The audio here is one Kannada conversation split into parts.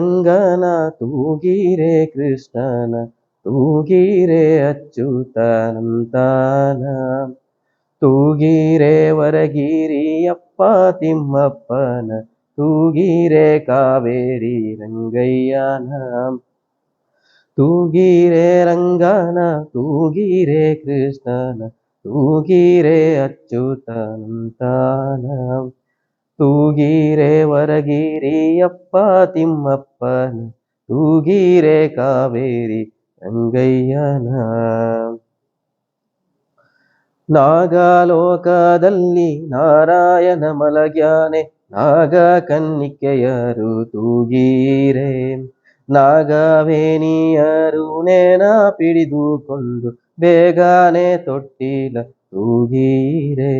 ರಂಗನ ತೂಗಿರೆ ಕೃಷ್ಣನ ತೂಗಿರೆ ಅಚ್ಯುತಾನಂತಾನ ತೂಗಿರೆ ವರಗಿರಿಯಪ್ಪ ತಿಮ್ಮಪ್ಪನ ತೂಗಿರೆ ಕಾವೇರಿ ರಂಗಯ್ಯನ ತೂಗಿರೆ ರಂಗನ ತೂಗಿರೆ ಕೃಷ್ಣನ ತೂಗಿರೆ ಅಚ್ಯುತಾನಂತಾನ ತೂಗಿರೆ ವರಗಿರಿಯಪ್ಪ ತಿಮ್ಮಪ್ಪನ ತೂಗಿರೆ ಕಾವೇರಿ ರಂಗಯ್ಯನ ನಾಗಲೋಕದಲ್ಲಿ ನಾರಾಯಣ ಮಲಗ್ಯಾನೆ ನಾಗ ಕನ್ನಿಕೆಯರು ತೂಗಿರೆ ನಾಗವೇಣಿಯರು ನೇನ ಪಿಡಿದುಕೊಂಡು ಬೇಗನೆ ತೊಟ್ಟಿಲ ತೂಗಿರೆ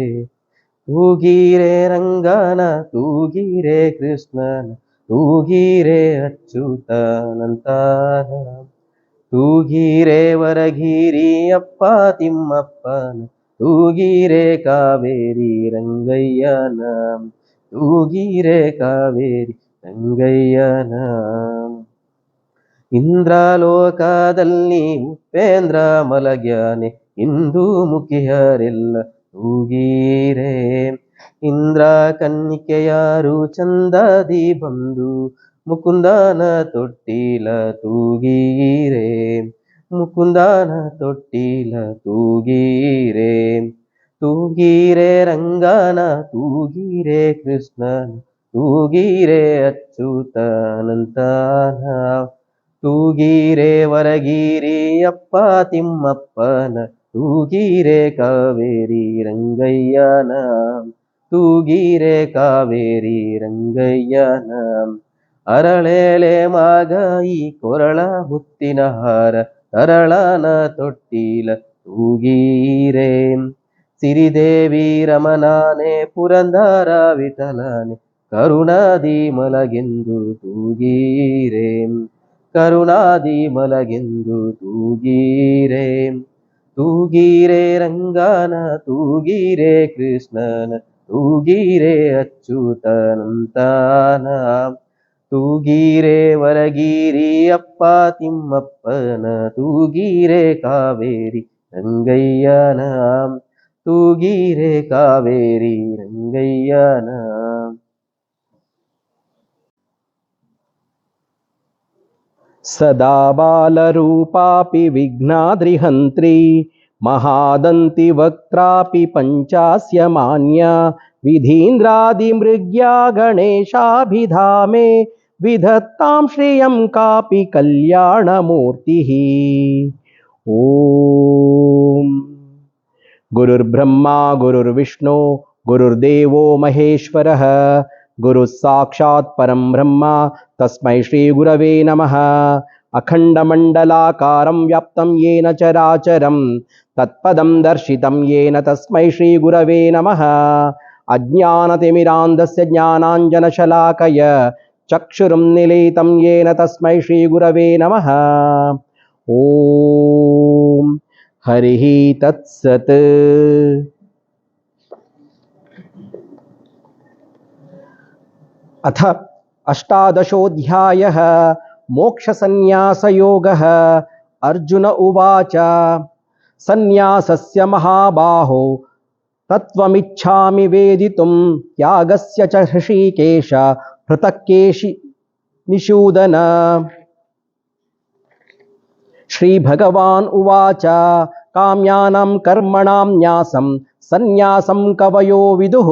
ತೂಗಿರೆ ರಂಗನ ತೂಗಿರೆ ಕೃಷ್ಣನ ತೂಗಿರೆ ಅಚ್ಯುತಾನಂತಾನ ತೂಗಿರೆ ವರಗಿರಿಯಪ್ಪ ತಿಮ್ಮಪ್ಪನ ತೂಗಿರೆ ಕಾವೇರಿ ರಂಗಯ್ಯನ ತೂಗಿರೆ ಕಾವೇರಿ ರಂಗಯ್ಯನ ಇಂದ್ರಲೋಕದಲ್ಲಿ ಉಪೇಂದ್ರ ಮಲಗ್ಯಾನೆ ಇಂದು ಮುಖಿಯರೆಲ್ಲ ತೂಗಿರೆ ಇಂದ್ರ ಕನ್ನಿಕೆಯಾರು ಚಂದದಿ ಬಂದು ಮುಕುಂದನ ತೊಟ್ಟಿಲ ತೂಗಿರೆ ಮುಕುಂದನ ತೊಟ್ಟಿಲ ತೂಗಿರೆ ತೂಗಿರೆ ರಂಗನ ತೂಗಿರೆ ಕೃಷ್ಣನ ತೂಗಿರೆ ಅಚ್ಯುತಾನಂತಾನ ತೂಗಿರೆ ವರಗಿರಿಯಪ್ಪ ತಿಮ್ಮಪ್ಪನ ತೂಗಿರೆ ಕಾವೇರಿ ರಂಗಯ್ಯನ ತೂಗಿರೆ ಕಾವೇರಿ ರಂಗಯ್ಯನ ಅರಳೆಲೆ ಮಾಗಾಯಿ ಕೊರಳ ಮುತ್ತಿನ ಹಾರ ತರಳನ ತೊಟ್ಟಿಲ ತೂಗಿರೆ ಸಿರಿದೇವಿ ರಮನಾನೆ ಪುರಂದರ ವಿಠಲನೆ ಕರುಣಾದಿ ಮಲಗೆಂದು ತೂಗಿರೆ ಕರುಣಾದಿ ಮಲಗೆಂದು ತೂಗಿರೆ ತೂಗಿರೆ ರಂಗನ ತೂಗಿರೆ ಕೃಷ್ಣನ ತೂಗಿರೆ ಅಚ್ಯುತಾನಂತಾನ ತೂಗಿರೆ ವರಗಿರಿಯಪ್ಪ ತಿಮ್ಮಪ್ಪನ ತೂಗಿರೆ ಕಾವೇರಿ ರಂಗಯ್ಯನ ತೂಗಿರೆ ಕಾವೇರಿ ರಂಗಯ್ಯನ ಸದಾ ಬಾಲರೂಪಾಪಿ ವಿಘ್ನಾದ್ರಿಹಂತ್ರಿ ಮಹಾದಂತಿ ವಕ್ತ್ರಾಪಿ ಪಂಚಾಸ್ಯ ಮಾನ್ಯ ವಿಧೀಂದ್ರಾದಿಮೃಗ್ಯಾ ಗಣೇಶಾಭಿಧಾಮೆ ವಿಧತ್ತಾಂ ಶ್ರಿಯಂ ಕಾಪಿ ಕಲ್ಯಾಣಮೂರ್ತಿಃ ಓಂ ಗುರುರ್ಬ್ರಹ್ಮ ಗುರುರ್ವಿಷ್ಣು ಗುರುರ್ದೇವೋ ಮಹೇಶ್ವರಃ ಗುರು ಸಾಕ್ಷಾತ್ ಪರಂ ಬ್ರಹ್ಮ ತಸ್ಮೈ ಶ್ರೀ ಗುರವೇ ನಮಃ ಅಖಂಡಮಂಡಲಾಕಾರಂ ವ್ಯಾಪ್ತಂ ಯೇನ ಚರಾಚರಂ ತತ್ಪದಂ ದರ್ಶಿತಂ ಯೇನ ತಸ್ಮೈ ಶ್ರೀ ಗುರವೇ ನಮಃ ಅಜ್ಞಾನತಿಮಿರಾಂಧಸ್ಯ ಜ್ಞಾನಾಂಜನಶಲಾಕಯ ಚಕ್ಷುರುನ್ಮಿಲಿತಂ ಯೇನ ತಸ್ಮೈ ಶ್ರೀ ಗುರವೇ ನಮಃ ಓಂ ಹರಿಃ ತತ್ಸತ್ ಅಥ ಅಷ್ಟಾದಶೋಧ್ಯಾಯಃ ಮೋಕ್ಷಸನ್ಯಾಸಯೋಗಃ ಅರ್ಜುನ ಉವಾಚ ಸನ್ಯಾಸಸ್ಯ ಮಹಾಬಾಹೋ ತತ್ವಮಿಚ್ಛಾಮಿ ವೇದಿತುಂ ತ್ಯಾಗಸ್ಯ ಚ ಹೃಷೀಕೇಶ ಪೃಥಕ್ಕೇಶಿ ನಿಷೂದನ ಶ್ರೀಭಗವಾನ್ ಉವಾಚ ಕಾಮ್ಯಾನಾಂ ಕರ್ಮಣಾಂ ನ್ಯಾಸಂ ಸನ್ಯಾಸಂ ಕವಯೋ ವಿದುಃ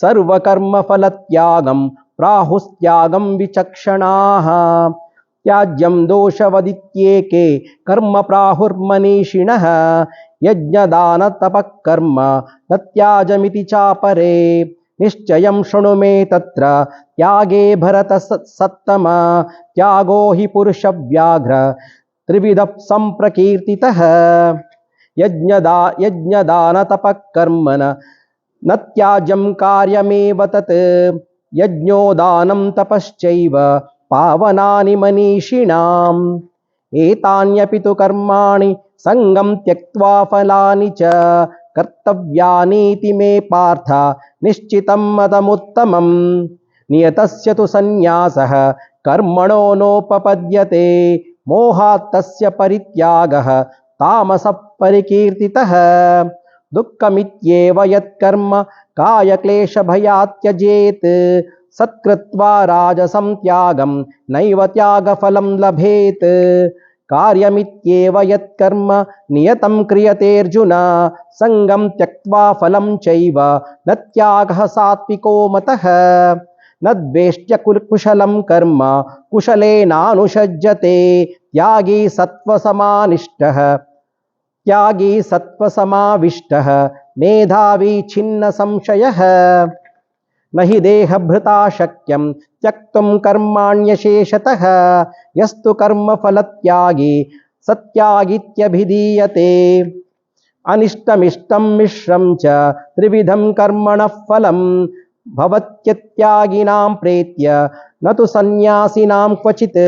ಸರ್ವಕರ್ಮಫಲತ್ಯಾಗಂ ಪ್ರಾಹುಸ್ತ್ಯಾಗಂ ವಿಚಕ್ಷಣಾಃ ತ್ಯಾಜ್ಯಂ ದೋಷವದಿತ್ಯೇಕೆ ಕರ್ಮ ಪ್ರಾಹುರ್ಮನೀಷಿಣಃ ಯಜ್ಞದಾನ ತಪಃ ಕರ್ಮ ನ ತ್ಯಾಜಮಿತಿ ಚಾಪರೇ ನಿಶ್ಚಯಂ ಶೃಣು ಮೇ ತತ್ರ ತ್ಯಾಗೇ ಭರತ ಸತ್ತಮ ತ್ಯಾಗೋ ಹಿ ಪುರುಷವ್ಯಾಘ್ರ ತ್ರಿವಿಧಃ ಸಂಪ್ರಕೀರ್ತಿತಃ ಯಜ್ಞದಾನ ತಪಃ ಕರ್ಮನ ನ ತ್ಯಾಜ್ಯಂ ಕಾರ್ಯಮೇವ ತತ್ ಯಜ್ಞೋದಾನಂ ತಪಶ್ಚೈವ ಪಾವನಾನಿ ಮನೀಷಿಣಾಂ ಏತಾನ್ಯಪಿ ತು ಕರ್ಮಾಣಿ ಸಂಗಂ ತ್ಯಕ್ತ್ವಾ ಫಲಾನಿ ಚ ಕರ್ತವ್ಯಾನೀತಿ ಮೇ ಪಾರ್ಥ ನಿಶ್ಚಿತಂ ಮತಮುತ್ತಮಂ ನಿಯತಸ್ಯ ತು ಸನ್ಯಾಸಃ कर्मणो नोपपद्यते मोहात् तस्य परित्यागः तामसः परिकीर्तितः दुःखमित्येव यत्कर्म कायक्लेशभयात् त्यजेत् सत्कृत्वा राजसं त्यागं नैव त्यागफलं लभेत् कार्यमित्येव यत्कर्म नियतं क्रियतेऽर्जुन संगं त्यक्त्वा फलं चैव न त्यागः सात्विको मतः न द्वेष्ट्य कुशलं कर्म कुशलेनानुषज्यते त्यागी सत्त्वसमाविष्टः मेधावी छिन्न संशयः न हि देहभृता शक्यं त्यक्तुं कर्माण्यशेषतः यस्तु कर्मफलत्यागी सत्यागीत्यभिधीयते अनिष्टमिष्टं मिश्रं च त्रिविधं कर्मणः फलं भवत्यत्यागिनां प्रेत्य न तु सन्न्यासिनां क्वचित्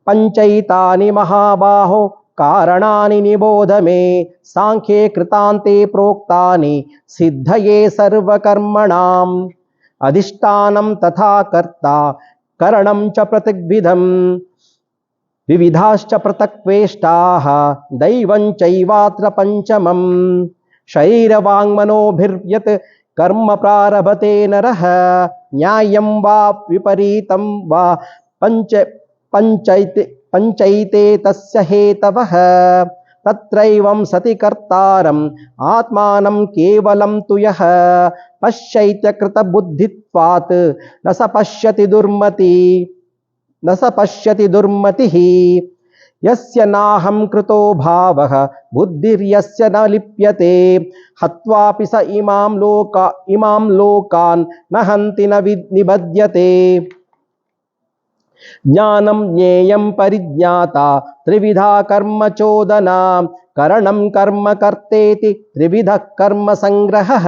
पञ्चैतानि महाबाहो कारणानि निबोध मे सांख्ये कृतान्ते प्रोक्तानि सिद्धये सर्वकर्मणाम् अधिष्ठानं तथा कर्ता करणं च पृथग्विधं विविधाश्च पृथक्वेष्टाः दैवं चैवात्र पंचमं शरीरवाङ्मनोभिर्यत् कर्म प्रारभते नरः न्यायं वा विपरीतं वा पंचैते तस्य हेतवः तत्रैवं सति कर्तारम् आत्मानं केवलं तु यः पश्यैत्यकृतबुद्धित्वात् न स पश्यति दुर्मतिः यस्य नाहं कृतो भावः बुद्धिर्यस्य न लिप्यते हत्वापि स इमां लोकान् न हन्ति न निबध्यते ज्ञानं ज्ञेयं परिज्ञाता त्रिविधा कर्म चोदना करणं कर्म कर्तेति त्रिविधः कर्म संग्रहः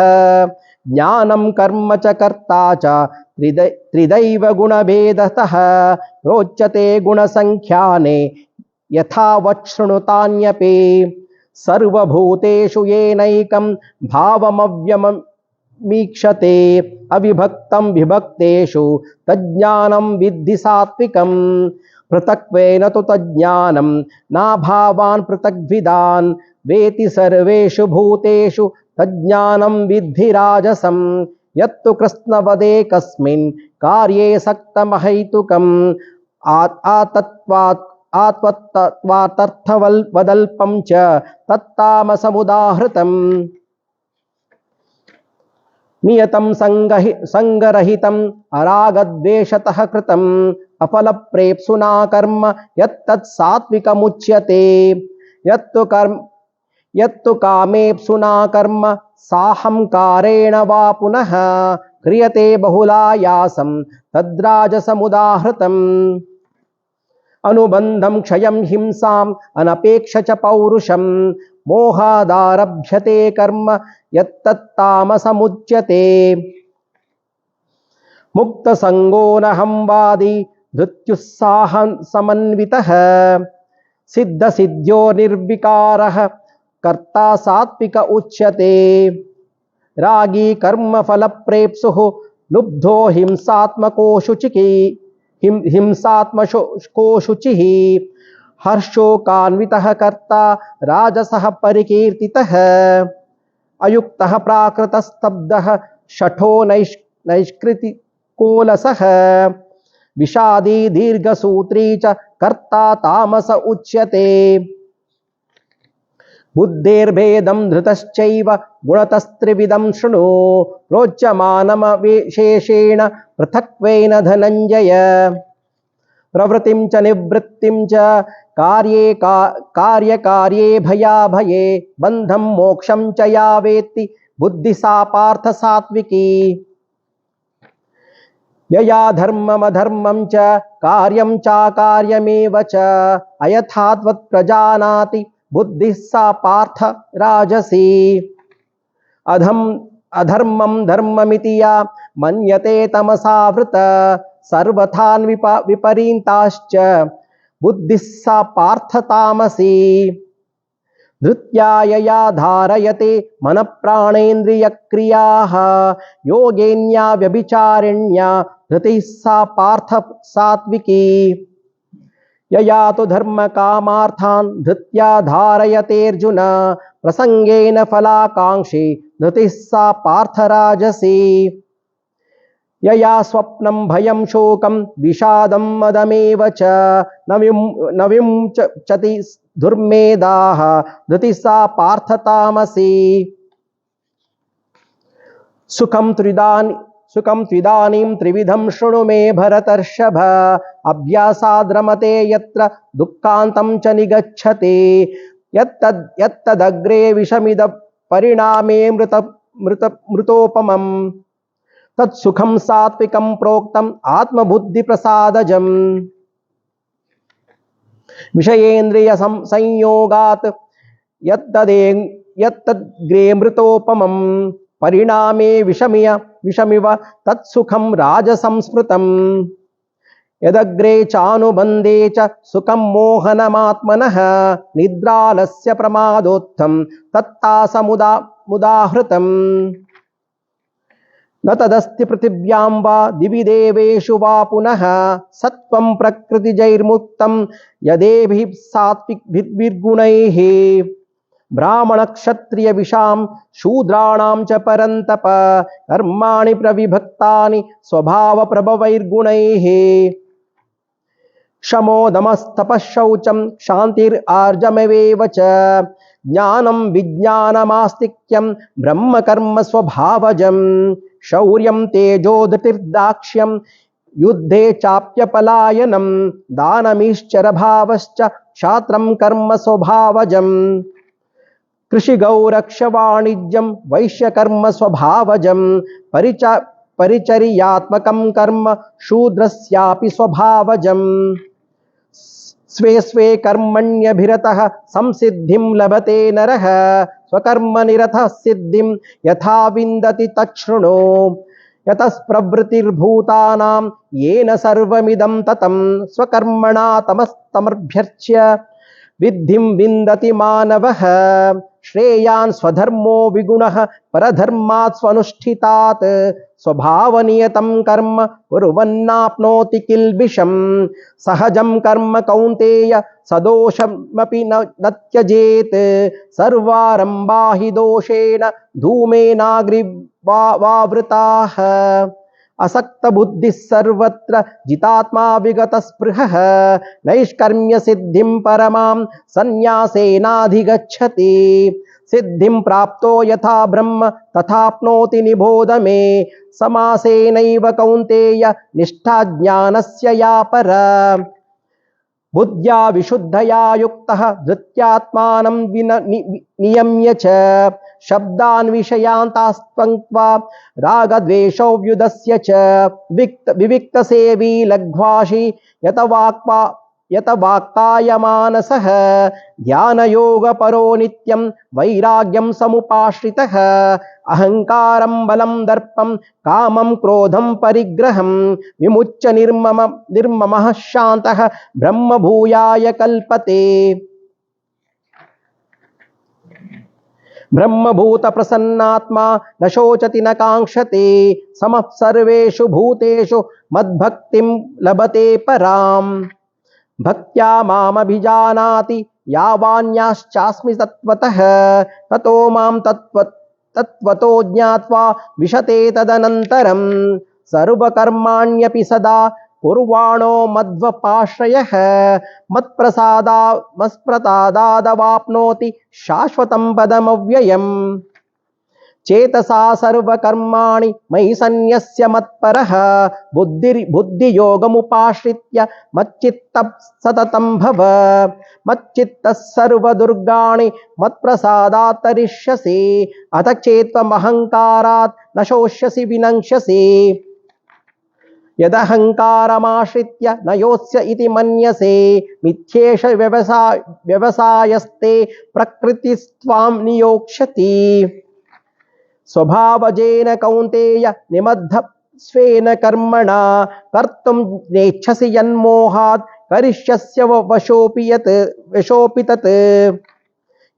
ज्ञानं कर्म च कर्ता च त्रिदैव गुणभेदतः प्रोच्यते गुणसंख्याने यथावत् शृणुतान्यपि सर्वभूतेषु येनैकं भावमव्यमीक्षते अविभक्तं विभक्तेषु तज्ज्ञानं विद्धि सात्विकं पृथक्त्वेन तु तज्ज्ञानं नाभावान् पृथग्विदान् वेति सर्वेषु भूतेषु तज्ज्ञानं विद्धि राजसं यत्तु कृत्स्नवदेकस्मिन् कार्ये सक्तमहैतुकम् आत्वत्तत्वार्थवदल्पं च तत्तामसमुदाहृतम् नियतं संगरहितम् अरागद्वेषतः कृतम् अफलप्रेप्सुना कर्म यत्तत् सात्विकमुच्यते यत्तु कामेप्सुना कर्म साहंकारेण वा पुनः क्रियते बहुलायासं तद्राजसमुदाहृतम् अनुबन्धं क्षयं हिंसाम् अनपेक्ष च पौरुषं मोहादारभ्यते कर्म यत्तत्तामसमुच्यते मुक्तसंगो नहंवादी धृत्युत्साहं समन्वितः सिद्धसिद्ध्यो निर्विकारः कर्ता सात्विक उच्यते रागी कर्मफलप्रेप्सुः लुब्धो हिंसात्मको शुचिः हर्षोकान्वितः कर्ता राजसः परिकीर्तितः अयुक्तः प्राकृतस्तब्धः शठो नैष्कृतिकोलसः विषादी दीर्घसूत्री च कर्ता तामस उच्यते बुद्धेर्भेदं धृतश्चैव गुणतस्त्रिविधं शृणु प्रोच्यमानमविशेषेण पृथक्त्वेन धनञ्जय प्रवृत्तिं च निवृत्तिं च कार्यकार्ये भयाभये बन्धं मोक्षं च या वेत्ति बुद्धि सा पार्थ सात्विकी यया धर्ममधर्मं च कार्यं चाकार्यमेव च अयथावत् प्रजानाति बुद्धिः सा पार्थ राजसी अधर्मं धर्ममिति या मन्यते तमसावृत सर्वथान् विपरीताश्च बुद्धिः सा पार्थ तामसी धृत्यायया धारयते मनप्राणेन्द्रियक्रियाः योगेन्या व्यभिचारिण्या धृतिः सा पार्थ सात्विकी यया तु धर्मकामार्थान् धृत्या धारयतेऽर्जुन प्रसंगेन फलाकाङ्क्षी धृतिः सा पार्थराजसी यया स्वप्नं भयं शोकं विषादं मदमेव च न विमुञ्चति दुर्मेधाः धृतिः सा पार्थतामसी सुखं त्विदानीं त्रिविधं शृणु मे भरतर्षभ अभ्यासाद्रमते यत्र दुःखान्तं च निगच्छति यत्तदग्रे विषमिद परिणामे मृतोपमम् तत्सुखं सात्विकं प्रोक्तम् आत्मबुद्धिप्रसादजम् विषयेन्द्रिय संयोगात् यत्तदग्रे मृतोपमम् परिणामे विषमिव तत्सुखं राजसंस्मृतम् यदग्रे चानुबन्धे च सुखं मोहनमात्मनः निद्रालस्य प्रमादोत्थं तत्तासमुदाहृतम् न तदस्ति पृथिव्यां वा दिवि देवेषु वा पुनः सत्त्वं प्रकृतिजैर्मुक्तं यदेभिः सात्विकभिर्गुणैः ब्राह्मणक्षत्रियविषां शूद्राणां च परन्तप कर्माणि प्रविभक्तानि स्वभावप्रभवैर्गुणैः शमोदमस्तपः शौचं क्षान्तिरार्जवमेव च ज्ञानं विज्ञानमास्तिक्यं ब्रह्मकर्म स्वभावजं शौर्यं तेजोधृतिर्दाक्ष्यं युद्धे चाप्यपलायनं दानमीश्चरभावश्च क्षात्रं कर्म स्वभावजं कृषिगौरक्षवाणिज्यं वैश्यकर्म स्वभावजं परिचर्यात्मकं कर्म शूद्रस्यापि स्वभावजं स्वे स्वे कर्मण्यभिरतः संसिद्धिं लभते नरः स्वकर्मनिरतः सिद्धिं यथा विन्दति तच्छृणु यतस्प्रवृत्तिर्भूतानां येन सर्वमिदं ततं स्वकर्मणा तमस्तमभ्यर्च्य विद्धिं विन्दति मानवः श्रेयान् स्वधर्मो विगुणः परधर्मात् स्वनुष्ठितात् स्वभावनियतं कर्म कुर्वन्नाप्नोति किल्बिषं सहजं कर्म कौन्तेय सदोषमपि न त्यजेत् सर्वारम्भा हि दोषेण धूमेनाग्निवावृताः असक्तबुद्धिः सर्वत्र जितात्मा विगतस्पृहः नैष्कर्म्य सिद्धिं परमां सन्न्यासेनाधिगच्छति सिद्धिं प्राप्तो यथा ब्रह्म तथाप्नोति निबोध मे समासेनैव कौन्तेय निष्ठा ज्ञानस्य या परा बुद्ध्या विशुद्धया युक्तः धृत्यात्मानं नियम्य च शब्दान् विषयान्तास्त्वङ्क्त्वा रागद्वेषौ व्युदस्य च विविक्तसेवी लघ्वाशी यतवाक्कायमानसः ध्यानयोगपरो नित्यं वैराग्यं समुपाश्रितः अहङ्कारं बलं दर्पं कामं क्रोधं परिग्रहं विमुच्य निर्ममः शान्तः ब्रह्मभूयाय कल्पते ब्रह्मभूत प्रसन्नात्मा न शोचति न काङ्क्षते समः सर्वेषु भूतेषु मद्भक्तिं लभते पराम् भक्त्या मामभिजानाति यावान्याश्चास्मि तत्त्वतः ततो मां तत्त्वतो ज्ञात्वा विशते तदनन्तरं सर्वकर्माण्यपि सदा कुर्वाणो मद्वपाश्रयः मत्प्रसादादवाप्नोति शाश्वतं पदमव्ययम् चेतसा सर्वकर्माणि मयि सन्न्यस्य मत्परः बुद्धियोगमुपाश्रित्य मच्चित्तः सततं भव मच्चित्तः सर्वदुर्गाणि मत्प्रसादात् तरिष्यसि अथ चेत्त्वमहङ्कारात् न शोष्यसि विनङ्क्ष्यसि यदहङ्कारमाश्रित्य न योत्स्य इति मन्यसे मिथ्येष व्यवसायस्ते प्रकृतिस्त्वां नियोक्ष्यति स्वभावजेन कौन्तेय निमद्ध स्वेन कर्मणा कर्तुं नेच्छसि यन्मोहात् करिष्यस्य वशोऽपि तत्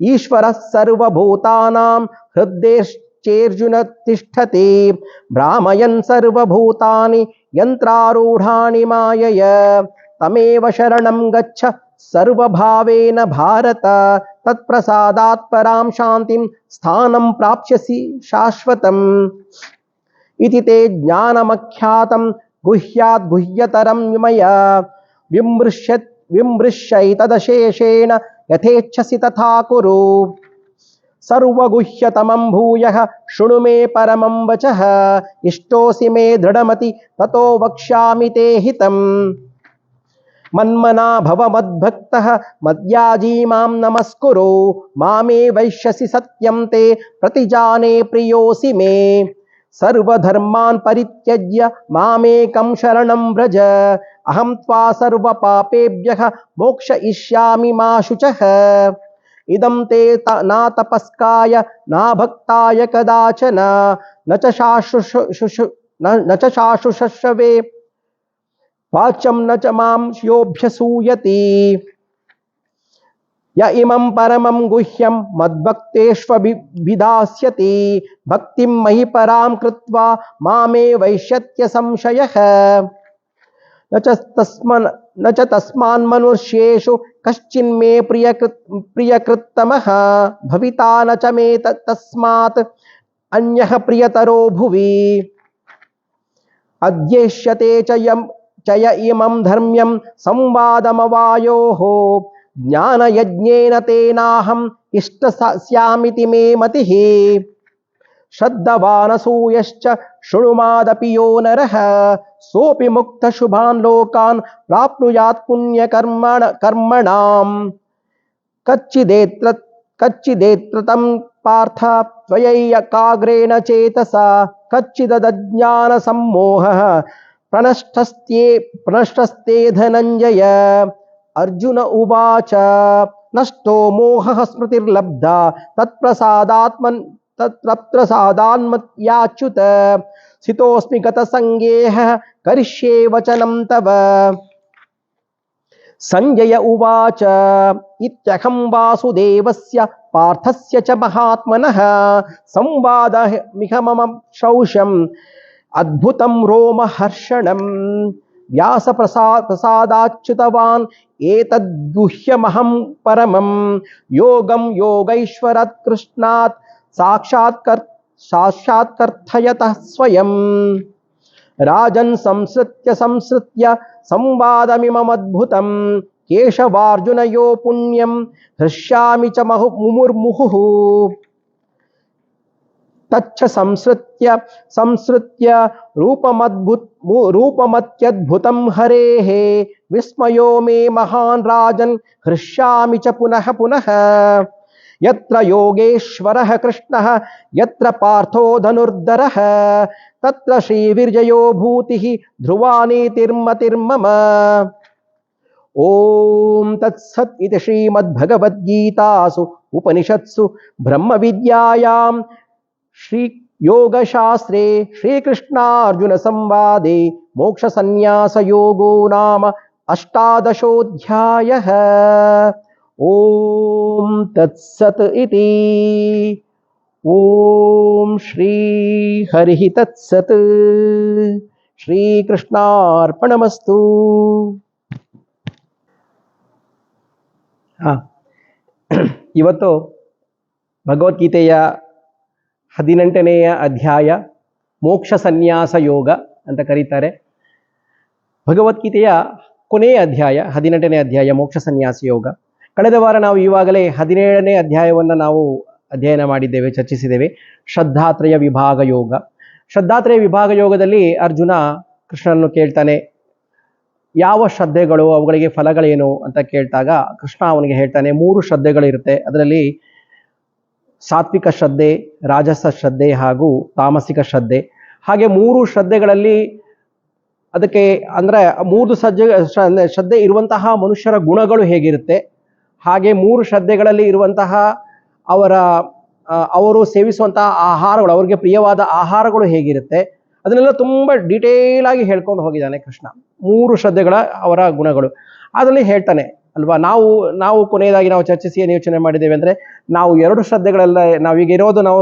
ಈಶ್ವರಃ ಸರ್ವಭೂತಾನಾಂ ಹೃದ್ದೇಶ್ಚೇರ್ಜುನ ತಿಷ್ಠತಿ ಭ್ರಾಮಯನ್ ಸರ್ವಭೂತಾನಿ ಯಂತ್ರಾರೂಢಾನಿ ಮಾಯಯ ತಮೇವ ಶರಣಂ ಗಚ್ಚ ಸರ್ವಭಾವೇನ ಭಾರತ ತತ್ಪ್ರಸಾದಾತ್ ಪರಾಂ ಶಾಂತಿಂ ಸ್ಥಾನಂ ಪ್ರಾಪ್ಸ್ಯಸಿ ಶಾಶ್ವತಂ ಇತಿ ತೇ ಜ್ಞಾನಮಖ್ಯಾತಂ ಗುಹ್ಯಾತ್ ಗುಹ್ಯತರಂ ವಿಮಯ ವಿಮೃಶ್ಯೈತದಶೇಷೇಣ ಯಥೇಚ್ಛಸಿ ತಥಾ ಕುರು ಸರ್ವಗುಹ್ಯತಮಂ ಭೂಯಃ ಶೃಣು ಮೇ ಪರಮಂ ವಚಃ ಇಷ್ಟೋಸಿ ಮೇ ದೃಢಮತಿ ತತೋ ವಕ್ಷ್ಯಾಮಿ ತೇ ಹಿತಂ ಮನ್ಮನಾ ಭವ ಮದ್ಭಕ್ತಃ ಮದ್ಯಾಜೀ ಮಾಂ ನಮಸ್ಕುರು ಮಾಮೇ ವೈಶ್ಯಸಿ ಸತ್ಯಂ ತೇ ಪ್ರತಿಜಾನೇ ಪ್ರಿಯೋಸಿ ಮೇ ಸರ್ವಧರ್ಮಾನ್ ಪರಿತ್ಯಜ್ಯ ಮಾಮೇಕಂ ಶರಣಂ ವ್ರಜ ಅಹಂ ತ್ವಾ ಸರ್ವಪಾಪೇಭ್ಯಃ ಮೋಕ್ಷಯಿಷ್ಯಾಮಿ ಮಾ ಶುಚಃ ಇದಂ ತೇ ನಾ ತಪಸ್ಕಾಯ ನಾ ಭಕ್ತಾಯ ಕದಾಚನ ನ ಚ ಶಾಶ್ರುಷವೇ ವಾಚ್ಯಂ ನ ಚ ಮಾಂ ಯೋಭ್ಯಸೂಯತಿ ಯ ಇಮಂ ಪರಮಂ ಗುಹ್ಯಂ ಮದ್ಭಕ್ತೇಷ್ವಭಿಧಾಸ್ಯತಿ ಭಕ್ತಿಂ ಮಹಿ ಪರಾಂ ಕೃತ್ವಾ ಮಾಮೇ ವೈಶ್ಯತ್ಯ ಸಂಶಯಃ ನ ಚ ತಸ್ಮಾನ್ ಮನುಷ್ಯೇಷು ಕಶ್ಚಿನ್ಮೇ ಪ್ರಿಯಕೃತ್ತಮಃ ಭವಿತಾ ನ ಚ ಮೇ ತಸ್ಮಾತ್ ಅನ್ಯಃ ಪ್ರಿಯತರೋ ಭುವಿ ಅಧ್ಯೇಷ್ಯತೆ ಚ ಯ ಇಮಂ ಧರ್ಮ್ಯಂ ಸಂವಾದಮವಾಯೋಃ ಜ್ಞಾನಯಜ್ಞೇನ ತೇನಾಹಂ ಇಷ್ಟಸ್ಯಾಮಿತಿ ಮೇ ಮತಿಃ ಶ್ರದ್ಧವಾನಸೂಯಶ್ಚ ಶೃಣುಮಾದಪಿ ಯೋ ನರಃ ಸೋಪಿ ಮುಕ್ತ ಶುಭಾನ್ ಲೋಕಾನ್ ಪ್ರಾಪ್ನುಯಾತ್ ಪುಣ್ಯಕರ್ಮಣಾಂ ಕಚ್ಚಿದೇತ್ರತಂ ಪಾರ್ಥ ತ್ವಯೈಕಾಗ್ರೇಣ ಚೇತಸಾ ಕಚ್ಚಿದಜ್ಞಾನ ಸಮ್ಮೋಹಃ ಪ್ರಣಷ್ಟಸ್ತೆ ಧನಂಜಯ ಅರ್ಜುನ ಉವಾಚ ನಷ್ಟೋ ಮೋಹಃ ಸ್ಮೃತಿರ್ಲಬ್ಧಾ ತತ್ಪ್ರಸಾದಾನ್ಮತ್ಯಾಚ್ಯುತ ಸ್ಥಿತೋಸ್ಮಿ ಗತಸಂಗೇಹ ಕರಿಷ್ಯೇ ವಚನಂ ತವ ಸಂಜಯ ಉವಾಚ ಇತ್ಯಹಂ ವಾಸುದೇವಸ್ಯ ಪಾರ್ಥಸ್ಯ ಚ ಮಹಾತ್ಮನಃ ಸಂವಾದಮಿಹ ಮಮ ಶೌಷಂ ಅದ್ಭುತಂ ರೋಮಹರ್ಷಣಂ ವ್ಯಾಸ ಪ್ರಸಾದಾಚ್ಯುತವಾನ್ ಏತದ್ಗುಹ್ಯಮಹಂ ಪರಮಂ ಯೋಗಂ ಯೋಗೈಶ್ವರಾತ್ ಕೃಷ್ಣಾತ್ ಸಾಕ್ಷಾತ್ಕರ್ಥಯತಃ ಸ್ವಯಂ ರಾಜನ್ ಸಂಸೃತ್ಯ ಸಂವಾದಮಿಮಮದ್ಭುತಂ ಕೇಶವಾರ್ಜುನಯೋ ಪುಣ್ಯಂ ಹೃಷ್ಯಾಮಿ ಚ ಮುಮುರ್ಮುಹುಃ ತಚ್ಚ ಸಂಸೃತ್ಯ ರೂಪಮತ್ಯದ್ಭುತಂ ಹರೇಃ ವಿಸ್ಮಯೋ ಮೇ ಮಹಾನ್ ರಾಜನ್ ಹೃಷ್ಯಾಮಿ ಚ ಪುನಃ ಪುನಃ ಯತ್ರ ಯೋಗೇಶ್ವರಃ ಕೃಷ್ಣಃ ಯತ್ರ ಪಾರ್ಥೋ ಧನುರ್ಧರಃ ತತ್ರ ಶ್ರೀವಿರ್ಜಯೋ ಭೂತಿಃ ಧ್ರುವ ನೀತಿರ್ಮತಿರ್ಮಮ ಓಂ ತತ್ಸತ್ ಇತಿ ಶ್ರೀಮದ್ಭಗವದ್ಗೀತಾಸು ಉಪನಿಷತ್ಸು ಬ್ರಹ್ಮವಿದ್ಯಾಯಾಂ ಶ್ರೀ ಯೋಗಶಾಸ್ತ್ರೇ ಶ್ರೀಕೃಷ್ಣಾರ್ಜುನ ಸಂವಾದೆ ಮೋಕ್ಷ ಸನ್ಯಾಸ ಯೋಗೋ ನಾಮ ಅಷ್ಟಾದಶೋಧ್ಯಾಯಃ ಓಂ ತತ್ಸತ್ ಇತಿ ಓಂ ಶ್ರೀ ಹರಿಃ ತತ್ಸತ್ ಶ್ರೀಕೃಷ್ಣಾರ್ಪಣಮಸ್ತು. ಇವತ್ತು ಭಗವದ್ಗೀತೆಯ 18ನೆಯ ಅಧ್ಯಾಯ ಮೋಕ್ಷ ಸನ್ಯಾಸ ಯೋಗ ಅಂತ ಕರೀತಾರೆ. ಭಗವದ್ಗೀತೆಯ ಕೊನೆಯ ಅಧ್ಯಾಯ 18ನೇ ಅಧ್ಯಾಯ ಮೋಕ್ಷ ಸನ್ಯಾಸ ಯೋಗ. ಕಳೆದ ವಾರ ನಾವು ಈವಾಗಲೇ 17ನೇ ಅಧ್ಯಾಯವನ್ನು ನಾವು ಅಧ್ಯಯನ ಮಾಡಿದ್ದೇವೆ, ಚರ್ಚಿಸಿದ್ದೇವೆ. ಶ್ರದ್ಧಾತ್ರಯ ವಿಭಾಗ ಯೋಗ. ಶ್ರದ್ಧಾತ್ರಯ ವಿಭಾಗ ಯೋಗದಲ್ಲಿ ಅರ್ಜುನ ಕೃಷ್ಣನನ್ನು ಕೇಳ್ತಾನೆ, ಯಾವ ಶ್ರದ್ಧೆಗಳು, ಅವುಗಳಿಗೆ ಫಲಗಳೇನು ಅಂತ ಕೇಳಿದಾಗ ಕೃಷ್ಣ ಅವನಿಗೆ ಹೇಳ್ತಾನೆ 3 ಶ್ರದ್ಧೆಗಳಿರುತ್ತೆ. ಅದರಲ್ಲಿ ಸಾತ್ವಿಕ ಶ್ರದ್ಧೆ, ರಾಜಸ ಶ್ರದ್ಧೆ ಹಾಗೂ ತಾಮಸಿಕ ಶ್ರದ್ಧೆ. ಹಾಗೆ 3 ಶ್ರದ್ಧೆಗಳಲ್ಲಿ ಅದಕ್ಕೆ ಅಂದರೆ 3 ಶ್ರದ್ಧೆ ಇರುವಂತಹ ಮನುಷ್ಯರ ಗುಣಗಳು ಹೇಗಿರುತ್ತೆ, ಹಾಗೆ 3 ಶ್ರದ್ಧೆಗಳಲ್ಲಿ ಇರುವಂತಹ ಅವರು ಸೇವಿಸುವಂತಹ ಆಹಾರಗಳು, ಅವರಿಗೆ ಪ್ರಿಯವಾದ ಆಹಾರಗಳು ಹೇಗಿರುತ್ತೆ, ಅದನ್ನೆಲ್ಲ ತುಂಬ ಡೀಟೇಲ್ ಆಗಿ ಹೇಳ್ಕೊಂಡು ಹೋಗಿದ್ದಾನೆ ಕೃಷ್ಣ. 3 ಶ್ರದ್ಧೆಗಳ ಅವರ ಗುಣಗಳು ಅದರಲ್ಲಿ ಹೇಳ್ತಾನೆ. ಅಲ್ವಾ. ನಾವು ಕೊನೆಯದಾಗಿ ನಾವು ಚರ್ಚಿಸಿ ಏನು ಯೋಚನೆ ಮಾಡಿದ್ದೇವೆ ಅಂದರೆ, ನಾವು ಎರಡು ಶ್ರದ್ಧೆಗಳೆಲ್ಲ ನಾವೀಗ ಇರೋದು ನಾವು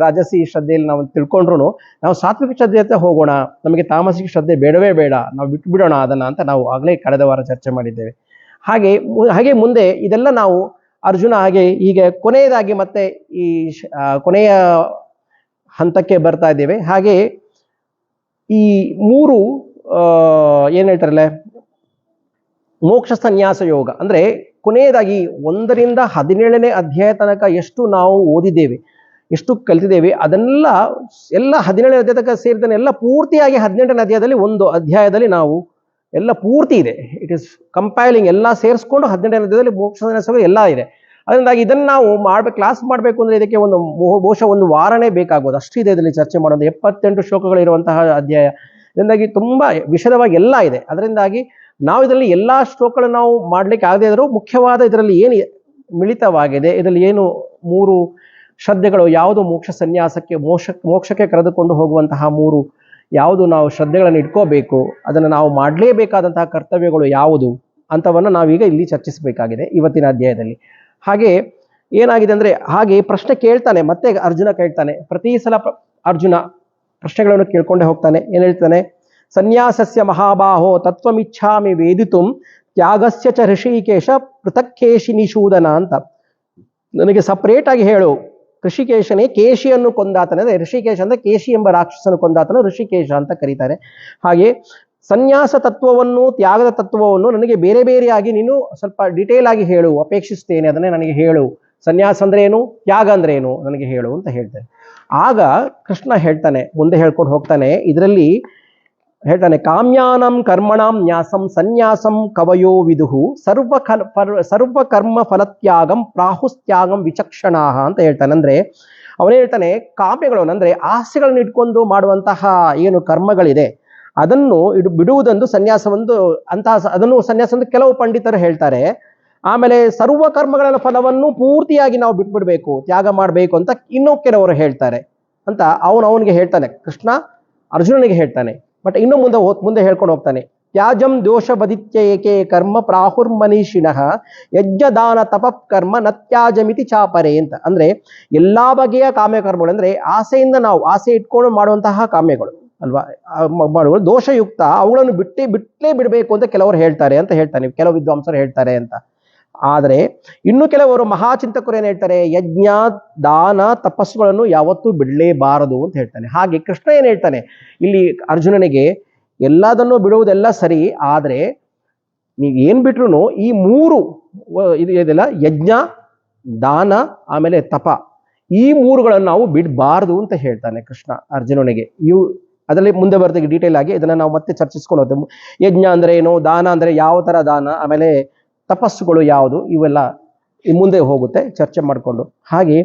ರಾಜಸಿ ಶ್ರದ್ಧೆಯಲ್ಲಿ ನಾವು ತಿಳ್ಕೊಂಡ್ರು ನಾವು ಸಾತ್ವಿಕ ಶ್ರದ್ಧೆ ಅಂತ ಹೋಗೋಣ, ನಮಗೆ ತಾಮಸಿಕ ಶ್ರದ್ಧೆ ಬೇಡವೇ ಬೇಡ, ನಾವು ಬಿಟ್ಟು ಬಿಡೋಣ ಅದನ್ನು ಅಂತ ನಾವು ಆಗಲೇ ಕಳೆದ ವಾರ ಚರ್ಚೆ ಮಾಡಿದ್ದೇವೆ. ಹಾಗೆ ಮುಂದೆ ಇದೆಲ್ಲ ನಾವು ಅರ್ಜುನ ಹೀಗೆ ಕೊನೆಯದಾಗಿ ಮತ್ತೆ ಈ ಕೊನೆಯ ಹಂತಕ್ಕೆ ಬರ್ತಾ ಇದ್ದೇವೆ. ಹಾಗೆ ಈ ಮೂರು ಏನು ಹೇಳ್ತಾರಲ್ಲ, ಮೋಕ್ಷ ಸನ್ಯಾಸ ಯೋಗ ಅಂದರೆ ಕೊನೆಯದಾಗಿ 1ರಿಂದ 17ನೇ ಅಧ್ಯಾಯ ತನಕ ಎಷ್ಟು ನಾವು ಓದಿದ್ದೇವೆ, ಎಷ್ಟು ಕಲಿತಿದ್ದೇವೆ, ಅದನ್ನೆಲ್ಲ 17ನೇ ಅಧ್ಯಾಯ ತನಕ ಸೇರಿದ ಎಲ್ಲ ಪೂರ್ತಿಯಾಗಿ 18ನೇ ಅಧ್ಯಾಯದಲ್ಲಿ ಒಂದು ಅಧ್ಯಾಯದಲ್ಲಿ ನಾವು ಎಲ್ಲ ಪೂರ್ತಿ ಇದೆ. ಇಟ್ ಇಸ್ ಕಂಪೈಲಿಂಗ್, ಎಲ್ಲ ಸೇರಿಸ್ಕೊಂಡು 18ನೇ ಅಧ್ಯಾಯದಲ್ಲಿ ಮೋಕ್ಷ ಸನ್ಯಾಸ ಎಲ್ಲ ಇದೆ. ಅದರಿಂದಾಗಿ ಇದನ್ನು ನಾವು ಕ್ಲಾಸ್ ಮಾಡಬೇಕು ಅಂದರೆ ಇದಕ್ಕೆ ಬಹುಶಃ ಒಂದು ವಾರನೇ ಬೇಕಾಗೋದು, ಅಷ್ಟಿದೆ ಇದರಲ್ಲಿ ಚರ್ಚೆ ಮಾಡೋದು. 78 ಶ್ಲೋಕಗಳಿರುವಂತಹ ಅಧ್ಯಾಯ. ಇದರಿಂದಾಗಿ ತುಂಬ ವಿಶದವಾಗಿ ಎಲ್ಲ ಇದೆ. ಅದರಿಂದಾಗಿ ನಾವು ಇದರಲ್ಲಿ ಎಲ್ಲ ಶ್ಲೋಕಗಳನ್ನು ನಾವು ಮಾಡಲಿಕ್ಕೆ ಆಗದೇ ಇದ್ದರೂ ಮುಖ್ಯವಾದ ಇದರಲ್ಲಿ ಏನು ಮಿಳಿತವಾಗಿದೆ, ಇದರಲ್ಲಿ ಏನು 3 ಶ್ರದ್ಧೆಗಳು, ಯಾವುದು ಮೋಕ್ಷ ಸನ್ಯಾಸಕ್ಕೆ ಮೋಕ್ಷಕ್ಕೆ ಕರೆದುಕೊಂಡು ಹೋಗುವಂತಹ 3 ಯಾವುದು ನಾವು ಶ್ರದ್ಧೆಗಳನ್ನು ಇಟ್ಕೋಬೇಕು, ಅದನ್ನು ನಾವು ಮಾಡಲೇಬೇಕಾದಂತಹ ಕರ್ತವ್ಯಗಳು ಯಾವುದು ಅಂಥವನ್ನು ನಾವೀಗ ಇಲ್ಲಿ ಚರ್ಚಿಸಬೇಕಾಗಿದೆ ಇವತ್ತಿನ ಅಧ್ಯಾಯದಲ್ಲಿ. ಹಾಗೆ ಏನಾಗಿದೆ ಅಂದರೆ, ಹಾಗೆ ಪ್ರಶ್ನೆ ಕೇಳ್ತಾನೆ, ಮತ್ತೆ ಅರ್ಜುನ ಕೇಳ್ತಾನೆ. ಪ್ರತಿ ಸಲ ಅರ್ಜುನ ಪ್ರಶ್ನೆಗಳನ್ನು ಕೇಳ್ಕೊಂಡೇ ಹೋಗ್ತಾನೆ. ಏನು ಹೇಳ್ತಾನೆ? ಸನ್ಯಾಸಸ್ಯ ಮಹಾಬಾಹೋ ತತ್ವಮಿಚ್ಛಾಮಿ ವೇದಿತುಂ ತ್ಯಾಗಸ್ಯ ಚ ಋಷಿಕೇಶ ಪೃಥಕ್ಕೇಶಿ ನಿಷೂದನ ಅಂತ. ನನಗೆ ಸಪ್ರೇಟ್ ಆಗಿ ಹೇಳು, ಋಷಿಕೇಶನೇ ಕೇಶಿಯನ್ನು ಕೊಂದಾತನೆ, ಅಂದರೆ ಋಷಿಕೇಶ ಅಂದರೆ ಕೇಶಿ ಎಂಬ ರಾಕ್ಷಸನು ಕೊಂದಾತನು ಋಷಿಕೇಶ ಅಂತ ಕರೀತಾರೆ. ಹಾಗೆ ಸನ್ಯಾಸ ತತ್ವವನ್ನು ತ್ಯಾಗದ ತತ್ವವನ್ನು ನನಗೆ ಬೇರೆ ಬೇರೆಯಾಗಿ ನೀನು ಸ್ವಲ್ಪ ಡಿಟೇಲ್ ಆಗಿ ಹೇಳು, ಅಪೇಕ್ಷಿಸ್ತೇನೆ, ಅದನ್ನೇ ನನಗೆ ಹೇಳು. ಸನ್ಯಾಸ ಅಂದ್ರೆ ಏನು, ತ್ಯಾಗ ಅಂದ್ರೆ ಏನು ನನಗೆ ಹೇಳು ಅಂತ ಹೇಳ್ತಾನೆ. ಆಗ ಕೃಷ್ಣ ಹೇಳ್ತಾನೆ, ಮುಂದೆ ಹೇಳ್ಕೊಂಡು ಹೋಗ್ತಾನೆ, ಇದರಲ್ಲಿ ಹೇಳ್ತಾನೆ, ಕಾಮ್ಯಾನಂ ಕರ್ಮಣಾಂ ನ್ಯಾಸಂ ಸನ್ಯಾಸಂ ಕವಯೋ ವಿದುಹು ಸರ್ವ ಕರ್ಮ ಫಲತ್ಯಾಗಂ ಪ್ರಾಹುಸ್ತ್ಯಾಗಂ ವಿಚಕ್ಷಣಾಹ ಅಂತ ಹೇಳ್ತಾನೆ. ಅಂದ್ರೆ ಅವನು ಹೇಳ್ತಾನೆ, ಕಾಮ್ಯಗಳನ್ನು ಅಂದ್ರೆ ಆಸೆಗಳನ್ನು ಇಟ್ಕೊಂಡು ಮಾಡುವಂತಹ ಏನು ಕರ್ಮಗಳಿದೆ ಅದನ್ನು ಬಿಡುವುದೊಂದು ಸನ್ಯಾಸವೊಂದು ಅದನ್ನು ಸನ್ಯಾಸ ಅಂತ ಕೆಲವು ಪಂಡಿತರು ಹೇಳ್ತಾರೆ. ಆಮೇಲೆ ಸರ್ವ ಕರ್ಮಗಳ ಫಲವನ್ನು ಪೂರ್ತಿಯಾಗಿ ನಾವು ಬಿಟ್ಬಿಡ್ಬೇಕು, ತ್ಯಾಗ ಮಾಡಬೇಕು ಅಂತ ಇನ್ನೂ ಕೆಲವರು ಹೇಳ್ತಾರೆ ಅಂತ ಅವನಿಗೆ ಹೇಳ್ತಾನೆ. ಕೃಷ್ಣ ಅರ್ಜುನನಿಗೆ ಹೇಳ್ತಾನೆ. ಬಟ್ ಇನ್ನು ಮುಂದೆ ಹೇಳ್ಕೊಂಡು ಹೋಗ್ತಾನೆ, ತ್ಯಾಜಂ ದೋಷ ಬದಿತ್ಯ ಏಕೆ ಕರ್ಮ ಪ್ರಾಹುರ್ಮನೀಷಿಣಃ ಯಜ್ಞದಾನ ತಪಕರ್ಮ ನತ್ಯಾಜಮಿತಿ ಚಾಪರೆ ಅಂತ. ಅಂದ್ರೆ ಎಲ್ಲಾ ಬಗೆಯ ಕಾಮ್ಯಕರ್ಮಗಳು ಅಂದ್ರೆ ಆಸೆಯಿಂದ ನಾವು ಆಸೆ ಇಟ್ಕೊಂಡು ಮಾಡುವಂತಹ ಕಾಮ್ಯಗಳು ಅಲ್ವಾ, ಮಾಡುವುದು ದೋಷಯುಕ್ತ, ಅವುಗಳನ್ನು ಬಿಟ್ಟೇ ಬಿಡಬೇಕು ಅಂತ ಕೆಲವರು ಹೇಳ್ತಾರೆ ಅಂತ ಹೇಳ್ತಾನೆ, ಕೆಲವು ವಿದ್ವಾಂಸರು ಹೇಳ್ತಾರೆ ಅಂತ. ಆದರೆ ಇನ್ನು ಕೆಲವರು ಮಹಾಚಿಂತಕರು ಏನ್ ಹೇಳ್ತಾರೆ, ಯಜ್ಞ ದಾನ ತಪಸ್ಸುಗಳನ್ನು ಯಾವತ್ತೂ ಬಿಡಲೇಬಾರದು ಅಂತ ಹೇಳ್ತಾನೆ. ಹಾಗೆ ಕೃಷ್ಣ ಏನ್ ಹೇಳ್ತಾನೆ ಇಲ್ಲಿ ಅರ್ಜುನನಿಗೆ, ಎಲ್ಲದನ್ನು ಬಿಡುವುದೆಲ್ಲ ಸರಿ, ಆದರೆ ನೀವು ಏನ್ ಬಿಟ್ರು ಈ 3 ಇದೆಲ್ಲ ಯಜ್ಞ ದಾನ ಆಮೇಲೆ ತಪ, ಈ 3ಗಳನ್ನು ನಾವು ಬಿಡಬಾರದು ಅಂತ ಹೇಳ್ತಾನೆ ಕೃಷ್ಣ ಅರ್ಜುನನಿಗೆ. ಅದರಲ್ಲಿ ಮುಂದೆ ಬರ್ತೀವಿ ಡೀಟೇಲ್ ಆಗಿ, ಇದನ್ನ ನಾವು ಮತ್ತೆ ಚರ್ಚಿಸ್ಕೊಂಡು ಹೋಗ್ತೇವೆ. ಯಜ್ಞ ಅಂದ್ರೆ ಏನು, ದಾನ ಅಂದ್ರೆ ಯಾವ ತರ ದಾನ, ಆಮೇಲೆ ತಪಸ್ಸುಗಳು ಯಾವುದು, ಇವೆಲ್ಲ ಮುಂದೆ ಹೋಗುತ್ತೆ ಚರ್ಚೆ ಮಾಡಿಕೊಂಡು. ಹಾಗೆ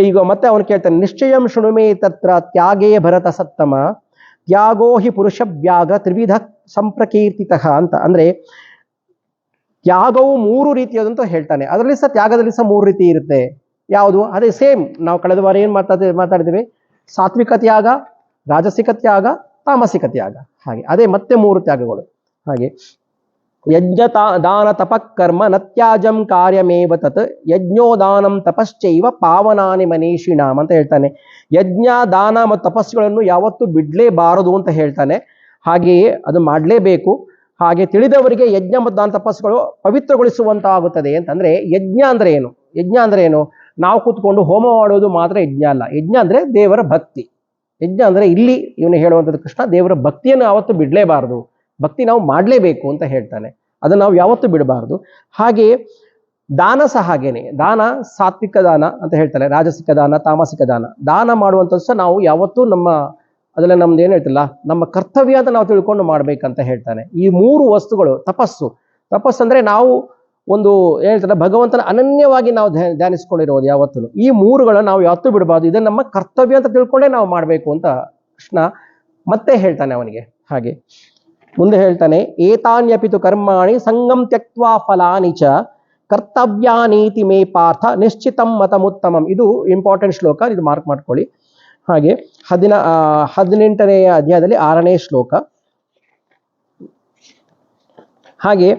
ಈಗ ಮತ್ತೆ ಅವನು ಕೇಳ್ತಾನೆ, ನಿಶ್ಚಯಂ ಶೃಣುಮೇ ತತ್ರ ತ್ಯಾಗೇ ಭರತ ಸತ್ತಮ ತ್ಯಾಗೋ ಹಿ ಪುರುಷ ವ್ಯಾಗ ತ್ರಿವಿಧ ಸಂಪ್ರಕೀರ್ತಿತಃ ಅಂತ. ಅಂದ್ರೆ ತ್ಯಾಗವು 3 ರೀತಿಯಾದಂತ ಹೇಳ್ತಾನೆ. ಅದರಲ್ಲಿ ಸಹ ತ್ಯಾಗದಲ್ಲಿ ಸಹ 3 ರೀತಿ ಇರುತ್ತೆ. ಯಾವುದು? ಅದೇ ಸೇಮ್ ನಾವು ಕಳೆದ ವಾರ ಏನು ಮಾತಾಡಿದ್ದೇವೆ, ಸಾತ್ವಿಕ ತ್ಯಾಗ, ರಾಜಸಿಕ ತ್ಯಾಗ, ತಾಮಸಿಕ ತ್ಯಾಗ. ಹಾಗೆ ಅದೇ ಮತ್ತೆ 3 ತ್ಯಾಗಗಳು. ಹಾಗೆ ಯಜ್ಞ ದಾನ ತಪಕರ್ಮ ನತ್ಯಾಜಂ ಕಾರ್ಯಮೇವ ತತ್ ಯಜ್ಞೋದಾನಂ ತಪಶ್ಚೈವ ಪಾವನಾನಿ ಮನೀಷಿಣಾಮ್ ಅಂತ ಹೇಳ್ತಾನೆ. ಯಜ್ಞ ದಾನ ಮತ್ತು ತಪಸ್ಸುಗಳನ್ನು ಯಾವತ್ತೂ ಬಿಡಲೇಬಾರದು ಅಂತ ಹೇಳ್ತಾನೆ. ಹಾಗೆಯೇ ಅದು ಮಾಡಲೇಬೇಕು. ಹಾಗೆ ತಿಳಿದವರಿಗೆ ಯಜ್ಞ ಮತ್ತು ದಾನ ತಪಸ್ಸುಗಳು ಪವಿತ್ರಗೊಳಿಸುವಂತಾಗುತ್ತದೆ ಅಂತಂದ್ರೆ, ಯಜ್ಞ ಅಂದ್ರೆ ಏನು, ಯಜ್ಞ ಅಂದ್ರೆ ಏನು, ನಾವು ಕೂತ್ಕೊಂಡು ಹೋಮ ಮಾಡೋದು ಮಾತ್ರ ಯಜ್ಞ ಅಲ್ಲ. ಯಜ್ಞ ಅಂದ್ರೆ ದೇವರ ಭಕ್ತಿ. ಯಜ್ಞ ಅಂದ್ರೆ ಇಲ್ಲಿ ಇವನು ಹೇಳುವಂಥದ್ದು ಕೃಷ್ಣ, ದೇವರ ಭಕ್ತಿಯನ್ನು ಯಾವತ್ತೂ ಬಿಡಲೇಬಾರದು, ಭಕ್ತಿ ನಾವು ಮಾಡಲೇಬೇಕು ಅಂತ ಹೇಳ್ತಾನೆ, ಅದನ್ನು ನಾವು ಯಾವತ್ತೂ ಬಿಡಬಾರದು. ಹಾಗೆ ದಾನ ಸಹ ಹಾಗೇನೆ, ದಾನ ಸಾತ್ವಿಕ ದಾನ ಅಂತ ಹೇಳ್ತಾರೆ, ರಾಜಸಿಕ ದಾನ, ತಾಮಸಿಕ ದಾನ. ದಾನ ಮಾಡುವಂಥದ್ದು ಸಹ ನಾವು ಯಾವತ್ತೂ ಅದೆಲ್ಲ ನಮ್ದು ಏನು ಹೇಳ್ತಿಲ್ಲ, ನಮ್ಮ ಕರ್ತವ್ಯ ಅಂತ ನಾವು ತಿಳ್ಕೊಂಡು ಮಾಡ್ಬೇಕಂತ ಹೇಳ್ತಾನೆ. ಈ 3 ವಸ್ತುಗಳು, ತಪಸ್ಸು ಅಂದ್ರೆ ನಾವು ಒಂದು ಹೇಳ್ತಾರೆ ಭಗವಂತನ ಅನನ್ಯವಾಗಿ ನಾವು ಧ್ಯಾನಿಸ್ಕೊಂಡಿರೋದು ಯಾವತ್ತೂ. ಈ 3ಗಳನ್ನು ನಾವು ಯಾವತ್ತೂ ಬಿಡಬಾರ್ದು, ಇದನ್ನ ನಮ್ಮ ಕರ್ತವ್ಯ ಅಂತ ತಿಳ್ಕೊಂಡೇ ನಾವು ಮಾಡಬೇಕು ಅಂತ ಕೃಷ್ಣ ಮತ್ತೆ ಹೇಳ್ತಾನೆ ಅವನಿಗೆ. ಹಾಗೆ ಮುಂದೆ ಹೇಳ್ತಾನೆ, ಏತಾನ್ಯಪಿತು ಕರ್ಮಾಣಿ ಸಂಗಂ ತ್ಯಕ್ತ್ವಾ ಫಲಾನಿ ಚ ಕರ್ತವ್ಯಾನೀತಿ ಮೇ ಪಾರ್ಥ ನಿಶ್ಚಿತಂ ಮತಮುತ್ತಮಂ. ಇದು ಇಂಪಾರ್ಟೆಂಟ್ ಶ್ಲೋಕ, ಇದು ಮಾರ್ಕ್ ಮಾಡ್ಕೊಳ್ಳಿ. ಹಾಗೆ 18ನೇ ಅಧ್ಯಾಯದಲ್ಲಿ 6ನೇ ಶ್ಲೋಕ. ಹಾಗೆ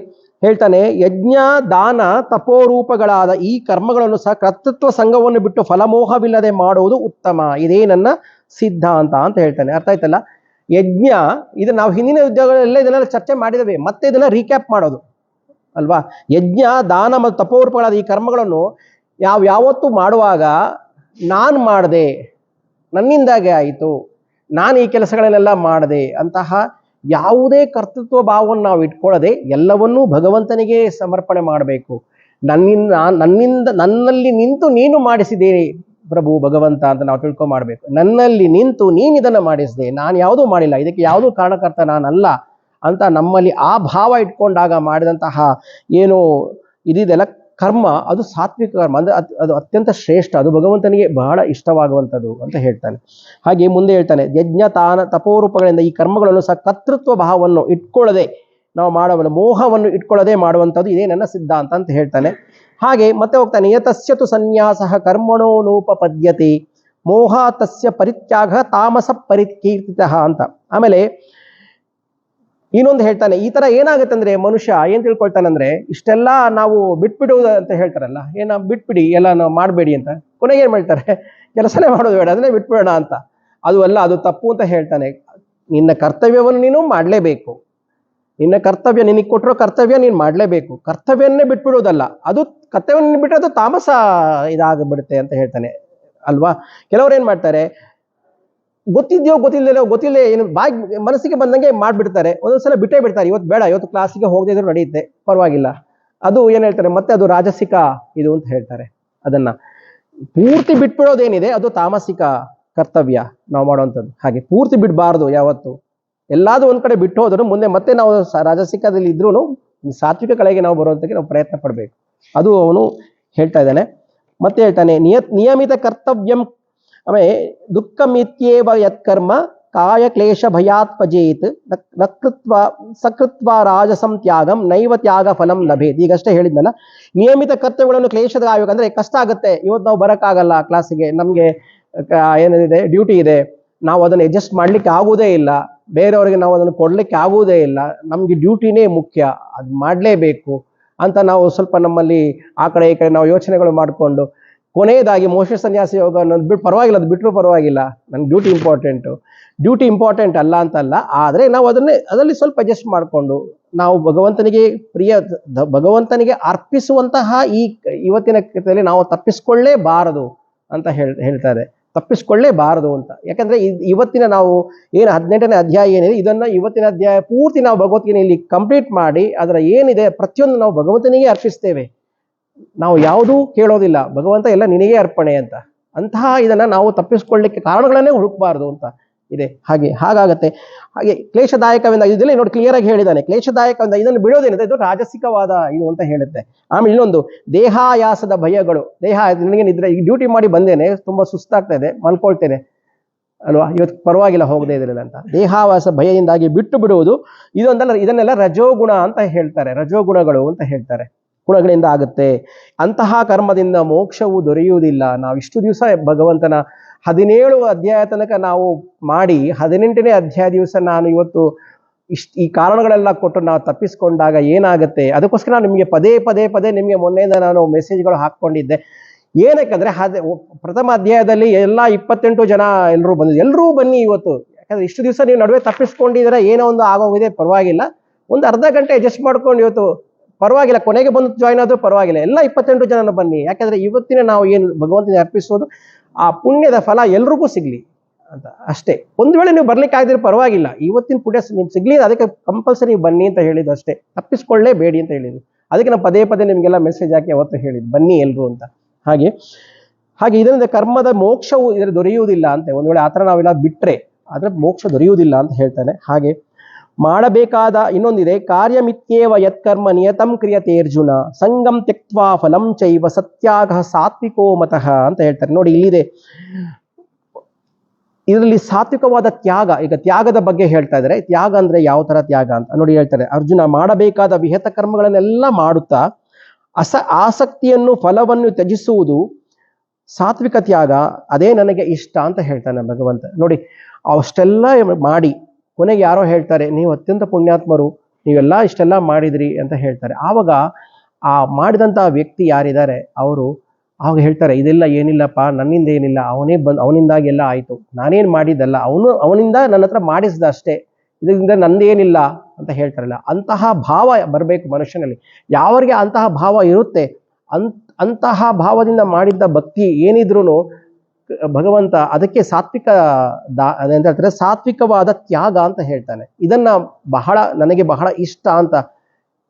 ಹೇಳ್ತಾನೆ, ಯಜ್ಞ ದಾನ ತಪೋರೂಪಗಳಾದ ಈ ಕರ್ಮಗಳನ್ನು ಸಹ ಕರ್ತೃತ್ವ ಸಂಘವನ್ನು ಬಿಟ್ಟು ಫಲಮೋಹವಿಲ್ಲದೆ ಮಾಡುವುದು ಉತ್ತಮ. ಇದೇ ನನ್ನ ಸಿದ್ಧಾಂತ ಅಂತ ಹೇಳ್ತಾನೆ. ಅರ್ಥ ಆಯ್ತಲ್ಲ? ಯಜ್ಞ, ಇದು ನಾವು ಹಿಂದಿನ ಉದ್ಯೋಗಗಳೆಲ್ಲ ಇದನ್ನೆಲ್ಲ ಚರ್ಚೆ ಮಾಡಿದ್ದೇವೆ, ಮತ್ತೆ ಇದನ್ನ ರೀಕ್ಯಾಪ್ ಮಾಡೋದು ಅಲ್ವಾ. ಯಜ್ಞ ದಾನ ಮತ್ತು ತಪೋರೂಪಗಳಾದ ಈ ಕರ್ಮಗಳನ್ನು ಯಾವತ್ತೂ ಮಾಡುವಾಗ ನಾನು ಮಾಡಿದೆ, ನನ್ನಿಂದಾಗೆ ಆಯಿತು, ನಾನು ಈ ಕೆಲಸಗಳನ್ನೆಲ್ಲ ಮಾಡಿದೆ ಅಂತಹ ಯಾವುದೇ ಕರ್ತೃತ್ವ ಭಾವವನ್ನು ನಾವು ಇಟ್ಕೊಳ್ಳದೆ ಎಲ್ಲವನ್ನೂ ಭಗವಂತನಿಗೆ ಸಮರ್ಪಣೆ ಮಾಡಬೇಕು. ನನ್ನಲ್ಲಿ ನಿಂತು ನೀನು ಮಾಡಿಸಿದೆ ಪ್ರಭು ಭಗವಂತ ಅಂತ ನಾವು ತಿಳ್ಕೊಂಡ್ಮಾಡ್ಬೇಕು. ನನ್ನಲ್ಲಿ ನಿಂತು ನೀನು ಇದನ್ನು ಮಾಡಿಸಿದೆ, ನಾನು ಯಾವುದೂ ಮಾಡಿಲ್ಲ, ಇದಕ್ಕೆ ಯಾವುದೂ ಕಾರಣಕರ್ತ ನಾನಲ್ಲ ಅಂತ ನಮ್ಮಲ್ಲಿ ಆ ಭಾವ ಇಟ್ಕೊಂಡಾಗ ಮಾಡಿದಂತಹ ಏನು ಇದೆಲ್ಲ ಕರ್ಮ, ಅದು ಸಾತ್ವಿಕ ಕರ್ಮ, ಅಂದರೆ ಅದು ಅತ್ಯಂತ ಶ್ರೇಷ್ಠ, ಅದು ಭಗವಂತನಿಗೆ ಬಹಳ ಇಷ್ಟವಾಗುವಂಥದ್ದು ಅಂತ ಹೇಳ್ತಾನೆ. ಹಾಗೆ ಮುಂದೆ ಹೇಳ್ತಾನೆ, ಯಜ್ಞ ತಾನ ತಪೋರೂಪಗಳಿಂದ ಈ ಕರ್ಮಗಳನ್ನು ಸಹ ಕರ್ತೃತ್ವ ಭಾವವನ್ನು ಇಟ್ಕೊಳ್ಳದೆ ನಾವು ಮಾಡುವ, ಮೋಹವನ್ನು ಇಟ್ಕೊಳ್ಳದೆ ಮಾಡುವಂಥದ್ದು ಇದೇ ನನ್ನ ಸಿದ್ಧಾಂತ ಅಂತ ಹೇಳ್ತಾನೆ. ಹಾಗೆ ಮತ್ತೆ ಹೋಗ್ತಾನೆ, ಯತಸ್ಯತು ಸನ್ಯಾಸ ಕರ್ಮಣೋ ನೋಪಪದ್ಯತೆ ಮೋಹ ತಸ್ಯ ಪರಿತ್ಯಾಗ ತಾಮಸ ಪರಿಕೀರ್ತಿತ ಅಂತ. ಆಮೇಲೆ ಇನ್ನೊಂದು ಹೇಳ್ತಾನೆ, ಈ ತರ ಏನಾಗುತ್ತೆ ಅಂದ್ರೆ ಮನುಷ್ಯ ಏನ್ ತಿಳ್ಕೊಳ್ತಾನಂದ್ರೆ, ಇಷ್ಟೆಲ್ಲ ನಾವು ಬಿಟ್ಬಿಡುವುದು ಅಂತ ಹೇಳ್ತಾರಲ್ಲ, ಬಿಟ್ಬಿಡಿ ಎಲ್ಲ ನಾವು ಮಾಡಬೇಡಿ ಅಂತ. ಕೊನೆಗೆ ಏನ್ ಮಾಡ್ತಾರೆ, ಕೆಲಸನೇ ಮಾಡೋದು ಬೇಡ, ಅದನ್ನೇ ಬಿಟ್ಬಿಡೋಣ ಅಂತ. ಅದು ಅಲ್ಲ, ಅದು ತಪ್ಪು ಅಂತ ಹೇಳ್ತಾನೆ. ನಿನ್ನ ಕರ್ತವ್ಯವನ್ನು ನೀನು ಮಾಡಲೇಬೇಕು, ನಿನ್ನ ಕರ್ತವ್ಯ, ನಿನಗೆ ಕೊಟ್ಟಿರೋ ಕರ್ತವ್ಯ ನೀನು ಮಾಡಲೇಬೇಕು. ಕರ್ತವ್ಯವನ್ನೇ ಬಿಟ್ಬಿಡೋದಲ್ಲ, ಅದು ಕರ್ತವ್ಯವನ್ನು ಬಿಟ್ಟರೆ ಅದು ತಾಮಸ ಇದಾಗ್ಬಿಡುತ್ತೆ ಅಂತ ಹೇಳ್ತಾನೆ ಅಲ್ವಾ. ಕೆಲವ್ರು ಏನ್ ಮಾಡ್ತಾರೆ, ಗೊತ್ತಿದ್ಯೋ ಗೊತ್ತಿಲ್ಲದೆ ಏನು ಮನಸ್ಸಿಗೆ ಬಂದಂಗೆ ಮಾಡ್ಬಿಡ್ತಾರೆ. ಒಂದೊಂದ್ಸಲ ಬಿಟ್ಟೇ ಬಿಡ್ತಾರೆ, ಇವತ್ತು ಬೇಡ, ಇವತ್ತು ಕ್ಲಾಸಿಗೆ ಹೋಗದೇ ಇದ್ರು ನಡೆಯುತ್ತೆ, ಪರವಾಗಿಲ್ಲ. ಅದು ಏನ್ ಹೇಳ್ತಾರೆ, ಮತ್ತೆ ಅದು ರಾಜಸಿಕ ಇದು ಅಂತ ಹೇಳ್ತಾರೆ. ಅದನ್ನ ಪೂರ್ತಿ ಬಿಟ್ಬಿಡೋದೇನಿದೆ ಅದು ತಾಮಸಿಕ ಕರ್ತವ್ಯ ನಾವು ಮಾಡುವಂಥದ್ದು. ಹಾಗೆ ಪೂರ್ತಿ ಬಿಡಬಾರ್ದು ಯಾವತ್ತು. ಎಲ್ಲಾದ್ರೂ ಒಂದ್ ಕಡೆ ಬಿಟ್ಟು ಹೋದ್ರು ಮುಂದೆ ಮತ್ತೆ ನಾವು ರಾಜಸಿಕದಲ್ಲಿ ಇದ್ರೂ ಸಾತ್ವಿಕ ಕಳೆಗೆ ನಾವು ಬರುವಂತಕ್ಕೆ ನಾವು ಪ್ರಯತ್ನ ಪಡಬೇಕು. ಅದು ಅವನು ಹೇಳ್ತಾ ಇದ್ದಾನೆ. ಮತ್ತೆ ಹೇಳ್ತಾನೆ, ನಿಯಮಿತ ಕರ್ತವ್ಯಂ ಆಮೇಲೆ ದುಃಖ ಮಿತ್ಯೇವ ಯತ್ಕರ್ಮ ಕಾಯ ಕ್ಲೇಶ ಭಯಾತ್ಪಜೇತ್ ನಕೃತ್ವ ಸಕೃತ್ವ ರಾಜಸಂ ತ್ಯಾಗಂ ನೈವ ತ್ಯಾಗ ಫಲಂ ಲಭೇತ್. ಈಗಷ್ಟೇ ಹೇಳಿದ್ನಲ್ಲ, ನಿಯಮಿತ ಕರ್ತವ್ಯಗಳನ್ನು ಕ್ಲೇಶದ ಆಗ್ಬೇಕಂದ್ರೆ ಕಷ್ಟ ಆಗುತ್ತೆ. ಇವತ್ತು ನಾವು ಬರೋಕ್ಕಾಗಲ್ಲ ಕ್ಲಾಸಿಗೆ, ನಮಗೆ ಏನಿದೆ ಡ್ಯೂಟಿ ಇದೆ, ನಾವು ಅದನ್ನು ಅಡ್ಜಸ್ಟ್ ಮಾಡ್ಲಿಕ್ಕೆ ಆಗುವುದೇ ಇಲ್ಲ, ಬೇರೆಯವರಿಗೆ ನಾವು ಅದನ್ನು ಕೊಡ್ಲಿಕ್ಕೆ ಆಗುವುದೇ ಇಲ್ಲ, ನಮ್ಗೆ ಡ್ಯೂಟಿನೇ ಮುಖ್ಯ, ಅದು ಮಾಡಲೇಬೇಕು ಅಂತ ನಾವು ಸ್ವಲ್ಪ ನಮ್ಮಲ್ಲಿ ಆ ಕಡೆ ಈ ಕಡೆ ನಾವು ಯೋಚನೆಗಳು ಮಾಡಿಕೊಂಡು ಕೊನೆಯದಾಗಿ ಮೋಕ್ಷ ಸನ್ಯಾಸ ಯೋಗ ಬಿಟ್ಟು ಪರವಾಗಿಲ್ಲ, ಅದು ಬಿಟ್ಟರು ಪರವಾಗಿಲ್ಲ, ನನ್ಗೆ ಡ್ಯೂಟಿ ಇಂಪಾರ್ಟೆಂಟ್ ಅಲ್ಲ ಅಂತಲ್ಲ, ಆದರೆ ನಾವು ಅದರಲ್ಲಿ ಸ್ವಲ್ಪ ಅಡ್ಜಸ್ಟ್ ಮಾಡಿಕೊಂಡು ನಾವು ಭಗವಂತನಿಗೆ ಅರ್ಪಿಸುವಂತಹ ಈ ಇವತ್ತಿನ ಕಥೆಯಲ್ಲಿ ನಾವು ತಪ್ಪಿಸ್ಕೊಳ್ಳೇಬಾರದು ಅಂತ ಹೇಳ್ತಾರೆ. ತಪ್ಪಿಸ್ಕೊಳ್ಳೇಬಾರದು ಅಂತ. ಯಾಕಂದ್ರೆ ಇವತ್ತಿನ ನಾವು ಏನು 18ನೇ ಅಧ್ಯಾಯ ಏನಿದೆ, ಇದನ್ನ ಇವತ್ತಿನ ಅಧ್ಯಾಯ ಪೂರ್ತಿ ನಾವು ಭಗವದ್ಗೀತೆಯಲ್ಲಿ ಕಂಪ್ಲೀಟ್ ಮಾಡಿ ಅದರ ಏನಿದೆ ಪ್ರತಿಯೊಂದು ನಾವು ಭಗವಂತನಿಗೆ ಅರ್ಪಿಸ್ತೇವೆ. ನಾವು ಯಾವುದೂ ಕೇಳೋದಿಲ್ಲ, ಭಗವಂತ ಎಲ್ಲ ನಿನಗೆ ಅರ್ಪಣೆ ಅಂತ. ಅಂತಹ ಇದನ್ನ ನಾವು ತಪ್ಪಿಸ್ಕೊಳ್ಳಿಕ್ಕೆ ಕಾರಣಗಳನ್ನೇ ಹುಡುಕಬಾರದು ಅಂತ ಇದೆ. ಹಾಗಾಗತ್ತೆ. ಹಾಗೆ ಕ್ಲೇಶದಾಯಕವೆಂದ ಇದೆಲ್ಲ ನೋಡಿ ಕ್ಲಿಯರ್ ಆಗಿ ಹೇಳಿದ್ದಾನೆ. ಕ್ಲೇಶದಾಯಕವೆಂದ ಇದನ್ನು ಬಿಡೋದೇನಿದೆ ಇದು ರಾಜಸಿಕವಾದ ಇದು ಅಂತ ಹೇಳುತ್ತೆ. ಆಮೇಲೆ ಇನ್ನೊಂದು ದೇಹಾಯಾಸದ ಭಯಗಳು. ನನಗೆ ನಿದ್ರೆ, ಈಗ ಡ್ಯೂಟಿ ಮಾಡಿ ಬಂದೇನೆ, ತುಂಬಾ ಸುಸ್ತಾಗ್ತಾ ಇದೆ, ಮಲ್ಕೊಳ್ತೇನೆ ಅಲ್ವಾ, ಇವತ್ತು ಪರವಾಗಿಲ್ಲ ಹೋಗದೆ ಇದ್ರಲ್ಲ ಅಂತ ದೇಹಾವಾಸ ಭಯದಿಂದಾಗಿ ಬಿಟ್ಟು ಬಿಡುವುದು ಇದನ್ನೆಲ್ಲ ರಜೋಗುಣ ಅಂತ ಹೇಳ್ತಾರೆ, ರಜೋಗುಣಗಳು ಅಂತ ಹೇಳ್ತಾರೆ. ಗುಣಗಳಿಂದ ಆಗುತ್ತೆ. ಅಂತಹ ಕರ್ಮದಿಂದ ಮೋಕ್ಷವು ದೊರೆಯುವುದಿಲ್ಲ. ನಾವು ಇಷ್ಟು ದಿವಸ ಭಗವಂತನ 17 ಅಧ್ಯಾಯ ತನಕ ನಾವು ಮಾಡಿ 18ನೇ ಅಧ್ಯಾಯ ದಿವಸ ನಾನು ಇವತ್ತು ಈ ಕಾರಣಗಳೆಲ್ಲ ಕೊಟ್ಟು ನಾವು ತಪ್ಪಿಸ್ಕೊಂಡಾಗ ಏನಾಗುತ್ತೆ, ಅದಕ್ಕೋಸ್ಕರ ನಾನು ನಿಮಗೆ ಪದೇ ನಿಮಗೆ ಮೊನ್ನೆಯಿಂದ ನಾನು ಮೆಸೇಜ್ಗಳು ಹಾಕ್ಕೊಂಡಿದ್ದೆ. ಏನಕ್ಕಂದ್ರೆ ಪ್ರಥಮ ಅಧ್ಯಾಯದಲ್ಲಿ ಎಲ್ಲ 28 ಜನ ಎಲ್ಲರೂ ಬನ್ನಿ ಇವತ್ತು. ಯಾಕಂದ್ರೆ ಇಷ್ಟು ದಿವಸ ನೀವು ನಡುವೆ ತಪ್ಪಿಸ್ಕೊಂಡಿದ್ರೆ ಏನೋ ಒಂದು ಆಗೋಗಿದೆ, ಪರವಾಗಿಲ್ಲ, ಒಂದು ಅರ್ಧ ಗಂಟೆ ಅಡ್ಜಸ್ಟ್ ಮಾಡ್ಕೊಂಡು ಇವತ್ತು ಪರವಾಗಿಲ್ಲ, ಕೊನೆಗೆ ಬಂದು ಜಾಯ್ನ್ ಆದ್ರೂ ಪರವಾಗಿಲ್ಲ, ಎಲ್ಲ 28 ಜನ ಬನ್ನಿ. ಯಾಕಂದ್ರೆ ಇವತ್ತಿನ ನಾವು ಏನು ಭಗವಂತನಿಗೆ ಅರ್ಪಿಸೋದು ಆ ಪುಣ್ಯದ ಫಲ ಎಲ್ರಿಗೂ ಸಿಗ್ಲಿ ಅಂತ ಅಷ್ಟೇ. ಒಂದು ವೇಳೆ ನೀವು ಬರ್ಲಿಕ್ಕೆ ಆಗಿದ್ರೆ ಪರವಾಗಿಲ್ಲ, ಇವತ್ತಿನ ಪುಣ್ಯ ನಿಮ್ಗೆ ಸಿಗ್ಲಿ, ಅದಕ್ಕೆ ಕಂಪಲ್ಸರಿ ಬನ್ನಿ ಅಂತ ಹೇಳಿದ್ದು ಅಷ್ಟೇ, ತಪ್ಪಿಸ್ಕೊಳ್ಳೇಬೇಡಿ ಅಂತ ಹೇಳಿದ್ದು. ಅದಕ್ಕೆ ನಾವು ಪದೇ ನಿಮ್ಗೆಲ್ಲ ಮೆಸೇಜ್ ಹಾಕಿ ಅವತ್ತು ಹೇಳಿದ್ದು ಬನ್ನಿ ಎಲ್ರು ಅಂತ. ಹಾಗೆ ಇದರಿಂದ ಕರ್ಮದ ಮೋಕ್ಷವು ಇದರ ದೊರೆಯುವುದಿಲ್ಲ ಅಂತ. ಒಂದು ವೇಳೆ ಆತರ ನಾವೆಲ್ಲ ಬಿಟ್ರೆ ಆದ್ರೆ ಮೋಕ್ಷ ದೊರೆಯುವುದಿಲ್ಲ ಅಂತ ಹೇಳ್ತಾನೆ. ಹಾಗೆ ಮಾಡಬೇಕಾದ ಇನ್ನೊಂದಿದೆ, ಕಾರ್ಯಮಿತ್ಯೇವ ಯತ್ಕರ್ಮ ನಿಯತಂ ಕ್ರಿಯತೆ ಅರ್ಜುನ ಸಂಗಂ ತ್ಯಕ್ತ್ವಾ ಫಲಂ ಚೈವ ಸತ್ಯಾಗ ಸಾತ್ವಿಕೋ ಮತಃ ಅಂತ ಹೇಳ್ತಾರೆ. ನೋಡಿ ಇಲ್ಲಿದೆ, ಇದರಲ್ಲಿ ಸಾತ್ವಿಕವಾದ ತ್ಯಾಗ. ಈಗ ತ್ಯಾಗದ ಬಗ್ಗೆ ಹೇಳ್ತಾ ಇದ್ದಾರೆ. ತ್ಯಾಗ ಅಂದ್ರೆ ಯಾವ ತರ ತ್ಯಾಗ ಅಂತ ನೋಡಿ ಹೇಳ್ತಾರೆ. ಅರ್ಜುನ ಮಾಡಬೇಕಾದ ವಿಹಿತ ಕರ್ಮಗಳನ್ನೆಲ್ಲ ಮಾಡುತ್ತಾ ಆಸಕ್ತಿಯನ್ನು ಫಲವನ್ನು ತ್ಯಜಿಸುವುದು ಸಾತ್ವಿಕ ತ್ಯಾಗ, ಅದೇ ನನಗೆ ಇಷ್ಟ ಅಂತ ಹೇಳ್ತಾನೆ ಭಗವಂತ. ನೋಡಿ ಅಷ್ಟೆಲ್ಲ ಮಾಡಿ ಕೊನೆಗೆ ಯಾರೋ ಹೇಳ್ತಾರೆ, ನೀವು ಅತ್ಯಂತ ಪುಣ್ಯಾತ್ಮರು, ನೀವೆಲ್ಲ ಇಷ್ಟೆಲ್ಲ ಮಾಡಿದ್ರಿ ಅಂತ ಹೇಳ್ತಾರೆ. ಆವಾಗ ಆ ಮಾಡಿದಂತಹ ವ್ಯಕ್ತಿ ಯಾರಿದ್ದಾರೆ ಅವರು ಆವಾಗ ಹೇಳ್ತಾರೆ, ಇದೆಲ್ಲ ಏನಿಲ್ಲಪ್ಪ, ನನ್ನಿಂದ ಏನಿಲ್ಲ, ಅವನಿಂದಾಗಿ ಎಲ್ಲ ಆಯ್ತು, ನಾನೇನು ಮಾಡಿದ್ದಲ್ಲ, ಅವನಿಂದ ನನ್ನ ಹತ್ರ ಮಾಡಿಸ್ದ ಅಷ್ಟೇ, ಇದರಿಂದ ನಂದೇನಿಲ್ಲ ಅಂತ ಹೇಳ್ತಾರಲ್ಲ. ಅಂತಹ ಭಾವ ಬರಬೇಕು ಮನುಷ್ಯನಲ್ಲಿ. ಯಾವರಿಗೆ ಅಂತಹ ಭಾವ ಇರುತ್ತೆ, ಅಂತಹ ಭಾವದಿಂದ ಮಾಡಿದ್ದ ಭಕ್ತಿ ಏನಿದ್ರು ಭಗವಂತ ಅದಕ್ಕೆ ಸಾತ್ವಿಕ ಅಂತ ಹೇಳ್ತಾರೆ, ಸಾತ್ವಿಕವಾದ ತ್ಯಾಗ ಅಂತ ಹೇಳ್ತಾನೆ. ಇದನ್ನ ನನಗೆ ಬಹಳ ಇಷ್ಟ ಅಂತ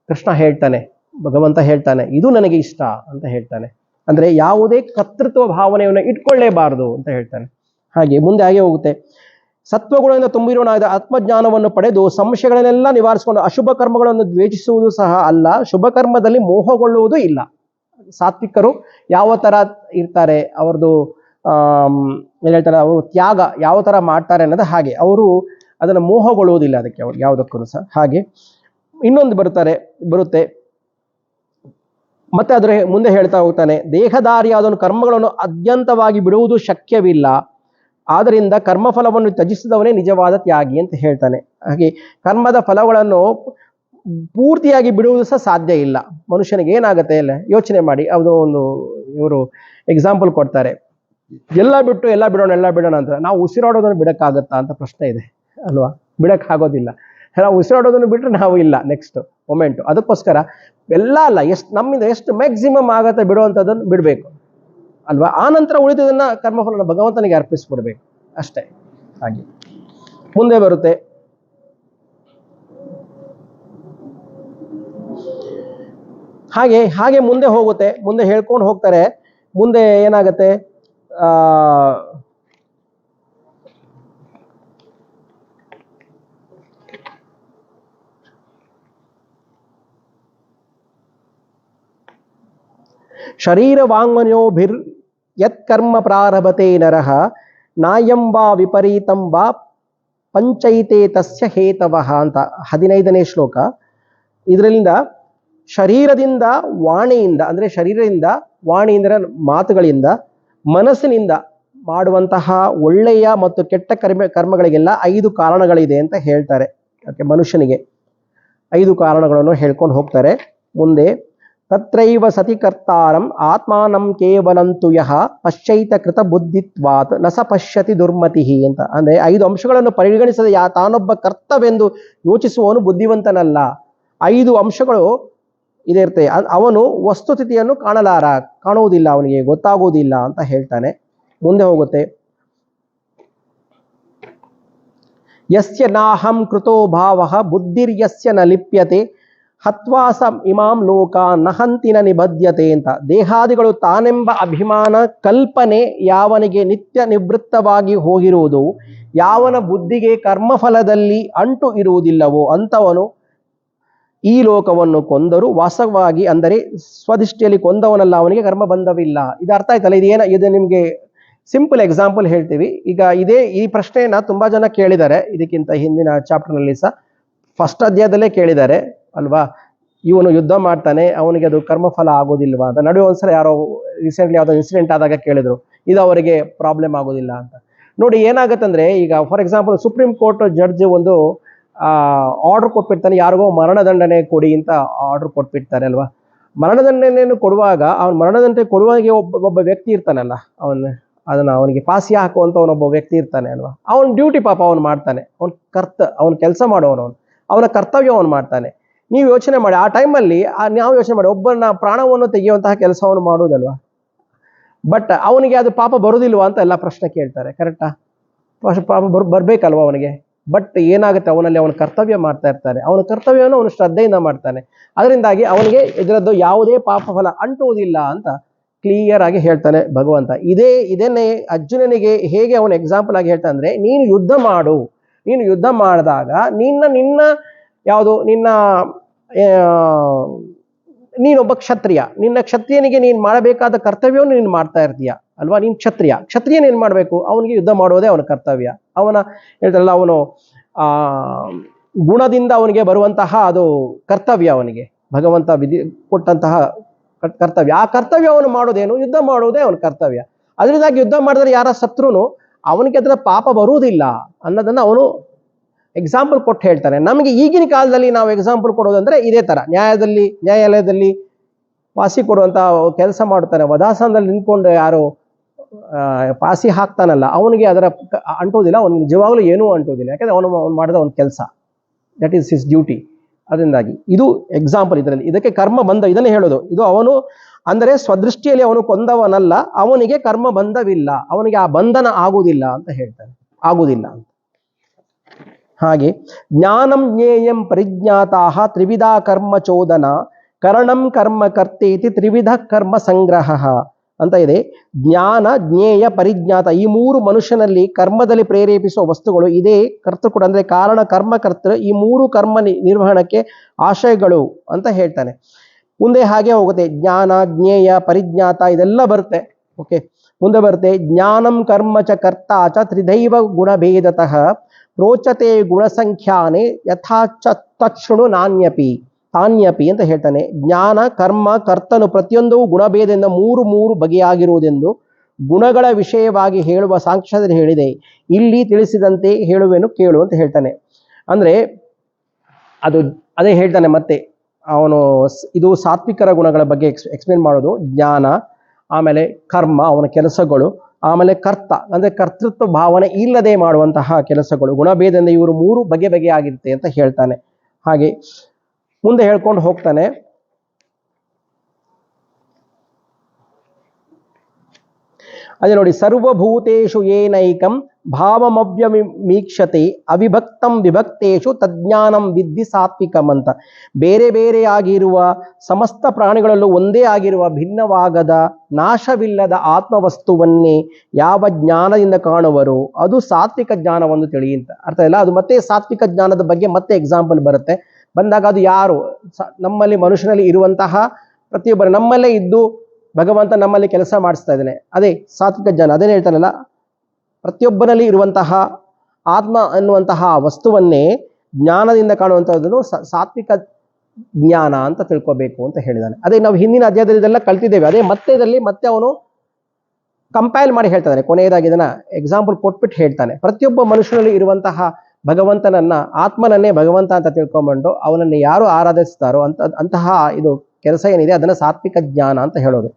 ಕೃಷ್ಣ ಹೇಳ್ತಾನೆ, ಭಗವಂತ ಹೇಳ್ತಾನೆ, ಇದು ನನಗೆ ಇಷ್ಟ ಅಂತ ಹೇಳ್ತಾನೆ. ಅಂದ್ರೆ ಯಾವುದೇ ಕರ್ತೃತ್ವ ಭಾವನೆಯನ್ನು ಇಟ್ಕೊಳ್ಳೇಬಾರದು ಅಂತ ಹೇಳ್ತಾನೆ. ಮುಂದೆ ಹೋಗುತ್ತೆ. ಸತ್ವಗುಣದಿಂದ ತುಂಬಿರೋಣಾದ ಆತ್ಮಜ್ಞಾನವನ್ನು ಪಡೆದು ಸಂಶಯಗಳನ್ನೆಲ್ಲ ನಿವಾರಿಸಿಕೊಂಡು ಅಶುಭ ಕರ್ಮಗಳನ್ನು ದ್ವೇಷಿಸುವುದು ಸಹ ಅಲ್ಲ, ಶುಭ ಕರ್ಮದಲ್ಲಿ ಮೋಹಗೊಳ್ಳುವುದು ಇಲ್ಲ. ಸಾತ್ವಿಕರು ಯಾವ ತರ ಇರ್ತಾರೆ, ಅವ್ರದ್ದು ಏನ್ ಹೇಳ್ತಾರೆ, ಅವರು ತ್ಯಾಗ ಯಾವ ತರ ಮಾಡ್ತಾರೆ ಅನ್ನೋದು ಹಾಗೆ, ಅವರು ಅದನ್ನು ಮೋಹಗೊಳ್ಳುವುದಿಲ್ಲ ಅದಕ್ಕೆ, ಅವ್ರು ಯಾವುದಕ್ಕೂ ಸಹ. ಹಾಗೆ ಇನ್ನೊಂದು ಬರುತ್ತೆ ಮತ್ತೆ ಅದರ ಮುಂದೆ ಹೇಳ್ತಾ ಹೋಗ್ತಾನೆ, ದೇಹದಾರಿಯಾದವನು ಕರ್ಮಗಳನ್ನು ಅತ್ಯಂತವಾಗಿ ಬಿಡುವುದು ಶಕ್ಯವಿಲ್ಲ, ಆದ್ದರಿಂದ ಕರ್ಮಫಲವನ್ನು ತ್ಯಜಿಸಿದವನೇ ನಿಜವಾದ ತ್ಯಾಗಿ ಅಂತ ಹೇಳ್ತಾನೆ. ಹಾಗೆ ಕರ್ಮದ ಫಲಗಳನ್ನು ಪೂರ್ತಿಯಾಗಿ ಬಿಡುವುದು ಸಹ ಸಾಧ್ಯ ಇಲ್ಲ. ಮನುಷ್ಯನಿಗೆ ಏನಾಗುತ್ತೆ ಇಲ್ಲ ಯೋಚನೆ ಮಾಡಿ. ಅದು ಇವರು ಎಕ್ಸಾಂಪಲ್ ಕೊಡ್ತಾರೆ, ಎಲ್ಲ ಬಿಡೋಣ ಅಂತ. ನಾವು ಉಸಿರಾಡೋದನ್ನು ಬಿಡಕ್ಕಾಗತ್ತಾ ಅಂತ ಪ್ರಶ್ನೆ ಇದೆ ಅಲ್ವಾ? ಬಿಡಕ್ಕಾಗೋದಿಲ್ಲ. ನಾವು ಉಸಿರಾಡೋದನ್ನು ಬಿಟ್ಟರೆ ನಾವು ಇಲ್ಲ ನೆಕ್ಸ್ಟ್ ಮೊಮೆಂಟು. ಅದಕ್ಕೋಸ್ಕರ ಎಲ್ಲ ಅಲ್ಲ, ನಮ್ಮಿಂದ ಎಷ್ಟು ಮ್ಯಾಕ್ಸಿಮಮ್ ಆಗತ್ತೆ ಬಿಡುವಂಥದ್ದನ್ನು ಬಿಡಬೇಕು ಅಲ್ವಾ? ಆ ನಂತರ ಉಳಿದದನ್ನ ಕರ್ಮಫಲನ ಭಗವಂತನಿಗೆ ಅರ್ಪಿಸ್ಬಿಡ್ಬೇಕು ಅಷ್ಟೇ. ಮುಂದೆ ಬರುತ್ತೆ, ಹಾಗೆ ಮುಂದೆ ಹೋಗುತ್ತೆ. ಮುಂದೆ ಹೇಳ್ಕೊಂಡು ಹೋಗ್ತಾರೆ. ಮುಂದೆ ಏನಾಗತ್ತೆ, ಶರೀರ ವಾಂಗ್ಮನೋಭಿರ್ ಯತ್ ಕರ್ಮ ಪ್ರಾರಭತೆ ನರಃ ನಾಯಂ ವಾ ವಿಪರೀತಂ ವಾ ಪಂಚೈತೆ ತಸ್ಯ ಹೇತವಃ ಅಂತ 15ನೇ ಶ್ಲೋಕ. ಇದರಿಂದ ಶರೀರದಿಂದ ವಾಣಿಯಿಂದ, ಅಂದ್ರೆ ಶರೀರದಿಂದ ವಾಣಿಯಿಂದ ಮಾತುಗಳಿಂದ, ಮನಸ್ಸಿನಿಂದ ಮಾಡುವಂತಹ ಒಳ್ಳೆಯ ಮತ್ತು ಕೆಟ್ಟ ಕರ್ಮಗಳಿಗೆಲ್ಲ 5 ಕಾರಣಗಳಿದೆ ಅಂತ ಹೇಳ್ತಾರೆ. ಮನುಷ್ಯನಿಗೆ 5 ಕಾರಣಗಳನ್ನು ಹೇಳ್ಕೊಂಡು ಹೋಗ್ತಾರೆ. ಮುಂದೆ ತತ್ರೈವ ಸತಿ ಕರ್ತಾರಂ ಆತ್ಮಾನಂ ಕೇವಲಂತು ಯಃ ಪಶ್ಚೈತ ಕೃತ ಬುದ್ಧಿತ್ವಾತ್ ನ ಸ ಪಶ್ಯತಿ ದುರ್ಮತಿ ಅಂತ. ಅಂದ್ರೆ 5 ಅಂಶಗಳನ್ನು ಪರಿಗಣಿಸದೆ ತಾನೊಬ್ಬ ಕರ್ತವೆಂದು ಯೋಚಿಸುವವನು ಬುದ್ಧಿವಂತನಲ್ಲ. 5 ಅಂಶಗಳು ಇದಿರುತ್ತೆ. ಅವನು ವಸ್ತುಸ್ಥಿತಿಯನ್ನು ಕಾಣುವುದಿಲ್ಲ, ಅವನಿಗೆ ಗೊತ್ತಾಗುವುದಿಲ್ಲ ಅಂತ ಹೇಳ್ತಾನೆ. ಮುಂದೆ ಹೋಗುತ್ತೆ, ಯಸ್ಯ ನಾಹಂ ಕೃತೋ ಭಾವಃ ಬುದ್ಧಿರ್ಯಸ್ಯ ನ ಲಿಪ್ಯತೆ ಹತ್ವಾಸ ಇಮಾಂ ಲೋಕ ನಹಂತಿನ ನಿಬದ್ಯತೆ ಅಂತ. ದೇಹಾದಿಗಳು ತಾನೆಂಬ ಅಭಿಮಾನ ಕಲ್ಪನೆ ಯಾವನಿಗೆ ನಿತ್ಯ ನಿವೃತ್ತವಾಗಿ ಹೋಗಿರುವುದು, ಯಾವನ ಬುದ್ಧಿಗೆ ಕರ್ಮಫಲದಲ್ಲಿ ಅಂಟು ಇರುವುದಿಲ್ಲವೋ ಅಂಥವನು ಈ ಲೋಕವನ್ನು ಕೊಂದರು ವಾಸ್ತವವಾಗಿ, ಅಂದರೆ ಸ್ವದೃಷ್ಟಿಯಲ್ಲಿ ಕೊಂದವನಲ್ಲ, ಅವನಿಗೆ ಕರ್ಮ ಬಂಧವಿಲ್ಲ. ಇದು ಅರ್ಥ ಆಯ್ತಲ್ಲ? ಇದು ನಿಮಗೆ ಸಿಂಪಲ್ ಎಕ್ಸಾಂಪಲ್ ಹೇಳ್ತೀವಿ. ಈಗ ಈ ಪ್ರಶ್ನೆಯನ್ನ ತುಂಬಾ ಜನ ಕೇಳಿದ್ದಾರೆ, ಇದಕ್ಕಿಂತ ಹಿಂದಿನ ಚಾಪ್ಟರ್ನಲ್ಲಿ ಸಹ ಫಸ್ಟ್ ಅಧ್ಯಾಯದಲ್ಲೇ ಕೇಳಿದ್ದಾರೆ ಅಲ್ವಾ? ಇವನು ಯುದ್ಧ ಮಾಡ್ತಾನೆ, ಅವನಿಗೆ ಅದು ಕರ್ಮಫಲ ಆಗೋದಿಲ್ವಾ ಅಂತ. ನಡುವೆ ಒಂದ್ಸಲ ಯಾರೋ ರೀಸೆಂಟ್ಲಿ ಯಾವುದೋ ಇನ್ಸಿಡೆಂಟ್ ಆದಾಗ ಕೇಳಿದ್ರು, ಇದು ಅವರಿಗೆ ಪ್ರಾಬ್ಲಮ್ ಆಗೋದಿಲ್ಲ ಅಂತ. ನೋಡಿ ಏನಾಗತ್ತಂದ್ರೆ, ಈಗ for example supreme court judge ಒಂದು ಆರ್ಡರ್ ಕೊಟ್ಬಿಡ್ತಾನೆ, ಯಾರಿಗೋ ಮರಣದಂಡನೆ ಕೊಡಿ ಅಂತ ಆರ್ಡರ್ ಕೊಟ್ಬಿಡ್ತಾರೆ ಅಲ್ವಾ? ಮರಣದಂಡನೆಯನ್ನು ಕೊಡುವಾಗ ಮರಣದಂಡನೆ ಕೊಡುವಾಗೆ ಒಬ್ಬ ವ್ಯಕ್ತಿ ಇರ್ತಾನಲ್ಲ, ಅವನಿಗೆ ಪಾಸಿ ಹಾಕುವಂತ ವ್ಯಕ್ತಿ ಇರ್ತಾನೆ ಅಲ್ವಾ? ಅವನ ಡ್ಯೂಟಿ ಪಾಪ ಅವನು ಮಾಡ್ತಾನೆ, ಅವನ ಕೆಲಸ ಮಾಡೋನು, ಅವನ ಕರ್ತವ್ಯ ಅವನು ಮಾಡ್ತಾನೆ. ನೀವು ಯೋಚನೆ ಮಾಡಿ, ಆ ಟೈಮಲ್ಲಿ ನಾವು ಯೋಚನೆ ಮಾಡಿ, ಒಬ್ಬನ ಪ್ರಾಣವನ್ನು ತೆಗೆಯುವಂತಹ ಕೆಲಸವನ್ನು ಮಾಡುವುದಲ್ವಾ? ಬಟ್ ಅವನಿಗೆ ಅದು ಪಾಪ ಬರುವುದಿಲ್ವಾ ಅಂತ ಎಲ್ಲ ಪ್ರಶ್ನೆ ಕೇಳ್ತಾರೆ. ಕರೆಕ್ಟಾ? ಪಾಪ ಬರ್ಬೇಕಲ್ವಾ ಅವನಿಗೆ? ಬಟ್ ಏನಾಗುತ್ತೆ, ಅವನಲ್ಲಿ ಅವನ ಕರ್ತವ್ಯ ಮಾಡ್ತಾ ಇರ್ತಾನೆ, ಅವನ ಕರ್ತವ್ಯವನ್ನು ಅವನು ಶ್ರದ್ಧೆಯಿಂದ ಮಾಡ್ತಾನೆ. ಅದರಿಂದಾಗಿ ಅವನಿಗೆ ಇದರದ್ದು ಯಾವುದೇ ಪಾಪ ಫಲ ಅಂಟುವುದಿಲ್ಲ ಅಂತ ಕ್ಲಿಯರ್ ಆಗಿ ಹೇಳ್ತಾನೆ ಭಗವಂತ. ಇದನ್ನೇ ಅರ್ಜುನನಿಗೆ ಹೇಗೆ ಅವನು ಎಕ್ಸಾಂಪಲ್ ಆಗಿ ಹೇಳ್ತಾನೆ ಅಂದ್ರೆ, ನೀನು ಯುದ್ಧ ಮಾಡು, ನೀನು ಯುದ್ಧ ಮಾಡಿದಾಗ ನೀನೊಬ್ಬ ಕ್ಷತ್ರಿಯ, ನಿನ್ನ ಕ್ಷತ್ರಿಯನಿಗೆ ನೀನು ಮಾಡಬೇಕಾದ ಕರ್ತವ್ಯವನ್ನು ನೀನು ಮಾಡ್ತಾ ಇರ್ತೀಯ ಅಲ್ವಾ? ನೀನು ಕ್ಷತ್ರಿಯನ ಏನ್ ಮಾಡ್ಬೇಕು? ಅವನಿಗೆ ಯುದ್ಧ ಮಾಡೋದೇ ಅವನ ಕರ್ತವ್ಯ. ಹೇಳ್ತಾರಲ್ಲ, ಅವನು ಗುಣದಿಂದ ಅವನಿಗೆ ಬರುವಂತಹ ಅದು ಕರ್ತವ್ಯ, ಅವನಿಗೆ ಭಗವಂತ ಕೊಟ್ಟಂತಹ ಕರ್ತವ್ಯ. ಆ ಕರ್ತವ್ಯವನ್ನು ಮಾಡೋದೇನು? ಯುದ್ಧ ಮಾಡುವುದೇ ಅವನ ಕರ್ತವ್ಯ. ಅದರಿಂದಾಗಿ ಯುದ್ಧ ಮಾಡಿದ್ರೆ ಯಾರ ಸತ್ರುನು ಅವನಿಗೆ ಅದರ ಪಾಪ ಬರುವುದಿಲ್ಲ ಅನ್ನೋದನ್ನ ಅವನು ಎಕ್ಸಾಂಪಲ್ ಕೊಟ್ಟು ಹೇಳ್ತಾನೆ. ನಮಗೆ ಈಗಿನ ಕಾಲದಲ್ಲಿ ನಾವು ಎಕ್ಸಾಂಪಲ್ ಕೊಡೋದಂದ್ರೆ ಇದೇ ತರ, ನ್ಯಾಯಾಲಯದಲ್ಲಿ ಪಾಸಿ ಕೊಡುವಂತ ಕೆಲಸ ಮಾಡ್ತಾನೆ, ವಧಾಸನದಲ್ಲಿ ನಿಂತ್ಕೊಂಡು ಯಾರು ಪಾಸಿ ಹಾಕ್ತಾನಲ್ಲ ಅವನಿಗೆ ಅದರ ಅಂಟೋದಿಲ್ಲ, ಅವನಿಗೆ ನಿಜವಾಗ್ಲೂ ಏನೂ ಅಂಟೋದಿಲ್ಲ, ಯಾಕಂದ್ರೆ ಅವನು ಮಾಡಿದ ಒಂದು ಕೆಲಸ, ದಟ್ ಈಸ್ ಹಿಸ್ ಡ್ಯೂಟಿ. ಅದರಿಂದಾಗಿ ಇದು ಎಕ್ಸಾಂಪಲ್ ಇದರಲ್ಲಿ. ಇದಕ್ಕೆ ಕರ್ಮ ಬಂಧ ಇದನ್ನೇ ಹೇಳೋದು. ಇದು ಅವನು ಅಂದರೆ ಸ್ವದೃಷ್ಟಿಯಲ್ಲಿ ಅವನು ಕೊಂದವನಲ್ಲ, ಅವನಿಗೆ ಕರ್ಮ ಬಂಧವಿಲ್ಲ, ಅವನಿಗೆ ಆ ಬಂಧನ ಆಗುವುದಿಲ್ಲ ಅಂತ ಹೇಳ್ತಾನೆ, ಆಗುವುದಿಲ್ಲ ಅಂತ. ಹಾಗೆ ಜ್ಞಾನಂ ಜ್ಞೇಯಂ ಪರಿಜ್ಞಾತಾಹ ತ್ರಿವಿಧ ಕರ್ಮ ಚೋದನ ಕರಣಂ ಕರ್ಮ ಕರ್ತೇತಿ ತ್ರಿವಿಧ ಕರ್ಮ ಸಂಗ್ರಹ ಅಂತ ಇದೆ. ಜ್ಞಾನ, ಜ್ಞೇಯ, ಪರಿಜ್ಞಾತ ಈ ಮೂರು ಮನುಷ್ಯನಲ್ಲಿ ಕರ್ಮದಲ್ಲಿ ಪ್ರೇರೇಪಿಸುವ ವಸ್ತುಗಳು. ಇದೇ ಕರ್ತೃ ಕೂಡ ಅಂದ್ರೆ ಕಾರಣ, ಕರ್ಮ, ಕರ್ತೃ ಈ ಮೂರು ಕರ್ಮ ನಿರ್ವಹಣಕ್ಕೆ ಆಶಯಗಳು ಅಂತ ಹೇಳ್ತಾನೆ. ಮುಂದೆ ಹಾಗೆ ಹೋಗುತ್ತೆ, ಜ್ಞಾನ, ಜ್ಞೇಯ, ಪರಿಜ್ಞಾತ ಇದೆಲ್ಲ ಬರುತ್ತೆ. ಓಕೆ, ಮುಂದೆ ಬರುತ್ತೆ ಜ್ಞಾನಂ ಕರ್ಮ ಚ ಕರ್ತ ಚ ತ್ರಿದೈವ ಗುಣಭೇದತಃ ಪ್ರೋಚತೆ ಗುಣಸಂಖ್ಯಾನೆ ಯಥಾಚ ತಕ್ಷಣು ತಾನ್ಯಪಿ ಅಂತ ಹೇಳ್ತಾನೆ. ಜ್ಞಾನ, ಕರ್ಮ, ಕರ್ತನು ಪ್ರತಿಯೊಂದು ಗುಣಭೇದದಿಂದ ಮೂರು ಬಗೆಯಾಗಿರುವುದೆಂದು ಗುಣಗಳ ವಿಷಯವಾಗಿ ಹೇಳುವ ಸಾಂಖ್ಯದಲ್ಲಿ ಹೇಳಿದೆ. ಇಲ್ಲಿ ತಿಳಿಸಿದಂತೆ ಹೇಳುವೆನು ಕೇಳು ಅಂತ ಹೇಳ್ತಾನೆ. ಅಂದ್ರೆ ಅದೇ ಹೇಳ್ತಾನೆ ಮತ್ತೆ ಅವನು. ಇದು ಸಾತ್ವಿಕರ ಗುಣಗಳ ಬಗ್ಗೆ ಎಕ್ಸ್ಪ್ಲೇನ್ ಮಾಡೋದು. ಜ್ಞಾನ, ಆಮೇಲೆ ಕರ್ಮ ಅವನ ಕೆಲಸಗಳು, ಆಮೇಲೆ ಕರ್ತ ಅಂದ್ರೆ ಕರ್ತೃತ್ವ ಭಾವನೆ ಇಲ್ಲದೆ ಮಾಡುವಂತಹ ಕೆಲಸಗಳು, ಗುಣಭೇದದಿಂದ ಇವರು ಮೂರು ಬಗೆಯಾಗಿರುತ್ತೆ ಅಂತ ಹೇಳ್ತಾನೆ. ಹಾಗೆ ಮುಂದೆ ಹೇಳ್ಕೊಂಡು ಹೋಗ್ತಾನೆ. ಅದೇ ನೋಡಿ, ಸರ್ವಭೂತೇಷು ಏನೈಕಂ ಭಾವಮವ್ಯಮೀಕ್ಷತೆ ಅವಿಭಕ್ತಂ ವಿಭಕ್ತೇಷು ತಜ್ಞಾನಂ ವಿದ್ಧಿ ಸಾತ್ವಿಕಂ ಅಂತ. ಬೇರೆ ಬೇರೆಯಾಗಿರುವ ಸಮಸ್ತ ಪ್ರಾಣಿಗಳಲ್ಲೂ ಒಂದೇ ಆಗಿರುವ ಭಿನ್ನವಾಗದ ನಾಶವಿಲ್ಲದ ಆತ್ಮವಸ್ತುವನ್ನೇ ಯಾವ ಜ್ಞಾನದಿಂದ ಕಾಣುವರು ಅದು ಸಾತ್ವಿಕ ಜ್ಞಾನವನ್ನು ತಿಳಿ ಅಂತ ಅರ್ಥ ಇಲ್ಲ. ಅದು ಮತ್ತೆ ಸಾತ್ವಿಕ ಜ್ಞಾನದ ಬಗ್ಗೆ ಮತ್ತೆ ಎಕ್ಸಾಂಪಲ್ ಬರುತ್ತೆ. ಬಂದಾಗ ಅದು ಯಾರು ನಮ್ಮಲ್ಲಿ ಮನುಷ್ಯನಲ್ಲಿ ಇರುವಂತಹ ಪ್ರತಿಯೊಬ್ಬರು ನಮ್ಮಲ್ಲೇ ಇದ್ದು ಭಗವಂತ ನಮ್ಮಲ್ಲಿ ಕೆಲಸ ಮಾಡಿಸ್ತಾ ಇದ್ದಾನೆ, ಅದೇ ಸಾತ್ವಿಕ ಜ್ಞಾನ. ಅದೇನು ಹೇಳ್ತಾನಲ್ಲ, ಪ್ರತಿಯೊಬ್ಬನಲ್ಲಿ ಇರುವಂತಹ ಆತ್ಮ ಅನ್ನುವಂತಹ ವಸ್ತುವನ್ನೇ ಜ್ಞಾನದಿಂದ ಕಾಣುವಂಥದ್ದನ್ನು ಸಾತ್ವಿಕ ಜ್ಞಾನ ಅಂತ ತಿಳ್ಕೋಬೇಕು ಅಂತ ಹೇಳಿದಾನೆ. ಅದೇ ನಾವು ಹಿಂದಿನ ಅಧ್ಯಾಯದಲ್ಲಿ ಇದೆಲ್ಲ ಕಲ್ತಿದ್ದೇವೆ. ಅದೇ ಮತ್ತೆ ಇದರಲ್ಲಿ ಮತ್ತೆ ಅವನು ಕಂಪೈಲ್ ಮಾಡಿ ಹೇಳ್ತಾನೆ. ಕೊನೆಯದಾಗಿ ಇದನ್ನ ಎಕ್ಸಾಂಪಲ್ ಕೊಟ್ಬಿಟ್ಟು ಹೇಳ್ತಾನೆ. ಪ್ರತಿಯೊಬ್ಬ ಮನುಷ್ಯನಲ್ಲಿ ಇರುವಂತಹ ಭಗವಂತನನ್ನ, ಆತ್ಮನನ್ನೇ ಭಗವಂತ ಅಂತ ತಿಳ್ಕೊಂಡ್ಬಂಡು ಅವನನ್ನು ಯಾರು ಆರಾಧಿಸ್ತಾರೋ ಅಂತಹ ಇದು ಕೆಲಸ ಏನಿದೆ ಅದನ್ನ ಸಾತ್ವಿಕ ಜ್ಞಾನ ಅಂತ ಹೇಳೋದು.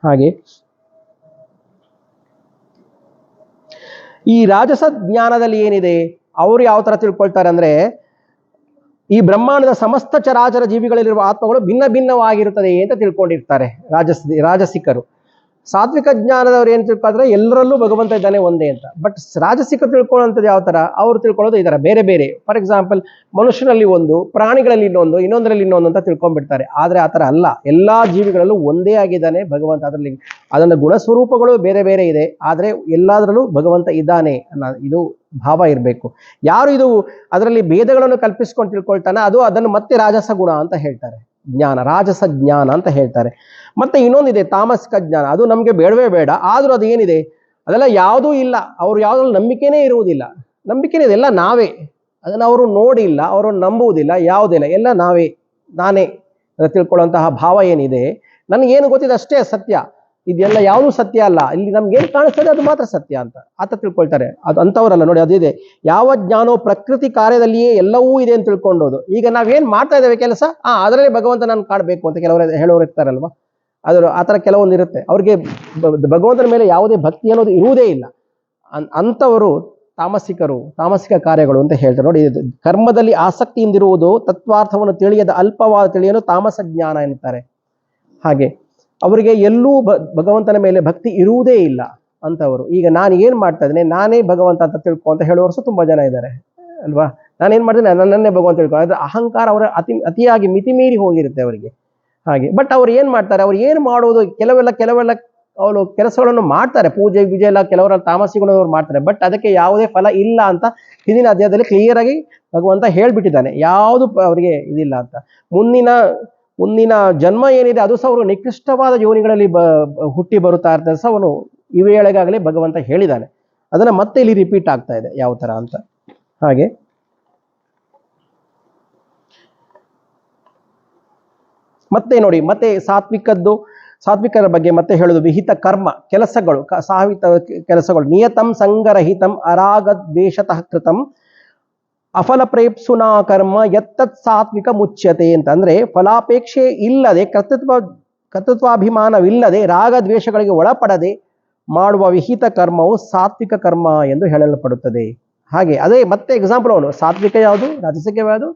ಹಾಗೆ ಈ ರಾಜಸ ಜ್ಞಾನದಲ್ಲಿ ಏನಿದೆ, ಅವರು ಯಾವ ತರ ತಿಳ್ಕೊಳ್ತಾರೆ ಅಂದ್ರೆ, ಈ ಬ್ರಹ್ಮಾಂಡದ ಸಮಸ್ತ ಚರಾಚರ ಜೀವಿಗಳಲ್ಲಿರುವ ಆತ್ಮಗಳು ಭಿನ್ನ ಭಿನ್ನವಾಗಿರುತ್ತದೆ ಅಂತ ತಿಳ್ಕೊಂಡಿರ್ತಾರೆ ರಾಜಸಿಕರು. ಸಾತ್ವಿಕ ಜ್ಞಾನದವ್ರು ಏನ್ ತಿಳ್ಕೊಂಡ್ರೆ ಎಲ್ಲರಲ್ಲೂ ಭಗವಂತ ಇದ್ದಾನೆ ಒಂದೇ ಅಂತ. ಬಟ್ ರಾಜಸಿಕ ತಿಳ್ಕೊಳ್ಳುವಂಥದ್ದು ಯಾವ ತರ, ಅವ್ರು ತಿಳ್ಕೊಳ್ಳೋದು ಈ ತರ ಬೇರೆ ಬೇರೆ. ಫಾರ್ ಎಕ್ಸಾಂಪಲ್, ಮನುಷ್ಯನಲ್ಲಿ ಒಂದು, ಪ್ರಾಣಿಗಳಲ್ಲಿ ಇನ್ನೊಂದರಲ್ಲಿ ಇನ್ನೊಂದು ಅಂತ ತಿಳ್ಕೊಂಡ್ಬಿಡ್ತಾರೆ. ಆದ್ರೆ ಆತರ ಅಲ್ಲ, ಎಲ್ಲಾ ಜೀವಿಗಳಲ್ಲೂ ಒಂದೇ ಆಗಿದ್ದಾನೆ ಭಗವಂತ. ಅದರಲ್ಲಿ ಅದನ್ನ ಗುಣಸ್ವರೂಪಗಳು ಬೇರೆ ಬೇರೆ ಇದೆ, ಆದ್ರೆ ಎಲ್ಲದರಲ್ಲೂ ಭಗವಂತ ಇದ್ದಾನೆ ಅನ್ನೋ ಇದು ಭಾವ ಇರಬೇಕು. ಯಾರು ಇದು ಅದರಲ್ಲಿ ಭೇದಗಳನ್ನು ಕಲ್ಪಿಸ್ಕೊಂಡು ತಿಳ್ಕೊಳ್ತಾನೆ ಅದನ್ನು ಮತ್ತೆ ರಾಜಸ ಗುಣ ಅಂತ ಹೇಳ್ತಾರೆ, ಜ್ಞಾನ, ರಾಜಸ ಜ್ಞಾನ ಅಂತ ಹೇಳ್ತಾರೆ. ಮತ್ತೆ ಇನ್ನೊಂದಿದೆ ತಾಮಸಿಕ ಜ್ಞಾನ. ಅದು ನಮ್ಗೆ ಬೇಡವೇ ಬೇಡ, ಆದ್ರೂ ಅದು ಏನಿದೆ ಅದೆಲ್ಲ ಯಾವುದೂ ಇಲ್ಲ, ಅವ್ರು ಯಾವುದ್ರಲ್ಲಿ ನಂಬಿಕೆನೇ ಇರುವುದಿಲ್ಲ. ನಂಬಿಕೆನೇ ಇದೆ, ಎಲ್ಲ ನಾವೇ. ಅದನ್ನು ಅವರು ನೋಡಿಲ್ಲ, ಅವರು ನಂಬುವುದಿಲ್ಲ, ಯಾವುದಿಲ್ಲ, ಎಲ್ಲ ನಾನೇ ತಿಳ್ಕೊಳ್ಳುವಂತಹ ಭಾವ ಏನಿದೆ. ನನಗೇನು ಗೊತ್ತಿದೆ ಅಷ್ಟೇ ಸತ್ಯ, ಇದೆಲ್ಲ ಯಾವುದೂ ಸತ್ಯ ಅಲ್ಲ, ಇಲ್ಲಿ ನಮ್ಗೇನು ಕಾಣಿಸ್ತದೆ ಅದು ಮಾತ್ರ ಸತ್ಯ ಅಂತ ಆತ ತಿಳ್ಕೊಳ್ತಾರೆ. ಅದು ಅಂಥವ್ರಲ್ಲ ನೋಡಿ. ಅದಿದೆ ಯಾವ ಜ್ಞಾನೋ ಪ್ರಕೃತಿ ಕಾರ್ಯದಲ್ಲಿಯೇ ಎಲ್ಲವೂ ಇದೆ ಅಂತ ತಿಳ್ಕೊಂಡೋದು. ಈಗ ನಾವೇನ್ ಮಾಡ್ತಾ ಇದ್ದೇವೆ ಕೆಲಸ, ಅದರಲ್ಲಿ ಭಗವಂತ ನಾನು ಕಾಣಬೇಕು ಅಂತ ಕೆಲವರು ಹೇಳೋರು ಇರ್ತಾರಲ್ವಾ, ಆ ಥರ ಕೆಲವೊಂದು ಇರುತ್ತೆ. ಅವ್ರಿಗೆ ಭಗವಂತನ ಮೇಲೆ ಯಾವುದೇ ಭಕ್ತಿ ಅನ್ನೋದು ಇರುವುದೇ ಇಲ್ಲ. ಅಂಥವರು ತಾಮಸಿಕ ಕಾರ್ಯಗಳು ಅಂತ ಹೇಳ್ತಾರೆ ನೋಡಿ. ಕರ್ಮದಲ್ಲಿ ಆಸಕ್ತಿಯಿಂದಿರುವುದು, ತತ್ವಾರ್ಥವನ್ನು ತಿಳಿಯದ ಅಲ್ಪವಾದ ತಿಳಿಯಲು ತಾಮಸ ಜ್ಞಾನ ಎನ್ನುತ್ತಾರೆ. ಹಾಗೆ ಅವರಿಗೆ ಎಲ್ಲೂ ಭಗವಂತನ ಮೇಲೆ ಭಕ್ತಿ ಇರುವುದೇ ಇಲ್ಲ ಅಂತವರು. ಈಗ ನಾನು ಏನ್ ಮಾಡ್ತಾ ಇದ್ದೇನೆ, ನಾನೇ ಭಗವಂತ ಅಂತ ತಿಳ್ಕೊ ಅಂತ ಹೇಳುವವರು ಸಹ ತುಂಬಾ ಜನ ಇದ್ದಾರೆ ಅಲ್ವಾ. ನಾನೇನ್ ಮಾಡ್ತೇನೆ, ನನ್ನನ್ನೇ ಭಗವಂತ ತಿಳ್ಕೊ. ಅದ್ರ ಅಹಂಕಾರ ಅವರ ಅತಿಯಾಗಿ ಮಿತಿಮೀರಿ ಹೋಗಿರುತ್ತೆ ಅವರಿಗೆ. ಹಾಗೆ ಬಟ್ ಅವ್ರು ಏನ್ ಮಾಡ್ತಾರೆ, ಅವ್ರು ಏನ್ ಮಾಡೋದು, ಕೆಲವೆಲ್ಲ ಅವರು ಕೆಲಸಗಳನ್ನು ಮಾಡ್ತಾರೆ, ಪೂಜೆ ಎಲ್ಲ ಕೆಲವರ ತಾಮಸಿಗಳವರು ಮಾಡ್ತಾರೆ. ಬಟ್ ಅದಕ್ಕೆ ಯಾವುದೇ ಫಲ ಇಲ್ಲ ಅಂತ ಹಿಂದಿನ ಅಧ್ಯಾಯದಲ್ಲಿ ಕ್ಲಿಯರ್ ಆಗಿ ಭಗವಂತ ಹೇಳ್ಬಿಟ್ಟಿದ್ದಾನೆ. ಯಾವುದು ಅವರಿಗೆ ಇದಿಲ್ಲ ಅಂತ. ಮುಂದಿನ ಜನ್ಮ ಏನಿದೆ ಅದು ಸಹ ಅವರು ನಿಕೃಷ್ಟವಾದ ಯೋನಿಗಳಲ್ಲಿ ಹುಟ್ಟಿ ಬರುತ್ತಾ ಇರ್ತಾರೆ ಸಹ ಅವನು ಈ ವೇಳೆಗಾಗಲೇ ಭಗವಂತ ಹೇಳಿದ್ದಾನೆ. ಅದನ್ನ ಮತ್ತೆ ಇಲ್ಲಿ ರಿಪೀಟ್ ಆಗ್ತಾ ಇದೆ ಯಾವ ತರ ಅಂತ. ಹಾಗೆ ಮತ್ತೆ ನೋಡಿ, ಮತ್ತೆ ಸಾತ್ವಿಕರ ಬಗ್ಗೆ ಮತ್ತೆ ಹೇಳುದು. ವಿಹಿತ ಕರ್ಮ ಕೆಲಸಗಳು, ಸಾಹಿತ ಕೆಲಸಗಳು, ನಿಯತಂ ಸಂಗರಹಿತಂ ಅರಾಗ ದ್ವೇಷತಃ ಕೃತಂ ಅಫಲ ಪ್ರೇಪ್ಸುನಾ ಕರ್ಮ ಯತ್ತತ್ ಸಾತ್ವಿಕ ಮುಚ್ಯತೆ ಅಂತಂದ್ರೆ ಫಲಾಪೇಕ್ಷೆ ಇಲ್ಲದೆ ಕರ್ತೃತ್ವಾಭಿಮಾನವಿಲ್ಲದೆ ರಾಗ ದ್ವೇಷಗಳಿಗೆ ಒಳಪಡದೆ ಮಾಡುವ ವಿಹಿತ ಕರ್ಮವು ಸಾತ್ವಿಕ ಕರ್ಮ ಎಂದು ಹೇಳಲ್ಪಡುತ್ತದೆ. ಹಾಗೆ ಅದೇ ಮತ್ತೆ ಎಕ್ಸಾಂಪಲ್ ಅವನು ಸಾತ್ವಿಕ ಯಾವುದು, ರಾಜಸಿಕ ಯಾವುದು,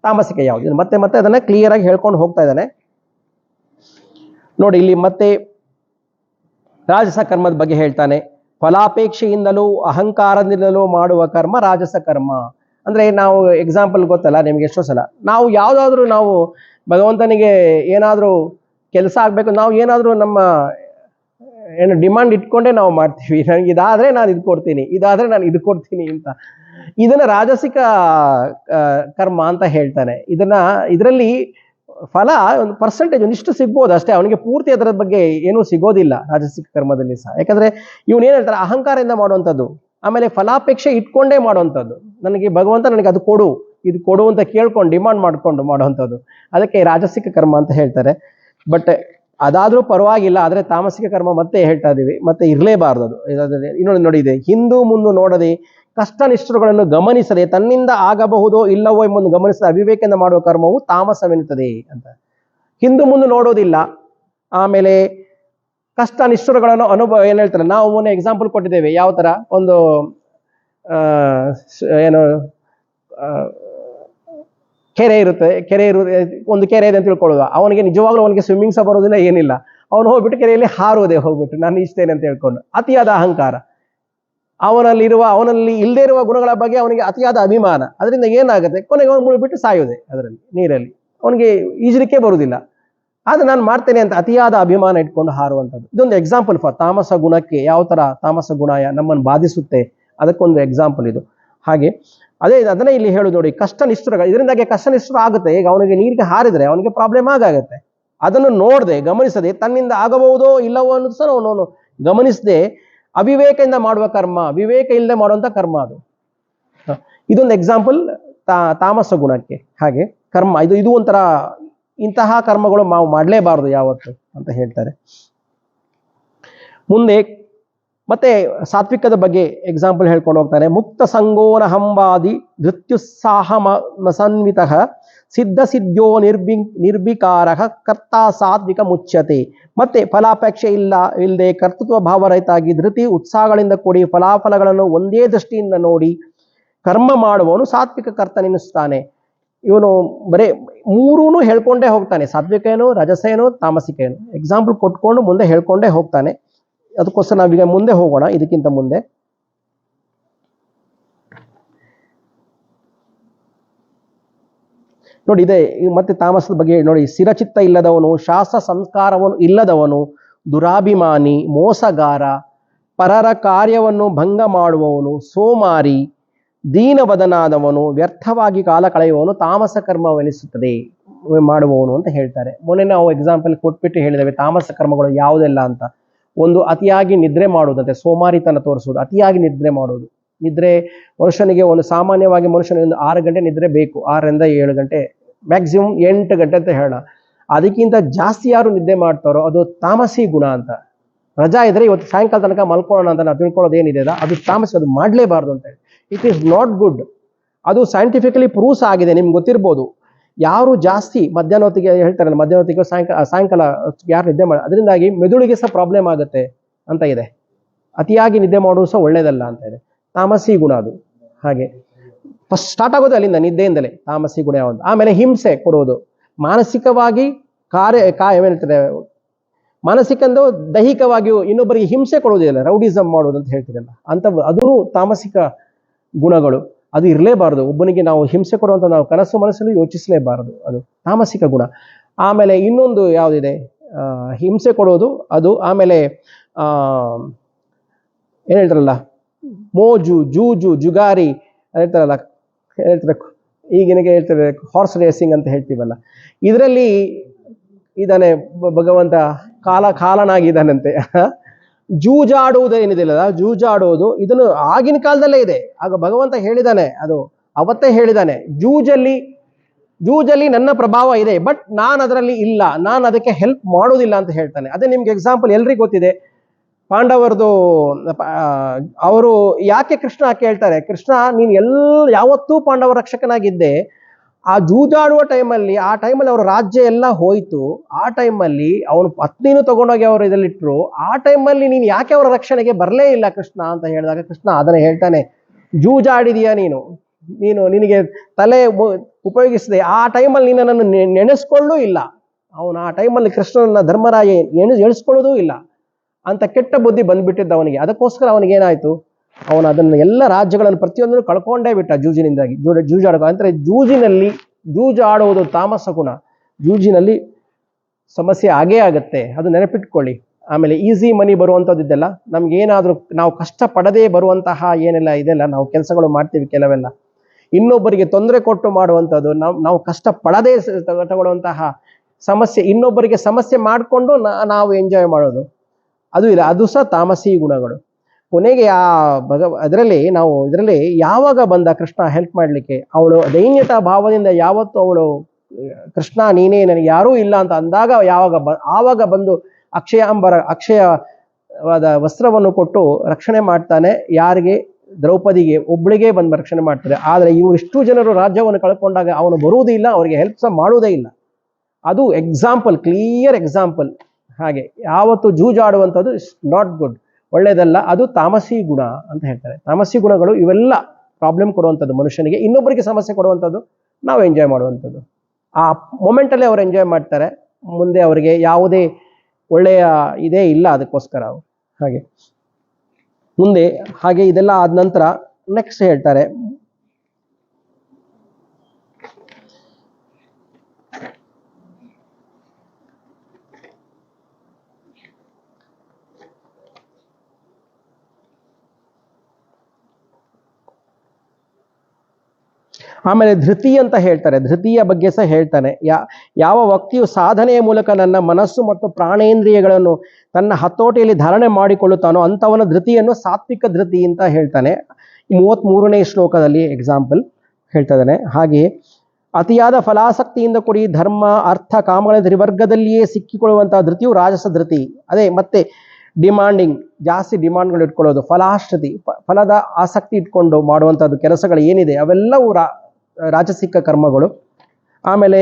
ತಾಮಸಿಕ ಯಾವುದು, ಮತ್ತೆ ಮತ್ತೆ ಅದನ್ನ ಕ್ಲಿಯರ್ ಆಗಿ ಹೇಳ್ಕೊಂಡು ಹೋಗ್ತಾ ಇದ್ದಾನೆ. ನೋಡಿ ಇಲ್ಲಿ ಮತ್ತೆ ರಾಜಸ ಕರ್ಮದ ಬಗ್ಗೆ ಹೇಳ್ತಾನೆ. ಫಲಾಪೇಕ್ಷೆಯಿಂದಲೂ ಅಹಂಕಾರದಿಂದಲೂ ಮಾಡುವ ಕರ್ಮ ರಾಜಸ ಕರ್ಮ. ಅಂದ್ರೆ ನಾವು ಎಕ್ಸಾಂಪಲ್ ಗೊತ್ತಲ್ಲ ನಿಮ್ಗೆ ಎಷ್ಟೋ ಸಲ ನಾವು ಯಾವ್ದಾದ್ರು ನಾವು ಭಗವಂತನಿಗೆ ಏನಾದ್ರೂ ಕೆಲಸ ಆಗ್ಬೇಕು, ನಾವು ಏನಾದ್ರೂ ನಮ್ಮ ಏನು ಡಿಮಾಂಡ್ ಇಟ್ಕೊಂಡೇ ನಾವು ಮಾಡ್ತೀವಿ. ನನಗೆ ಇದಾದ್ರೆ ನಾನು ಇದು ಕೊಡ್ತೀನಿ, ಇದಾದ್ರೆ ನಾನು ಇದು ಕೊಡ್ತೀನಿ ಅಂತ. ಇದನ್ನ ರಾಜಸಿಕ ಕರ್ಮ ಅಂತ ಹೇಳ್ತಾನೆ. ಇದರಲ್ಲಿ ಫಲ ಒಂದು ಪರ್ಸೆಂಟೇಜ್ ಒಂದಿಷ್ಟು ಸಿಗ್ಬೋದು ಅಷ್ಟೇ, ಅವನಿಗೆ ಪೂರ್ತಿ ಅದರ ಬಗ್ಗೆ ಏನೂ ಸಿಗೋದಿಲ್ಲ ರಾಜಸಿಕ ಕರ್ಮದಲ್ಲಿ ಸಹ. ಯಾಕಂದ್ರೆ ಇವನು ಏನ್ ಹೇಳ್ತಾರೆ, ಅಹಂಕಾರದಿಂದ ಮಾಡುವಂಥದ್ದು, ಆಮೇಲೆ ಫಲಾಪೇಕ್ಷೆ ಇಟ್ಕೊಂಡೇ ಮಾಡುವಂಥದ್ದು. ನನಗೆ ಭಗವಂತ ನನಗೆ ಅದು ಕೊಡು, ಇದು ಕೊಡು ಅಂತ ಕೇಳ್ಕೊಂಡು ಡಿಮಾಂಡ್ ಮಾಡ್ಕೊಂಡು ಮಾಡುವಂಥದ್ದು, ಅದಕ್ಕೆ ರಾಜಸಿಕ ಕರ್ಮ ಅಂತ ಹೇಳ್ತಾರೆ. ಬಟ್ ಅದಾದ್ರೂ ಪರವಾಗಿಲ್ಲ, ಆದ್ರೆ ತಾಮಸಿಕ ಕರ್ಮ ಮತ್ತೆ ಹೇಳ್ತಾ ಇದೀವಿ, ಮತ್ತೆ ಇರಲೇಬಾರ್ದು ಅದು. ಇನ್ನೊಂದು ನೋಡಿ ಇದೆ, ಹಿಂದೂ ಮುಂದೆ ನೋಡದೆ ಕಷ್ಟ ನಿಷ್ಠುರಗಳನ್ನು ಗಮನಿಸದೆ ತನ್ನಿಂದ ಆಗಬಹುದೋ ಇಲ್ಲವೋ ಎಂಬುದನ್ನು ಗಮನಿಸದೆ ಅವಿವೇಕದಿಂದ ಮಾಡುವ ಕರ್ಮವು ತಾಮಸವೆನ್ನುತ್ತದೆ ಅಂತ. ಹಿಂದೂ ಮುಂದೆ ನೋಡೋದಿಲ್ಲ, ಆಮೇಲೆ ಕಷ್ಟ ನಿಷ್ಠುರಗಳನ್ನು ಏನ್ ಹೇಳ್ತಾರೆ, ನಾವು ಮೊನ್ನೆ ಎಕ್ಸಾಂಪಲ್ ಕೊಟ್ಟಿದ್ದೇವೆ. ಯಾವ ತರ ಒಂದು ಏನು ಕೆರೆ ಇರುತ್ತೆ, ಒಂದು ಕೆರೆ ಇದೆ ಅಂತ ತಿಳ್ಕೊಳ್ಳೋದು. ಅವನಿಗೆ ನಿಜವಾಗ್ಲೂ ಅವನಿಗೆ ಸ್ವಿಮ್ಮಿಂಗ್ ಸಹ ಬರೋದಿಲ್ಲ, ಏನಿಲ್ಲ. ಅವನು ಹೋಗ್ಬಿಟ್ಟು ಕೆರೆಯಲ್ಲಿ ಹಾರುವುದೇ ಹೋಗ್ಬಿಟ್ಟು ನಾನು ಇಷ್ಟೇನೆ ಅಂತ ಹೇಳ್ಕೊಂಡು, ಅತಿಯಾದ ಅಹಂಕಾರ. ಅವನಲ್ಲಿ ಇಲ್ಲದೆ ಇರುವ ಗುಣಗಳ ಬಗ್ಗೆ ಅವನಿಗೆ ಅತಿಯಾದ ಅಭಿಮಾನ. ಅದರಿಂದ ಏನಾಗುತ್ತೆ, ಕೊನೆಗೆ ಅವನು ಮುಳುಗ್ಬಿಟ್ಟು ಸಾಯುವುದೇ ಅದರಲ್ಲಿ, ನೀರಲ್ಲಿ. ಅವನಿಗೆ ಈಜಲಿಕ್ಕೆ ಬರುವುದಿಲ್ಲ. ಆದ್ರೆ ನಾನು ಮಾಡ್ತೇನೆ ಅಂತ ಅತಿಯಾದ ಅಭಿಮಾನ ಇಟ್ಕೊಂಡು ಹಾರುವಂಥದ್ದು. ಇದೊಂದು ಎಕ್ಸಾಂಪಲ್ ಫಾರ್ ತಾಮಸ ಗುಣಕ್ಕೆ, ಯಾವ ತರ ತಾಮಸ ಗುಣ ನಮ್ಮನ್ನು ಬಾಧಿಸುತ್ತೆ ಅದಕ್ಕೊಂದು ಎಕ್ಸಾಂಪಲ್ ಇದು. ಹಾಗೆ ಅದನ್ನೇ ಇಲ್ಲಿ ಹೇಳುದು ನೋಡಿ, ಕಷ್ಟ ನಿಷ್ಠುರ. ಇದರಿಂದಾಗಿ ಕಷ್ಟ ನಿಷ್ಠುರ ಆಗುತ್ತೆ. ಈಗ ಅವನಿಗೆ ನೀರಿಗೆ ಹಾರಿದ್ರೆ ಅವನಿಗೆ ಪ್ರಾಬ್ಲಮ್ ಆಗುತ್ತೆ. ಅದನ್ನು ನೋಡದೆ ಗಮನಿಸದೆ ತನ್ನಿಂದ ಆಗಬಹುದೋ ಇಲ್ಲವೋ ಅನ್ನೋದು ಸಹ ಅವನು ಗಮನಿಸದೆ ಅವಿವೇಕದಿಂದ ಮಾಡುವ ಕರ್ಮ, ವಿವೇಕ ಇಲ್ಲದೆ ಮಾಡುವಂತ ಕರ್ಮ ಅದು. ಇದೊಂದು ಎಕ್ಸಾಂಪಲ್ ತಾಮಸ ಗುಣಕ್ಕೆ. ಹಾಗೆ ಕರ್ಮ ಇದು ಒಂಥರ, ಇಂತಹ ಕರ್ಮಗಳು ನಾವು ಮಾಡಲೇಬಾರದು ಯಾವತ್ತು ಅಂತ ಹೇಳ್ತಾರೆ. ಮುಂದೆ ಮತ್ತೆ ಸಾತ್ವಿಕದ ಬಗ್ಗೆ ಎಕ್ಸಾಂಪಲ್ ಹೇಳ್ಕೊಂಡು ಹೋಗ್ತಾನೆ. ಮುಕ್ತ ಸಂಗೋನ ಹಂಬಾದಿ ಧೃತ್ಯುತ್ಸಾಹ ಮಸನ್ವಿತ ಸಿದ್ಧ ಸಿದ್ಧೋ ನಿರ್ವಿಕಾರ ಕರ್ತ ಸಾತ್ವಿಕ ಮುಚ್ಯತೆ. ಮತ್ತೆ ಫಲಾಪೇಕ್ಷೆ ಇಲ್ಲದೆ ಕರ್ತೃತ್ವ ಭಾವರಹಿತಾಗಿ ಧೃತಿ ಉತ್ಸಾಹಗಳಿಂದ ಕೂಡಿ ಫಲಾಫಲಗಳನ್ನು ಒಂದೇ ದೃಷ್ಟಿಯಿಂದ ನೋಡಿ ಕರ್ಮ ಮಾಡುವವನು ಸಾತ್ವಿಕ ಕರ್ತನೆನಿಸ್ತಾನೆ. ಇವನು ಬರೇ ಮೂರೂ ಹೇಳ್ಕೊಂಡೇ ಹೋಗ್ತಾನೆ, ಸಾತ್ವಿಕ ಏನು, ರಜಸ ಏನು, ತಾಮಸಿಕ ಏನು, ಎಕ್ಸಾಂಪಲ್ ಕೊಟ್ಕೊಂಡು ಮುಂದೆ ಹೇಳ್ಕೊಂಡೇ ಹೋಗ್ತಾನೆ. ಅದಕ್ಕೋಸ್ಕರ ನಾವೀಗ ಮುಂದೆ ಹೋಗೋಣ. ಇದಕ್ಕಿಂತ ಮುಂದೆ ನೋಡಿ ಇದೆ ಮತ್ತೆ ತಾಮಸದ ಬಗ್ಗೆ ನೋಡಿ. ಸ್ಥಿರಚಿತ್ತ ಇಲ್ಲದವನು, ಶಾಸ್ತ್ರ ಸಂಸ್ಕಾರವನ್ನು ಇಲ್ಲದವನು, ದುರಾಭಿಮಾನಿ, ಮೋಸಗಾರ, ಪರರ ಕಾರ್ಯವನ್ನು ಭಂಗ ಮಾಡುವವನು, ಸೋಮಾರಿ, ದೀನವದನಾದವನು, ವ್ಯರ್ಥವಾಗಿ ಕಾಲ ಕಳೆಯುವವನು ತಾಮಸ ಕರ್ಮವೆನಿಸುತ್ತದೆ ಮಾಡುವವನು ಅಂತ ಹೇಳ್ತಾರೆ. ಮೊನ್ನೆ ನಾವು ಎಕ್ಸಾಂಪಲ್ ಕೊಟ್ಬಿಟ್ಟು ಹೇಳಿದ್ದೇವೆ ತಾಮಸ ಕರ್ಮಗಳು ಯಾವುದೆಲ್ಲ ಅಂತ. ಒಂದು ಅತಿಯಾಗಿ ನಿದ್ರೆ ಮಾಡುವುದಂತೆ, ಸೋಮಾರಿತನ ತೋರಿಸುವುದು, ಅತಿಯಾಗಿ ನಿದ್ರೆ ಮಾಡುವುದು. ನಿದ್ರೆ ಮನುಷ್ಯನಿಗೆ ಒಂದು ಸಾಮಾನ್ಯವಾಗಿ ಮನುಷ್ಯನಿಗೆ ಒಂದು 6 ಗಂಟೆ ನಿದ್ರೆ ಬೇಕು, 6 ರಿಂದ 7 ಗಂಟೆ, ಮ್ಯಾಕ್ಸಿಮಮ್ 8 ಗಂಟೆ ಅಂತ ಹೇಳೋಣ. ಅದಕ್ಕಿಂತ ಜಾಸ್ತಿ ಯಾರು ನಿದ್ದೆ ಮಾಡ್ತಾರೋ ಅದು ತಾಮಸಿ ಗುಣ ಅಂತ. ರಜಾ ಇದ್ರೆ ಇವತ್ತು ಸಾಯಂಕಾಲ ತನಕ ಮಲ್ಕೊಳ್ಳೋಣ ಅಂತ ನಾವು ತಿಳ್ಕೊಳ್ಳೋದು ಏನಿದೆ ಅದು ತಾಮಸಿ, ಅದು ಮಾಡಲೇಬಾರ್ದು ಅಂತ ಹೇಳಿ. It is not good. ಅದು ಸೈಂಟಿಫಿಕಲಿ ಪ್ರೂವ್ಸ್ ಆಗಿದೆ, ನಿಮ್ಗೆ ಗೊತ್ತಿರ್ಬೋದು. ಯಾರು ಜಾಸ್ತಿ ಮಧ್ಯಾಹ್ನ ಹೊತ್ತಿಗೆ ಹೇಳ್ತಾರಲ್ಲ, ಮಧ್ಯಾಹ್ನ ಹೊತ್ತಿಗೆ ಸಾಯಂಕಾಲ ಯಾರು ನಿದ್ದೆ ಮಾಡಿ, ಅದರಿಂದಾಗಿ ಮೆದುಳಿಗೆ ಸಹ ಪ್ರಾಬ್ಲಮ್ ಆಗುತ್ತೆ ಅಂತ ಇದೆ. ಅತಿಯಾಗಿ ನಿದ್ದೆ ಮಾಡೋದು ಸಹ ಒಳ್ಳೇದಲ್ಲ ಅಂತ ಇದೆ. ತಾಮಸಿ ಗುಣ ಅದು. ಹಾಗೆ ಫಸ್ಟ್ ಸ್ಟಾರ್ಟ್ ಆಗೋದು ಅಲ್ಲಿಂದ, ನಿದ್ದೆಯಿಂದಲೇ ತಾಮಸಿ ಗುಣ ಯಾವುದು. ಆಮೇಲೆ ಹಿಂಸೆ ಕೊಡುವುದು, ಮಾನಸಿಕವಾಗಿ ಏನೇಳ್ತಾರೆ, ಮಾನಸಿಕಂದು ದೈಹಿಕವಾಗಿಯೂ ಇನ್ನೊಬ್ಬರಿಗೆ ಹಿಂಸೆ ಕೊಡುವುದಿಲ್ಲ, ರೌಡಿಸಮ್ ಮಾಡೋದು ಅಂತ ಹೇಳ್ತಿರಲ್ಲ ಅಂತ, ಅದೂ ತಾಮಸಿಕ ಗುಣಗಳು. ಅದು ಇರಲೇಬಾರದು. ಒಬ್ಬನಿಗೆ ನಾವು ಹಿಂಸೆ ಕೊಡುವಂತ ನಾವು ಕನಸು ಮನಸ್ಸಲ್ಲಿ ಯೋಚಿಸಲೇಬಾರದು, ಅದು ತಾಮಸಿಕ ಗುಣ. ಆಮೇಲೆ ಇನ್ನೊಂದು ಯಾವುದಿದೆ, ಹಿಂಸೆ ಕೊಡೋದು ಅದು. ಆಮೇಲೆ ಏನ್ ಹೇಳ್ತಾರಲ್ಲ, ಮೋಜು, ಜೂಜು, ಜುಗಾರಿ ಹೇಳ್ತಾರಲ್ಲ, ಹೇಳ್ತಾರೆ ಈಗಿನಗೆ ಹೇಳ್ತಾರೆ ಹಾರ್ಸ್ ರೇಸಿಂಗ್ ಅಂತ ಹೇಳ್ತೀವಲ್ಲ, ಇದರಲ್ಲಿ ಇದಾನೆ ಭಗವಂತ ಕಾಲನಾಗಿದ್ದಾನಂತೆ. ಜೂಜಾಡುವುದು ಏನಿದಿಲ್ಲ, ಜೂಜಾಡುವುದು ಇದನ್ನು ಆಗಿನ ಕಾಲದಲ್ಲೇ ಇದೆ. ಆಗ ಭಗವಂತ ಹೇಳಿದಾನೆ, ಅದು ಅವತ್ತೇ ಹೇಳಿದಾನೆ, ಜೂಜಲ್ಲಿ ನನ್ನ ಪ್ರಭಾವ ಇದೆ, ಬಟ್ ನಾನು ಅದರಲ್ಲಿ ಇಲ್ಲ, ನಾನು ಅದಕ್ಕೆ ಹೆಲ್ಪ್ ಮಾಡೋದಿಲ್ಲ ಅಂತ ಹೇಳ್ತಾನೆ. ಅದೇ ನಿಮ್ಗೆ ಎಕ್ಸಾಂಪಲ್ ಎಲ್ರಿಗೂ ಗೊತ್ತಿದೆ, ಪಾಂಡವರದು ಅವರು ಯಾಕೆ ಕೃಷ್ಣ ಕೇಳ್ತಾರೆ, ಕೃಷ್ಣ ನೀನು ಯಾವತ್ತೂ ಪಾಂಡವರ ರಕ್ಷಕನಾಗಿದ್ದೆ, ಆ ಜೂಜಾಡುವ ಟೈಮಲ್ಲಿ ಅವರ ರಾಜ್ಯ ಎಲ್ಲ ಹೋಯ್ತು, ಆ ಟೈಮಲ್ಲಿ ಅವನು ಪತ್ನಿನೂ ತಗೊಂಡೋಗಿ ಅವರು ಇದರಲ್ಲಿಟ್ರು, ಆ ಟೈಮಲ್ಲಿ ನೀನು ಯಾಕೆ ಅವರ ರಕ್ಷಣೆಗೆ ಬರಲೇ ಇಲ್ಲ ಕೃಷ್ಣ ಅಂತ ಹೇಳಿದಾಗ ಕೃಷ್ಣ ಅದನ್ನು ಹೇಳ್ತಾನೆ, ಜೂಜಾಡಿದೀಯ ನಿನಗೆ ತಲೆ ಉಪಯೋಗಿಸಿದೆ, ಆ ಟೈಮಲ್ಲಿ ನೀನನ್ನು ನೆನೆಸ್ಕೊಳ್ಳೂ ಇಲ್ಲ. ಅವನು ಆ ಟೈಮಲ್ಲಿ ಕೃಷ್ಣನ ಧರ್ಮರಾಯ ಎಣಿಸ್ಕೊಳ್ಳೋದೂ ಇಲ್ಲ ಅಂತ ಕೆಟ್ಟ ಬುದ್ಧಿ ಬಂದ್ಬಿಟ್ಟಿದ್ದ ಅವನಿಗೆ. ಅದಕ್ಕೋಸ್ಕರ ಅವನಿಗೇನಾಯ್ತು, ಅವನು ಅದನ್ನು ಎಲ್ಲ ರಾಜ್ಯಗಳನ್ನು ಪ್ರತಿಯೊಂದನ್ನು ಕಳ್ಕೊಂಡೇ ಬಿಟ್ಟ ಜೂಜಿನಿಂದಾಗಿ. ಜೂಜಾಡುವ ಅಂದರೆ ಜೂಜಾಡುವುದು ತಾಮಸ ಗುಣ, ಜೂಜಿನಲ್ಲಿ ಸಮಸ್ಯೆ ಆಗೇ ಆಗುತ್ತೆ, ಅದು ನೆನಪಿಟ್ಕೊಳ್ಳಿ. ಆಮೇಲೆ ಈಸಿ ಮನಿ ಬರುವಂಥದ್ದಿದ್ದೆಲ್ಲ, ನಮ್ಗೇನಾದರೂ ನಾವು ಕಷ್ಟಪಡದೇ ಬರುವಂತಹ ಏನೆಲ್ಲ ಇದೆಲ್ಲ ನಾವು ಕೆಲಸಗಳು ಮಾಡ್ತೀವಿ ಕೆಲವೆಲ್ಲ, ಇನ್ನೊಬ್ಬರಿಗೆ ತೊಂದರೆ ಕೊಟ್ಟು ಮಾಡುವಂಥದ್ದು, ನಾವು ಕಷ್ಟಪಡದೇ ತಗೊಳ್ಳುವಂತಹ ಸಮಸ್ಯೆ, ಇನ್ನೊಬ್ಬರಿಗೆ ಸಮಸ್ಯೆ ಮಾಡಿಕೊಂಡು ನಾವು ಎಂಜಾಯ್ ಮಾಡೋದು, ಅದು ಇಲ್ಲ, ಅದು ಸಹ ತಾಮಸಿ ಗುಣಗಳು. ಕೊನೆಗೆ ಇದರಲ್ಲಿ ಯಾವಾಗ ಬಂದ ಕೃಷ್ಣ ಹೆಲ್ಪ್ ಮಾಡಲಿಕ್ಕೆ, ಅವಳು ದೈನ್ಯತಾ ಭಾವದಿಂದ ಯಾವತ್ತು ಅವಳು ಕೃಷ್ಣ ನೀನೇ ನನಗೆ ಯಾರೂ ಇಲ್ಲ ಅಂತ ಅಂದಾಗ ಆವಾಗ ಬಂದು ಅಕ್ಷಯವಾದ ವಸ್ತ್ರವನ್ನು ಕೊಟ್ಟು ರಕ್ಷಣೆ ಮಾಡ್ತಾನೆ. ಯಾರಿಗೆ? ದ್ರೌಪದಿಗೆ ಒಬ್ಬಳಿಗೆ ಬಂದು ರಕ್ಷಣೆ ಮಾಡ್ತಾರೆ. ಆದರೆ ಇಷ್ಟು ಜನರು ರಾಜ್ಯವನ್ನು ಕಳ್ಕೊಂಡಾಗ ಅವನು ಬರುವುದಿಲ್ಲ, ಅವರಿಗೆ ಹೆಲ್ಪ್ ಸಹ ಮಾಡುವುದೇ ಇಲ್ಲ. ಅದು ಎಕ್ಸಾಂಪಲ್, ಕ್ಲಿಯರ್ ಎಕ್ಸಾಂಪಲ್. ಹಾಗೆ ಯಾವತ್ತು ಜೂಜಾಡುವಂಥದ್ದು ಇಸ್ ನಾಟ್ ಗುಡ್, ಒಳ್ಳೆಯದಲ್ಲ, ಅದು ತಾಮಸಿ ಗುಣ ಅಂತ ಹೇಳ್ತಾರೆ. ತಾಮಸಿ ಗುಣಗಳು ಇವೆಲ್ಲ ಪ್ರಾಬ್ಲಮ್ ಕೊಡುವಂಥದ್ದು ಮನುಷ್ಯನಿಗೆ, ಇನ್ನೊಬ್ಬರಿಗೆ ಸಮಸ್ಯೆ ಕೊಡುವಂಥದ್ದು, ನಾವು ಎಂಜಾಯ್ ಮಾಡುವಂಥದ್ದು. ಆ ಮೊಮೆಂಟಲ್ಲೇ ಅವ್ರು ಎಂಜಾಯ್ ಮಾಡ್ತಾರೆ, ಮುಂದೆ ಅವರಿಗೆ ಯಾವುದೇ ಒಳ್ಳೆಯ ಇದೇ ಇಲ್ಲ ಅದಕ್ಕೋಸ್ಕರ ಹಾಗೆ ಮುಂದೆ ಹಾಗೆ ಇದೆಲ್ಲ ಆದ ನಂತರ ನೆಕ್ಸ್ಟ್ ಹೇಳ್ತಾರೆ, ಆಮೇಲೆ ಧೃತಿ ಅಂತ ಹೇಳ್ತಾರೆ. ಧೃತಿಯ ಬಗ್ಗೆ ಸಹ ಹೇಳ್ತಾನೆ. ಯಾವ ವ್ಯಕ್ತಿಯು ಸಾಧನೆಯ ಮೂಲಕ ನನ್ನ ಮನಸ್ಸು ಮತ್ತು ಪ್ರಾಣೇಂದ್ರಿಯಗಳನ್ನು ತನ್ನ ಹತೋಟಿಯಲ್ಲಿ ಧಾರಣೆ ಮಾಡಿಕೊಳ್ಳುತ್ತಾನೋ ಅಂಥವನ ಧೃತಿಯನ್ನು ಸಾತ್ವಿಕ ಧೃತಿ ಅಂತ ಹೇಳ್ತಾನೆ. 33ನೇ ಶ್ಲೋಕದಲ್ಲಿ ಎಕ್ಸಾಂಪಲ್ ಹೇಳ್ತಾ ಇದ್ದಾನೆ. ಹಾಗೆಯೇ ಅತಿಯಾದ ಫಲಾಸಕ್ತಿಯಿಂದ ಕೂಡಿ ಧರ್ಮ ಅರ್ಥ ಕಾಮಗಳ ತ್ರಿವರ್ಗದಲ್ಲಿಯೇ ಸಿಕ್ಕಿಕೊಳ್ಳುವಂತಹ ಧೃತಿಯು ರಾಜಸ ಧೃತಿ. ಅದೇ ಮತ್ತೆ ಡಿಮಾಂಡಿಂಗ್, ಜಾಸ್ತಿ ಡಿಮಾಂಡ್ಗಳು ಇಟ್ಕೊಳ್ಳೋದು, ಫಲಾಶ್ರತಿ, ಫಲದ ಆಸಕ್ತಿ ಇಟ್ಕೊಂಡು ಮಾಡುವಂಥದ್ದು ಕೆಲಸಗಳು ಏನಿದೆ ಅವೆಲ್ಲವೂ ರಾಜಸಿಕ ಕರ್ಮಗಳು. ಆಮೇಲೆ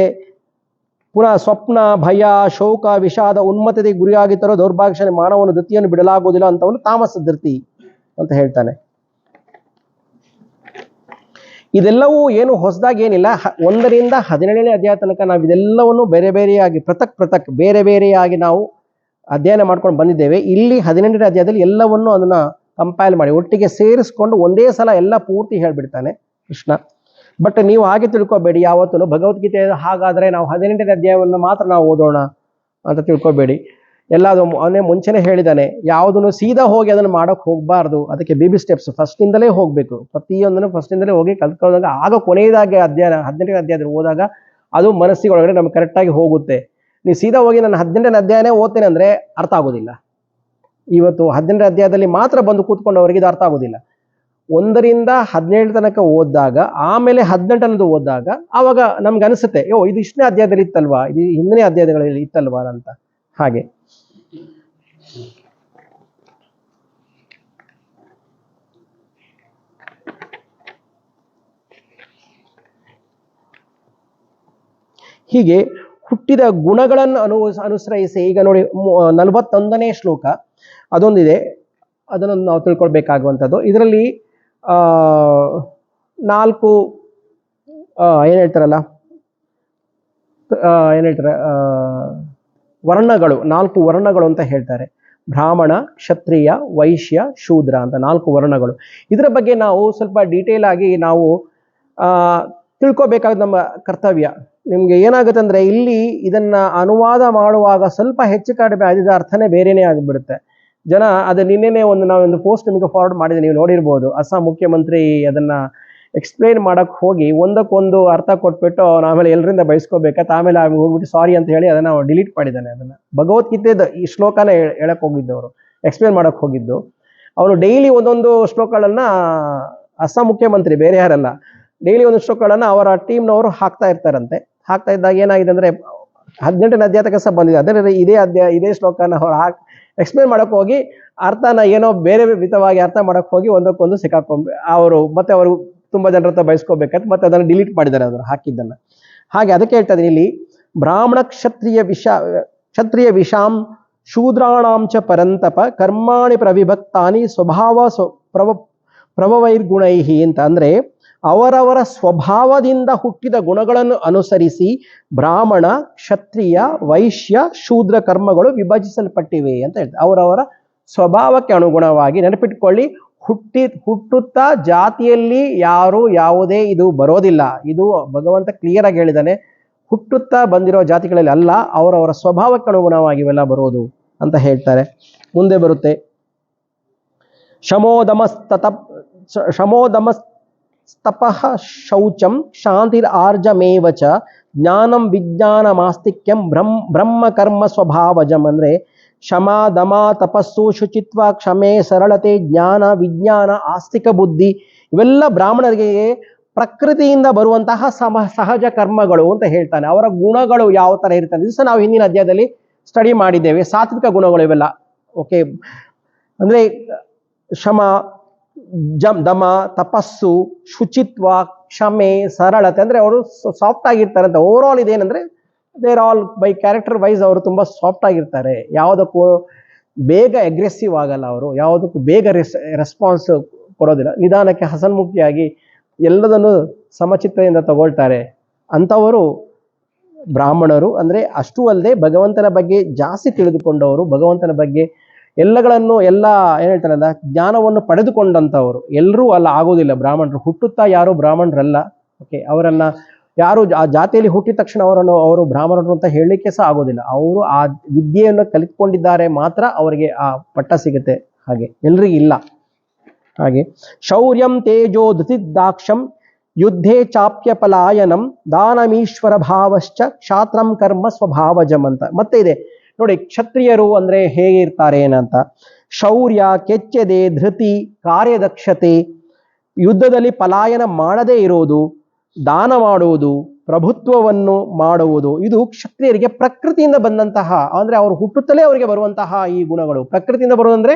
ಪುನಃ ಸ್ವಪ್ನ, ಭಯ, ಶೋಕ, ವಿಷಾದ, ಉನ್ಮತ್ತತೆಗೆ ಗುರಿಯಾಗಿದ್ದರೂ ದೌರ್ಭಾಗ್ಯಶಾಲಿ ಮಾನವನು ಧೃತಿಯನ್ನು ಬಿಡಲಾಗುವುದಿಲ್ಲ ಅಂತವನು ತಾಮಸ ಧೃತಿ ಅಂತ ಹೇಳ್ತಾನೆ. ಇದೆಲ್ಲವೂ ಏನು ಹೊಸದಾಗಿ ಏನಿಲ್ಲ. 1ರಿಂದ 17ನೇ ಅಧ್ಯಾಯ ತನಕ ನಾವು ಇದೆಲ್ಲವನ್ನು ಬೇರೆ ಬೇರೆಯಾಗಿ ಪೃಥಕ್ ಬೇರೆ ಬೇರೆಯಾಗಿ ನಾವು ಅಧ್ಯಯನ ಮಾಡ್ಕೊಂಡು ಬಂದಿದ್ದೇವೆ. ಇಲ್ಲಿ 18ನೇ ಅಧ್ಯಾಯದಲ್ಲಿ ಎಲ್ಲವನ್ನು ಅದನ್ನ ಕಂಪೈಲ್ ಮಾಡಿ ಒಟ್ಟಿಗೆ ಸೇರಿಸ್ಕೊಂಡು ಒಂದೇ ಸಲ ಎಲ್ಲ ಪೂರ್ತಿ ಹೇಳ್ಬಿಡ್ತಾನೆ ಕೃಷ್ಣ. ಬಟ್ ನೀವು ಹಾಗೆ ತಿಳ್ಕೊಬೇಡಿ, ಯಾವತ್ತೂ ಭಗವದ್ಗೀತೆ ಹಾಗಾದರೆ ನಾವು 18ನೇ ಅಧ್ಯಾಯವನ್ನು ಮಾತ್ರ ನಾವು ಓದೋಣ ಅಂತ ತಿಳ್ಕೊಬೇಡಿ. ಎಲ್ಲದು ಅವನೇ ಮುಂಚೆನೇ ಹೇಳಿದ್ದಾನೆ, ಯಾವುದನ್ನು ಸೀದಾ ಹೋಗಿ ಅದನ್ನು ಮಾಡೋಕ್ಕೆ ಹೋಗಬಾರ್ದು. ಅದಕ್ಕೆ ಬೇಬಿ ಸ್ಟೆಪ್ಸ್, ಫಸ್ಟಿಂದಲೇ ಹೋಗಬೇಕು. ಪ್ರತಿಯೊಂದನ್ನು ಫಸ್ಟಿಂದಲೇ ಹೋಗಿ ಕಲ್ತ್ಕೊಳ್ಳೋದಾಗ ಆಗ ಕೊನೆಯದಾಗಿ ಅಧ್ಯಾಯ 18ನೇ ಅಧ್ಯಾಯದಲ್ಲಿ ಹೋದಾಗ ಅದು ಮನಸ್ಸಿಗೆ ಒಳಗಡೆ ನಮ್ಗೆ ಕರೆಕ್ಟಾಗಿ ಹೋಗುತ್ತೆ. ನೀವು ಸೀದಾ ಹೋಗಿ ನಾನು 18ನೇ ಅಧ್ಯಾಯನೇ ಓದ್ತೇನೆ ಅಂದರೆ ಅರ್ಥ ಆಗೋದಿಲ್ಲ. ಇವತ್ತು 18ನೇ ಅಧ್ಯಾಯದಲ್ಲಿ ಮಾತ್ರ ಬಂದು ಕೂತ್ಕೊಂಡು ಅವರಿಗೆ ಇದು ಅರ್ಥ ಆಗೋದಿಲ್ಲ. 1ರಿಂದ 17 ತನಕ ಓದಿದಾಗ ಆಮೇಲೆ 18 ಓದಿದಾಗ ಆವಾಗ ನಮ್ಗೆ ಅನಿಸುತ್ತೆ, ಇದು ಇಷ್ಟನೇ ಅಧ್ಯಾಯದಲ್ಲಿ ಇತ್ತಲ್ವಾ, ಇದು ಹಿಂದಿನ ಅಧ್ಯಾಯಗಳಲ್ಲಿ ಇತ್ತಲ್ವಾ ಅಂತ. ಹಾಗೆ ಹೀಗೆ ಹುಟ್ಟಿದ ಗುಣಗಳನ್ನು ಅನುಸರಿಸಿ. ಈಗ ನೋಡಿ 41ನೇ ಶ್ಲೋಕ ಅದೊಂದಿದೆ, ಅದನ್ನು ನಾವು ತಿಳ್ಕೊಳ್ಬೇಕಾಗುವಂಥದ್ದು. ಇದರಲ್ಲಿ 4 ಏನು ಹೇಳ್ತಾರೆ ವರ್ಣಗಳು, 4 ವರ್ಣಗಳು ಅಂತ ಹೇಳ್ತಾರೆ. ಬ್ರಾಹ್ಮಣ, ಕ್ಷತ್ರಿಯ, ವೈಶ್ಯ, ಶೂದ್ರ ಅಂತ 4 ವರ್ಣಗಳು. ಇದರ ಬಗ್ಗೆ ನಾವು ಸ್ವಲ್ಪ ಡೀಟೇಲ್ ಆಗಿ ನಾವು ತಿಳ್ಕೊಬೇಕಾದ ನಮ್ಮ ಕರ್ತವ್ಯ. ನಿಮ್ಗೆ ಏನಾಗುತ್ತೆ ಅಂದ್ರೆ ಇಲ್ಲಿ ಇದನ್ನ ಅನುವಾದ ಮಾಡುವಾಗ ಸ್ವಲ್ಪ ಹೆಚ್ಚು ಕಡಿಮೆ ಆದಿದ ಅರ್ಥನೇ ಬೇರೆನೇ ಆಗಿಬಿಡುತ್ತೆ. ಜನ ಅದು ನಿನ್ನೆನೆ ನಾವೊಂದು ಪೋಸ್ಟ್ ನಿಮಗೆ ಫಾರ್ವರ್ಡ್ ಮಾಡಿದೆ, ನೀವು ನೋಡಿರ್ಬೋದು. ಅಸ್ಸಾಂ ಮುಖ್ಯಮಂತ್ರಿ ಅದನ್ನ ಎಕ್ಸ್ಪ್ಲೈನ್ ಮಾಡಕ್ ಹೋಗಿ ಒಂದಕ್ಕೊಂದು ಅರ್ಥ ಕೊಟ್ಬಿಟ್ಟು ಆಮೇಲೆ ಎಲ್ಲರಿಂದ ಬಯಸ್ಕೋಬೇಕಂತ ಆಮೇಲೆ ಹೋಗ್ಬಿಟ್ಟು ಸಾರಿ ಅಂತ ಹೇಳಿ ಅದನ್ನ ಡಿಲೀಟ್ ಮಾಡಿದ್ದಾನೆ. ಅದನ್ನ ಭಗವದ್ಗೀತೆ ಈ ಶ್ಲೋಕನ ಹೇಳಕ್ ಹೋಗಿದ್ದವರು, ಎಕ್ಸ್ಪ್ಲೇನ್ ಮಾಡಕ್ ಹೋಗಿದ್ದು. ಅವನು ಡೈಲಿ ಒಂದೊಂದು ಶ್ಲೋಕಗಳನ್ನ ಅಸ್ಸಾಂ ಮುಖ್ಯಮಂತ್ರಿ ಬೇರೆ ಯಾರಲ್ಲ, ಡೈಲಿ ಒಂದು ಶ್ಲೋಕಗಳನ್ನ ಅವರ ಟೀಮ್ನವರು ಹಾಕ್ತಾ ಇರ್ತಾರಂತೆ. ಹಾಕ್ತಾ ಇದ್ದಾಗ ಏನಾಗಿದೆ ಅಂದ್ರೆ 18ನೇ ಅಧ್ಯಾಯ ಸಹ ಬಂದಿದೆ. ಅದರಲ್ಲಿ ಇದೇ ಶ್ಲೋಕನ ಅವ್ರು ಎಕ್ಸ್ಪ್ಲೇನ್ ಮಾಡಕ್ಕೆ ಹೋಗಿ ಅರ್ಥನ ಏನೋ ಬೇರೆ ವಿಧವಾಗಿ ಅರ್ಥ ಮಾಡಕ್ಕೆ ಹೋಗಿ ಒಂದಕ್ಕೊಂದು ಅವರು ತುಂಬಾ ಜನರ ಹತ್ರ ಬಯಸ್ಕೋಬೇಕಂತ ಮತ್ತೆ ಅದನ್ನು ಡಿಲೀಟ್ ಮಾಡಿದ್ದಾರೆ, ಅದನ್ನು ಹಾಕಿದ್ದನ್ನು. ಹಾಗೆ ಅದಕ್ಕೆ ಹೇಳ್ತಾ ಇದೀನಿ ಇಲ್ಲಿ, ಬ್ರಾಹ್ಮಣ ಕ್ಷತ್ರಿಯ ವಿಷಾಂ ಶೂದ್ರಾಣಾಂಚ ಪರಂತಪ ಕರ್ಮಾಣಿ ಪ್ರವಿಭಕ್ತಾನಿ ಸ್ವಭಾವ ಪ್ರಭವೈರ್ಗುಣೈಹಿ ಅಂತ. ಅಂದ್ರೆ ಅವರವರ ಸ್ವಭಾವದಿಂದ ಹುಟ್ಟಿದ ಗುಣಗಳನ್ನು ಅನುಸರಿಸಿ ಬ್ರಾಹ್ಮಣ, ಕ್ಷತ್ರಿಯ, ವೈಶ್ಯ, ಶೂದ್ರ ಕರ್ಮಗಳು ವಿಭಜಿಸಲ್ಪಟ್ಟಿವೆ ಅಂತ ಹೇಳ್ತಾರೆ. ಅವರವರ ಸ್ವಭಾವಕ್ಕೆ ಅನುಗುಣವಾಗಿ. ನೆನಪಿಟ್ಕೊಳ್ಳಿ, ಹುಟ್ಟುತ್ತಾ ಜಾತಿಯಲ್ಲಿ ಯಾವುದೇ ಇದು ಬರೋದಿಲ್ಲ. ಇದು ಭಗವಂತ ಕ್ಲಿಯರ್ ಆಗಿ ಹೇಳಿದಾನೆ. ಹುಟ್ಟುತ್ತಾ ಬಂದಿರೋ ಜಾತಿಗಳಲ್ಲಿ ಅಲ್ಲ, ಅವರವರ ಸ್ವಭಾವಕ್ಕೆ ಅನುಗುಣವಾಗಿ ಇವೆಲ್ಲ ಬರೋದು ಅಂತ ಹೇಳ್ತಾರೆ. ಮುಂದೆ ಬರುತ್ತೆ, ಶಮೋದಮಸ್ತಪಃ ಶೌಚಂ ಶಾಂತಿರ್ ಆರ್ಜಮೇವಚ ಜ್ಞಾನಂ ವಿಜ್ಞಾನಮಾಸ್ತಿಕ್ಯಂ ಬ್ರಹ್ಮ ಕರ್ಮ ಸ್ವಭಾವಜಂ. ಅಂದ್ರೆ ಶಮ, ದಮ, ತಪಸ್ಸು, ಶುಚಿತ್ವ, ಕ್ಷಮೆ, ಸರಳತೆ, ಜ್ಞಾನ, ವಿಜ್ಞಾನ, ಆಸ್ತಿಕ ಬುದ್ಧಿ ಇವೆಲ್ಲ ಬ್ರಾಹ್ಮಣರಿಗೆ ಪ್ರಕೃತಿಯಿಂದ ಬರುವಂತಹ ಸಹಜ ಕರ್ಮಗಳು ಅಂತ ಹೇಳ್ತಾನೆ. ಅವರ ಗುಣಗಳು ಯಾವ ತರ ಇರ್ತಾನೆ ಇದು ಸಹ ನಾವು ಹಿಂದಿನ ಅಧ್ಯಾಯದಲ್ಲಿ ಸ್ಟಡಿ ಮಾಡಿದ್ದೇವೆ. ಸಾತ್ವಿಕ ಗುಣಗಳು ಇವೆಲ್ಲ. ಓಕೆ, ಅಂದ್ರೆ ಶಮ, ದಮ, ತಪಸ್ಸು, ಶುಚಿತ್ವ, ಕ್ಷಮೆ, ಸರಳತೆ, ಅಂದ್ರೆ ಅವರು ಸಾಫ್ಟ್ ಆಗಿರ್ತಾರೆ ಅಂತ. ಓವರ್ ಆಲ್ ಇದೇನಂದ್ರೆ they're all by character wise ಅವರು ತುಂಬಾ ಸಾಫ್ಟ್ ಆಗಿರ್ತಾರೆ. ಯಾವುದಕ್ಕೂ ಬೇಗ ಅಗ್ರೆಸಿವ್ ಆಗಲ್ಲ, ಅವರು ಯಾವುದಕ್ಕೂ ಬೇಗ ರೆಸ್ಪಾನ್ಸ್ ಕೊಡೋದಿಲ್ಲ. ನಿಧಾನಕ್ಕೆ ಹಸನ್ಮುಖಿಯಾಗಿ ಎಲ್ಲದನ್ನು ಸಮಚಿತ್ತದಿಂದ ತಗೊಳ್ತಾರೆ ಅಂಥವರು ಬ್ರಾಹ್ಮಣರು. ಅಂದ್ರೆ ಅಷ್ಟೂ ಅಲ್ಲದೆ ಭಗವಂತನ ಬಗ್ಗೆ ಜಾಸ್ತಿ ತಿಳಿದುಕೊಂಡವರು, ಭಗವಂತನ ಬಗ್ಗೆ ಏನ್ ಹೇಳ್ತಾರಲ್ಲ, ಜ್ಞಾನವನ್ನು ಪಡೆದುಕೊಂಡಂಥವರು. ಎಲ್ಲರೂ ಅಲ್ಲ ಆಗೋದಿಲ್ಲ ಬ್ರಾಹ್ಮಣರು. ಹುಟ್ಟುತ್ತಾ ಯಾರು ಬ್ರಾಹ್ಮಣರಲ್ಲ. ಓಕೆ, ಅವರನ್ನ ಯಾರು ಆ ಜಾತಿಯಲ್ಲಿ ಹುಟ್ಟಿದ ತಕ್ಷಣ ಅವರು ಬ್ರಾಹ್ಮಣರು ಅಂತ ಹೇಳಲಿಕ್ಕೆ ಸಹ ಆಗೋದಿಲ್ಲ. ಅವರು ಆ ವಿದ್ಯೆಯನ್ನು ಕಲಿತ್ಕೊಂಡಿದ್ದಾರೆ ಮಾತ್ರ ಅವರಿಗೆ ಆ ಪಟ್ಟ ಸಿಗುತ್ತೆ. ಹಾಗೆ ಎಲ್ರಿಗೂ ಇಲ್ಲ. ಹಾಗೆ ಶೌರ್ಯಂ ತೇಜೋ ಧೃತಿದಾಕ್ಷಂ ಯುದ್ಧೇ ಚಾಪ್ಯ ಪಲಾಯನಂ ದಾನಮೀಶ್ವರ ಭಾವಶ್ಚ ಕ್ಷಾತ್ರಂ ಕರ್ಮ ಸ್ವಭಾವಜಂ ಅಂತ ಮತ್ತೆ ಇದೆ ನೋಡಿ. ಕ್ಷತ್ರಿಯರು ಅಂದ್ರೆ ಹೇಗೆ ಇರ್ತಾರೆ ಏನಂತ: ಶೌರ್ಯ, ಕೆಚ್ಚೆದೆ, ಧೃತಿ, ಕಾರ್ಯದಕ್ಷತೆ, ಯುದ್ಧದಲ್ಲಿ ಪಲಾಯನ ಮಾಡದೇ ಇರೋದು, ದಾನ ಮಾಡುವುದು, ಪ್ರಭುತ್ವವನ್ನು ಮಾಡುವುದು. ಇದು ಕ್ಷತ್ರಿಯರಿಗೆ ಪ್ರಕೃತಿಯಿಂದ ಬಂದಂತಹ, ಅಂದ್ರೆ ಅವರು ಹುಟ್ಟುತ್ತಲೇ ಅವರಿಗೆ ಬರುವಂತಹ ಈ ಗುಣಗಳು. ಪ್ರಕೃತಿಯಿಂದ ಬರುವುದಂದ್ರೆ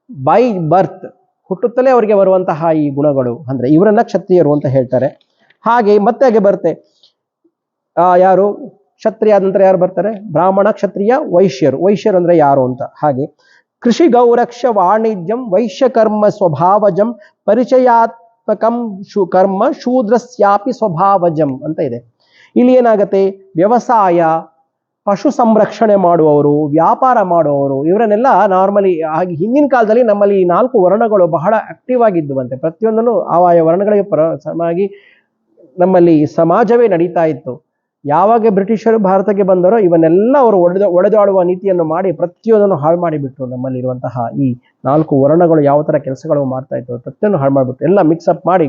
ಬೈ ಬರ್ತ್, ಹುಟ್ಟುತ್ತಲೇ ಅವರಿಗೆ ಬರುವಂತಹ ಈ ಗುಣಗಳು. ಅಂದ್ರೆ ಇವರನ್ನ ಕ್ಷತ್ರಿಯರು ಅಂತ ಹೇಳ್ತಾರೆ. ಹಾಗೆ ಮತ್ತೆ ಹಾಗೆ ಬರುತ್ತೆ, ಯಾರು ಕ್ಷತ್ರಿಯ ಆದ ನಂತರ ಯಾರು ಬರ್ತಾರೆ? ಬ್ರಾಹ್ಮಣ, ಕ್ಷತ್ರಿಯ, ವೈಶ್ಯರು. ವೈಶ್ಯರು ಅಂದ್ರೆ ಯಾರು ಅಂತ. ಹಾಗೆ ಕೃಷಿ ಗೌರಕ್ಷ ವಾಣಿಜ್ಯಂ ವೈಶ್ಯ ಕರ್ಮ ಸ್ವಭಾವಜಂ ಪರಿಚಯಾತ್ಮಕಂ ಕರ್ಮ ಶೂದ್ರಸ್ಯಾಪಿ ಸ್ವಭಾವಜಂ ಅಂತ ಇದೆ. ಇಲ್ಲಿ ಏನಾಗತ್ತೆ? ವ್ಯವಸಾಯ, ಪಶು ಸಂರಕ್ಷಣೆ ಮಾಡುವವರು, ವ್ಯಾಪಾರ ಮಾಡುವವರು, ಇವರನ್ನೆಲ್ಲ ನಾರ್ಮಲಿ ಹಾಗೆ ಹಿಂದಿನ ಕಾಲದಲ್ಲಿ ನಮ್ಮಲ್ಲಿ ಈ 4 ವರ್ಣಗಳು ಬಹಳ ಆಕ್ಟಿವ್ ಆಗಿದ್ದುವಂತೆ. ಪ್ರತಿಯೊಂದನ್ನು ಆಯಾ ವರ್ಣಗಳಿಗೆ ಪರವಾಗಿ ನಮ್ಮಲ್ಲಿ ಸಮಾಜವೇ ನಡೀತಾ ಇತ್ತು. ಯಾವಾಗ ಬ್ರಿಟಿಷರು ಭಾರತಕ್ಕೆ ಬಂದರೋ ಇವನ್ನೆಲ್ಲ ಅವರು ಒಡೆದಾಡುವ ನೀತಿಯನ್ನು ಮಾಡಿ ಪ್ರತಿಯೊಂದನ್ನು ಹಾಳು ಮಾಡಿಬಿಟ್ರು. ನಮ್ಮಲ್ಲಿ ಇರುವಂತಹ ಈ 4 ವರ್ಣಗಳು ಯಾವ ತರ ಕೆಲಸಗಳು ಮಾಡ್ತಾ ಇತ್ತು ಪ್ರತಿಯೊಂದು ಹಾಳು ಮಾಡಿಬಿಟ್ರು. ಎಲ್ಲ ಮಿಕ್ಸಪ್ ಮಾಡಿ,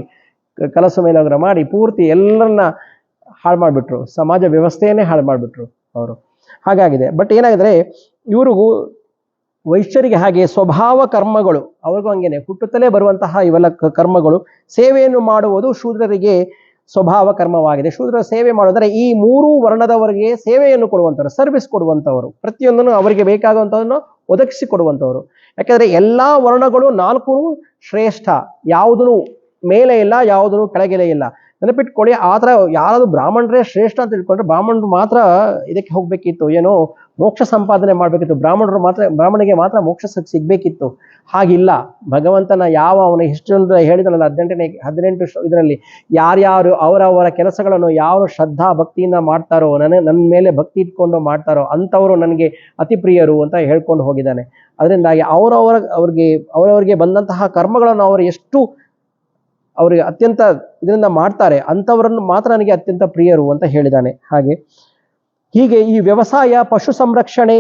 ಕಲಸು ಮೇಲೋಗ್ರ ಮಾಡಿ ಪೂರ್ತಿ ಎಲ್ಲರನ್ನ ಹಾಳು ಮಾಡಿಬಿಟ್ರು. ಸಮಾಜ ವ್ಯವಸ್ಥೆಯನ್ನೇ ಹಾಳು ಮಾಡಿಬಿಟ್ರು ಅವರು. ಹಾಗಾಗಿದೆ. ಬಟ್ ಏನಾಗಿದ್ರೆ ಇವ್ರಿಗೂ ವೈಶ್ಯರಿಗೆ ಹಾಗೆ ಸ್ವಭಾವ ಕರ್ಮಗಳು, ಅವ್ರಿಗೂ ಹಂಗೇನೆ ಹುಟ್ಟುತ್ತಲೇ ಬರುವಂತಹ ಇವೆಲ್ಲ ಕರ್ಮಗಳು. ಸೇವೆಯನ್ನು ಮಾಡುವುದು ಶೂದ್ರರಿಗೆ ಸ್ವಭಾವ ಕರ್ಮವಾಗಿದೆ. ಶೂದ್ರ ಸೇವೆ ಮಾಡೋದ್ರೆ ಈ 3 ವರ್ಣದವರಿಗೆ ಸೇವೆಯನ್ನು ಕೊಡುವಂಥವ್ರು, ಸರ್ವಿಸ್ ಕೊಡುವಂಥವ್ರು, ಪ್ರತಿಯೊಂದನ್ನು ಅವರಿಗೆ ಬೇಕಾಗುವಂಥದ್ದನ್ನು ಒದಗಿಸಿ ಕೊಡುವಂಥವ್ರು. ಯಾಕಂದ್ರೆ ಎಲ್ಲಾ ವರ್ಣಗಳು 4 ಶ್ರೇಷ್ಠ, ಯಾವುದೂ ಮೇಲೆ ಇಲ್ಲ, ಯಾವುದೂ ಕೆಳಗೆಲೆ ಇಲ್ಲ. ನೆನಪಿಟ್ಕೊಳ್ಳಿ. ಆ ಥರ ಯಾರಾದ್ರೂ ಬ್ರಾಹ್ಮಣರೇ ಶ್ರೇಷ್ಠ ಅಂತ ತಿಳ್ಕೊಂಡ್ರೆ ಬ್ರಾಹ್ಮಣರು ಮಾತ್ರ ಇದಕ್ಕೆ ಹೋಗ್ಬೇಕಿತ್ತು, ಏನೋ ಮೋಕ್ಷ ಸಂಪಾದನೆ ಮಾಡ್ಬೇಕಿತ್ತು, ಬ್ರಾಹ್ಮಣಿಗೆ ಮಾತ್ರ ಮೋಕ್ಷ ಸಿಗ್ಬೇಕಿತ್ತು. ಹಾಗಿಲ್ಲ. ಭಗವಂತನ ಅವನು ಎಷ್ಟೊಂದು ಹೇಳಿದನಲ್ಲ 18 ಇದರಲ್ಲಿ, ಯಾರ್ಯಾರು ಅವರವರ ಕೆಲಸಗಳನ್ನು ಯಾರು ಶ್ರದ್ಧಾ ಭಕ್ತಿಯಿಂದ ಮಾಡ್ತಾರೋ, ನನ್ನ ಮೇಲೆ ಭಕ್ತಿ ಇಟ್ಕೊಂಡು ಮಾಡ್ತಾರೋ ಅಂಥವರು ನನಗೆ ಅತಿ ಪ್ರಿಯರು ಅಂತ ಹೇಳ್ಕೊಂಡು ಹೋಗಿದ್ದಾನೆ. ಅದರಿಂದಾಗಿ ಅವರವರಿಗೆ ಬಂದಂತಹ ಕರ್ಮಗಳನ್ನು ಅವರು ಎಷ್ಟು ಅವರಿಗೆ ಅತ್ಯಂತ ಇದರಿಂದ ಮಾಡ್ತಾರೆ ಅಂಥವರನ್ನು ಮಾತ್ರ ನನಗೆ ಅತ್ಯಂತ ಪ್ರಿಯರು ಅಂತ ಹೇಳಿದ್ದಾನೆ. ಹೀಗೆ ಈ ವ್ಯವಸಾಯ, ಪಶು ಸಂರಕ್ಷಣೆ,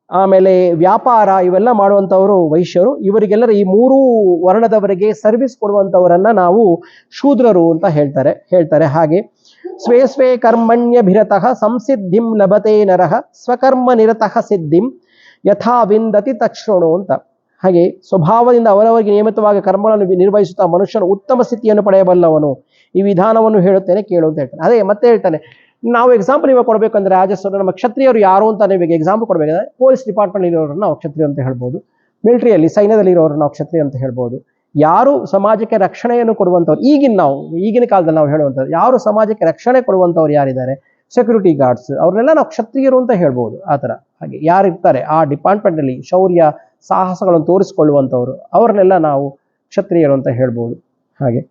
ಆಮೇಲೆ ವ್ಯಾಪಾರ ಇವೆಲ್ಲ ಮಾಡುವಂಥವರು ವೈಶ್ಯರು. ಇವರಿಗೆಲ್ಲರ ಈ 3 ವರ್ಣದವರಿಗೆ ಸರ್ವಿಸ್ ಕೊಡುವಂಥವರನ್ನ ನಾವು ಶೂದ್ರರು ಅಂತ ಹೇಳ್ತಾರೆ. ಹಾಗೆ ಸ್ವೇ ಕರ್ಮಣ್ಯಭಿರತಃ ಸಂಸಿದ್ಧಿಂ ಲಭತೆ ನರಃ ಸ್ವಕರ್ಮ ನಿರತಃ ಸಿದ್ಧಿಂ ಯಥಾ ವಿಂದತಿ ತಕ್ಷಣು ಅಂತ. ಹಾಗೆ ಸ್ವಭಾವದಿಂದ ಅವರವರಿಗೆ ನಿಯಮಿತವಾಗಿ ಕರ್ಮಗಳನ್ನು ನಿರ್ವಹಿಸುತ್ತಾ ಮನುಷ್ಯನು ಉತ್ತಮ ಸ್ಥಿತಿಯನ್ನು ಪಡೆಯಬಲ್ಲವನು. ಈ ವಿಧಾನವನ್ನು ಹೇಳುತ್ತೇನೆ ಕೇಳು ಅಂತ ಹೇಳ್ತಾನೆ. ಅದೇ ಮತ್ತೆ ಹೇಳ್ತಾನೆ, ನಾವು ಎಕ್ಸಾಂಪಲ್ ಇವಾಗ ಕೊಡ್ಬೇಕಂದ್ರೆ ನಮ್ಮ ಕ್ಷತ್ರಿಯರು ಯಾರು ಅಂತ ನೀವು ಎಕ್ಸಾಂಪಲ್ ಕೊಡ್ಬೇಕಂದ್ರೆ ಪೊಲೀಸ್ ಡಿಪಾರ್ಟ್ಮೆಂಟ್ ಇರೋರನ್ನ ನಾವು ಕ್ಷತ್ರಿಯ ಅಂತ ಹೇಳ್ಬೋದು, ಮಿಲಿಟರಿಯಲ್ಲಿ ಸೈನ್ಯದಲ್ಲಿ ಇರೋರನ್ನ ನಾವು ಕ್ಷತ್ರಿಯ ಅಂತ ಹೇಳ್ಬೋದು. ಯಾರು ಸಮಾಜಕ್ಕೆ ರಕ್ಷಣೆಯನ್ನು ಕೊಡುವಂಥವ್ರು ಈಗಿನ ಕಾಲದಲ್ಲಿ ನಾವು ಹೇಳುವಂಥದ್ದು ಯಾರು ಸಮಾಜಕ್ಕೆ ರಕ್ಷಣೆ ಕೊಡುವಂಥವ್ರು ಯಾರಿದ್ದಾರೆ, ಸೆಕ್ಯೂರಿಟಿ ಗಾರ್ಡ್ಸ್, ಅವ್ರನ್ನೆಲ್ಲ ನಾವು ಕ್ಷತ್ರಿಯರು ಅಂತ ಹೇಳ್ಬೋದು. ಆ ಥರ ಹಾಗೆ ಯಾರಿರ್ತಾರೆ ಆ ಡಿಪಾರ್ಟ್ಮೆಂಟಲ್ಲಿ ಶೌರ್ಯ ಸಾಹಸಗಳನ್ನು ತೋರಿಸ್ಕೊಳ್ಳುವಂಥವ್ರು ಅವ್ರನ್ನೆಲ್ಲ ನಾವು ಕ್ಷತ್ರಿಯರು ಅಂತ ಹೇಳ್ಬೋದು. ಹಾಗೆ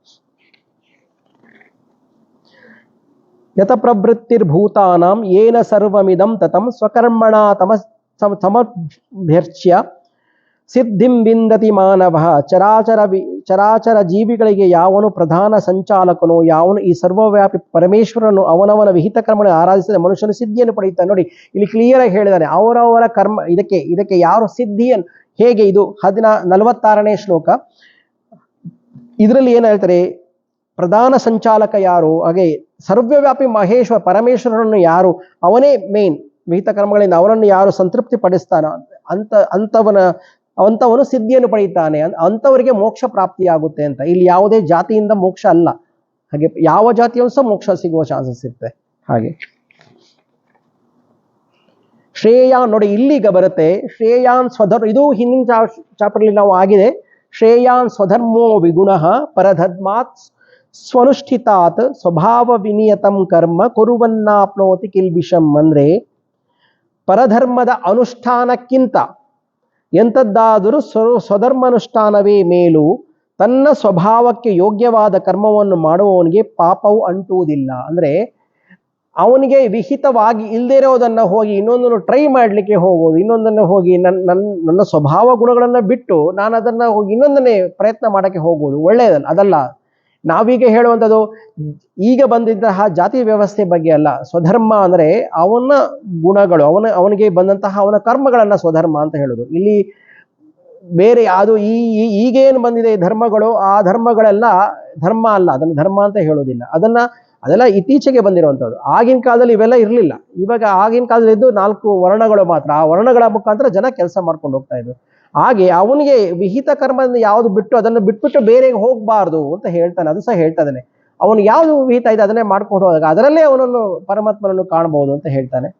ಯತಪ್ರವೃತ್ತಿರ್ಭೂತಾನಾಂ ಯೇನ ಸರ್ವಮಿದಂ ತತಂ ಸ್ವಕರ್ಮಣ ಸಮಭ್ಯರ್ಚ್ಯ ಸಿದ್ಧಿಂ ವಿಂದತಿ ಮಾನವ. ಚರಾಚರ ಜೀವಿಗಳಿಗೆ ಯಾವನು ಪ್ರಧಾನ ಸಂಚಾಲಕನು, ಯಾವನು ಈ ಸರ್ವವ್ಯಾಪಿ ಪರಮೇಶ್ವರನು ಅವನವನ ವಿಹಿತ ಕರ್ಮಗಳನ್ನು ಆರಾಧಿಸಿದ ಮನುಷ್ಯನು ಸಿದ್ಧಿಯನ್ನು ಪಡೆಯುತ್ತಾನೆ. ನೋಡಿ ಇಲ್ಲಿ ಕ್ಲಿಯರ್ ಆಗಿ ಹೇಳಿದ್ದಾನೆ ಅವರವರ ಕರ್ಮ ಇದಕ್ಕೆ ಯಾರು ಸಿದ್ಧಿಯನ್ನು ಹೇಗೆ. ಇದು 46ನೇ ಶ್ಲೋಕ. ಇದರಲ್ಲಿ ಏನು ಹೇಳ್ತಾರೆ, ಪ್ರಧಾನ ಸಂಚಾಲಕ ಯಾರು, ಹಾಗೆ ಸರ್ವವ್ಯಾಪಿ ಪರಮೇಶ್ವರನನ್ನು ಯಾರು, ಅವನೇ ಮೇನ್ ವಿಹಿತ ಕರ್ಮಗಳಿಂದ ಅವನನ್ನು ಯಾರು ಸಂತೃಪ್ತಿ ಪಡಿಸ್ತಾನ ಅಂತವನು ಸಿದ್ಧಿಯನ್ನು ಪಡೆಯುತ್ತಾನೆ, ಅಂಥವರಿಗೆ ಮೋಕ್ಷ ಪ್ರಾಪ್ತಿಯಾಗುತ್ತೆ ಅಂತ. ಇಲ್ಲಿ ಯಾವುದೇ ಜಾತಿಯಿಂದ ಮೋಕ್ಷ ಅಲ್ಲ, ಹಾಗೆ ಯಾವ ಜಾತಿಯೂ ಸಹ ಮೋಕ್ಷ ಸಿಗುವ ಚಾನ್ಸಸ್ ಇರುತ್ತೆ. ಹಾಗೆ ಶ್ರೇಯಾನ್ ನೋಡಿ ಇಲ್ಲಿಗ ಬರುತ್ತೆ, ಶ್ರೇಯಾನ್ ಇದು ಹಿಂದಿನ ಚಾಪ್ಟರ್ಲಿ ನಾವು ಆಗಿದೆ. ಶ್ರೇಯಾನ್ ಸ್ವಧರ್ಮೋ ವಿಗುಣ ಪರಧರ್ಮಾತ್ ಸ್ವನುಷ್ಠಿತಾತ್ ಸ್ವಭಾವ ವಿನಿಯತಂ ಕರ್ಮ ಕುರುವನ್ನಾಪ್ನೋತಿ ಕಿಲ್ಬಿಷಂ. ಅಂದ್ರೆ ಪರಧರ್ಮದ ಅನುಷ್ಠಾನಕ್ಕಿಂತ ಎಂಥದ್ದಾದರೂ ಸ್ವಧರ್ಮಾನುಷ್ಠಾನವೇ ಮೇಲು, ತನ್ನ ಸ್ವಭಾವಕ್ಕೆ ಯೋಗ್ಯವಾದ ಕರ್ಮವನ್ನು ಮಾಡುವವನಿಗೆ ಪಾಪವು ಅಂಟುವುದಿಲ್ಲ. ಅಂದ್ರೆ ಅವನಿಗೆ ವಿಹಿತವಾಗಿ ಇಲ್ಲದೇ ಇರೋದನ್ನ ಹೋಗಿ ಇನ್ನೊಂದನ್ನು ಟ್ರೈ ಮಾಡಲಿಕ್ಕೆ ಹೋಗೋದು, ಇನ್ನೊಂದನ್ನು ಹೋಗಿ ನನ್ನ ಸ್ವಭಾವ ಗುಣಗಳನ್ನು ಬಿಟ್ಟು ನಾನು ಅದನ್ನ ಹೋಗಿ ಇನ್ನೊಂದನ್ನೇ ಪ್ರಯತ್ನ ಮಾಡೋಕ್ಕೆ ಹೋಗೋದು ಒಳ್ಳೆಯದಲ್ಲ. ಅದಲ್ಲ ನಾವೀಗ ಹೇಳುವಂಥದ್ದು. ಈಗ ಬಂದಿದ್ದಂತಹ ಜಾತಿ ವ್ಯವಸ್ಥೆ ಬಗ್ಗೆ ಅಲ್ಲ. ಸ್ವಧರ್ಮ ಅಂದ್ರೆ ಅವನ ಗುಣಗಳು, ಅವನಿಗೆ ಬಂದಂತಹ ಅವನ ಕರ್ಮಗಳನ್ನ ಸ್ವಧರ್ಮ ಅಂತ ಹೇಳುದು. ಇಲ್ಲಿ ಬೇರೆ ಅದು ಈಗೇನು ಬಂದಿದೆ ಧರ್ಮಗಳು, ಆ ಧರ್ಮಗಳೆಲ್ಲ ಧರ್ಮ ಅಲ್ಲ, ಅದನ್ನು ಧರ್ಮ ಅಂತ ಹೇಳೋದಿಲ್ಲ. ಅದೆಲ್ಲ ಇತ್ತೀಚೆಗೆ ಬಂದಿರುವಂಥದ್ದು. ಆಗಿನ ಕಾಲದಲ್ಲಿ ಇವೆಲ್ಲ ಇರಲಿಲ್ಲ. ಇವಾಗ ಆಗಿನ ಕಾಲದಲ್ಲಿ ಇದ್ದು 4 ವರ್ಣಗಳು ಮಾತ್ರ. ಆ ವರ್ಣಗಳ ಮುಖಾಂತರ ಜನ ಕೆಲಸ ಮಾಡ್ಕೊಂಡು ಹೋಗ್ತಾ ಇದ್ರು. ಹಾಗೆ ಅವನಿಗೆ ವಿಹಿತ ಕರ್ಮದಿಂದ ಯಾವುದು ಬಿಟ್ಟು ಅದನ್ನು ಬಿಟ್ಬಿಟ್ಟು ಬೇರೆ ಹೋಗ್ಬಾರ್ದು ಅಂತ ಹೇಳ್ತಾನೆ. ಅದು ಸಹ ಹೇಳ್ತಾ ಇದ್ದಾನೆ. ಅವನು ಯಾವುದು ವಿಹಿತ ಇದೆ ಅದನ್ನೇ ಮಾಡ್ಕೊಂಡು ಹೋದಾಗ ಅದರಲ್ಲೇ ಅವನನ್ನು ಪರಮಾತ್ಮನನ್ನು ಕಾಣಬಹುದು ಅಂತ ಹೇಳ್ತಾನೆ.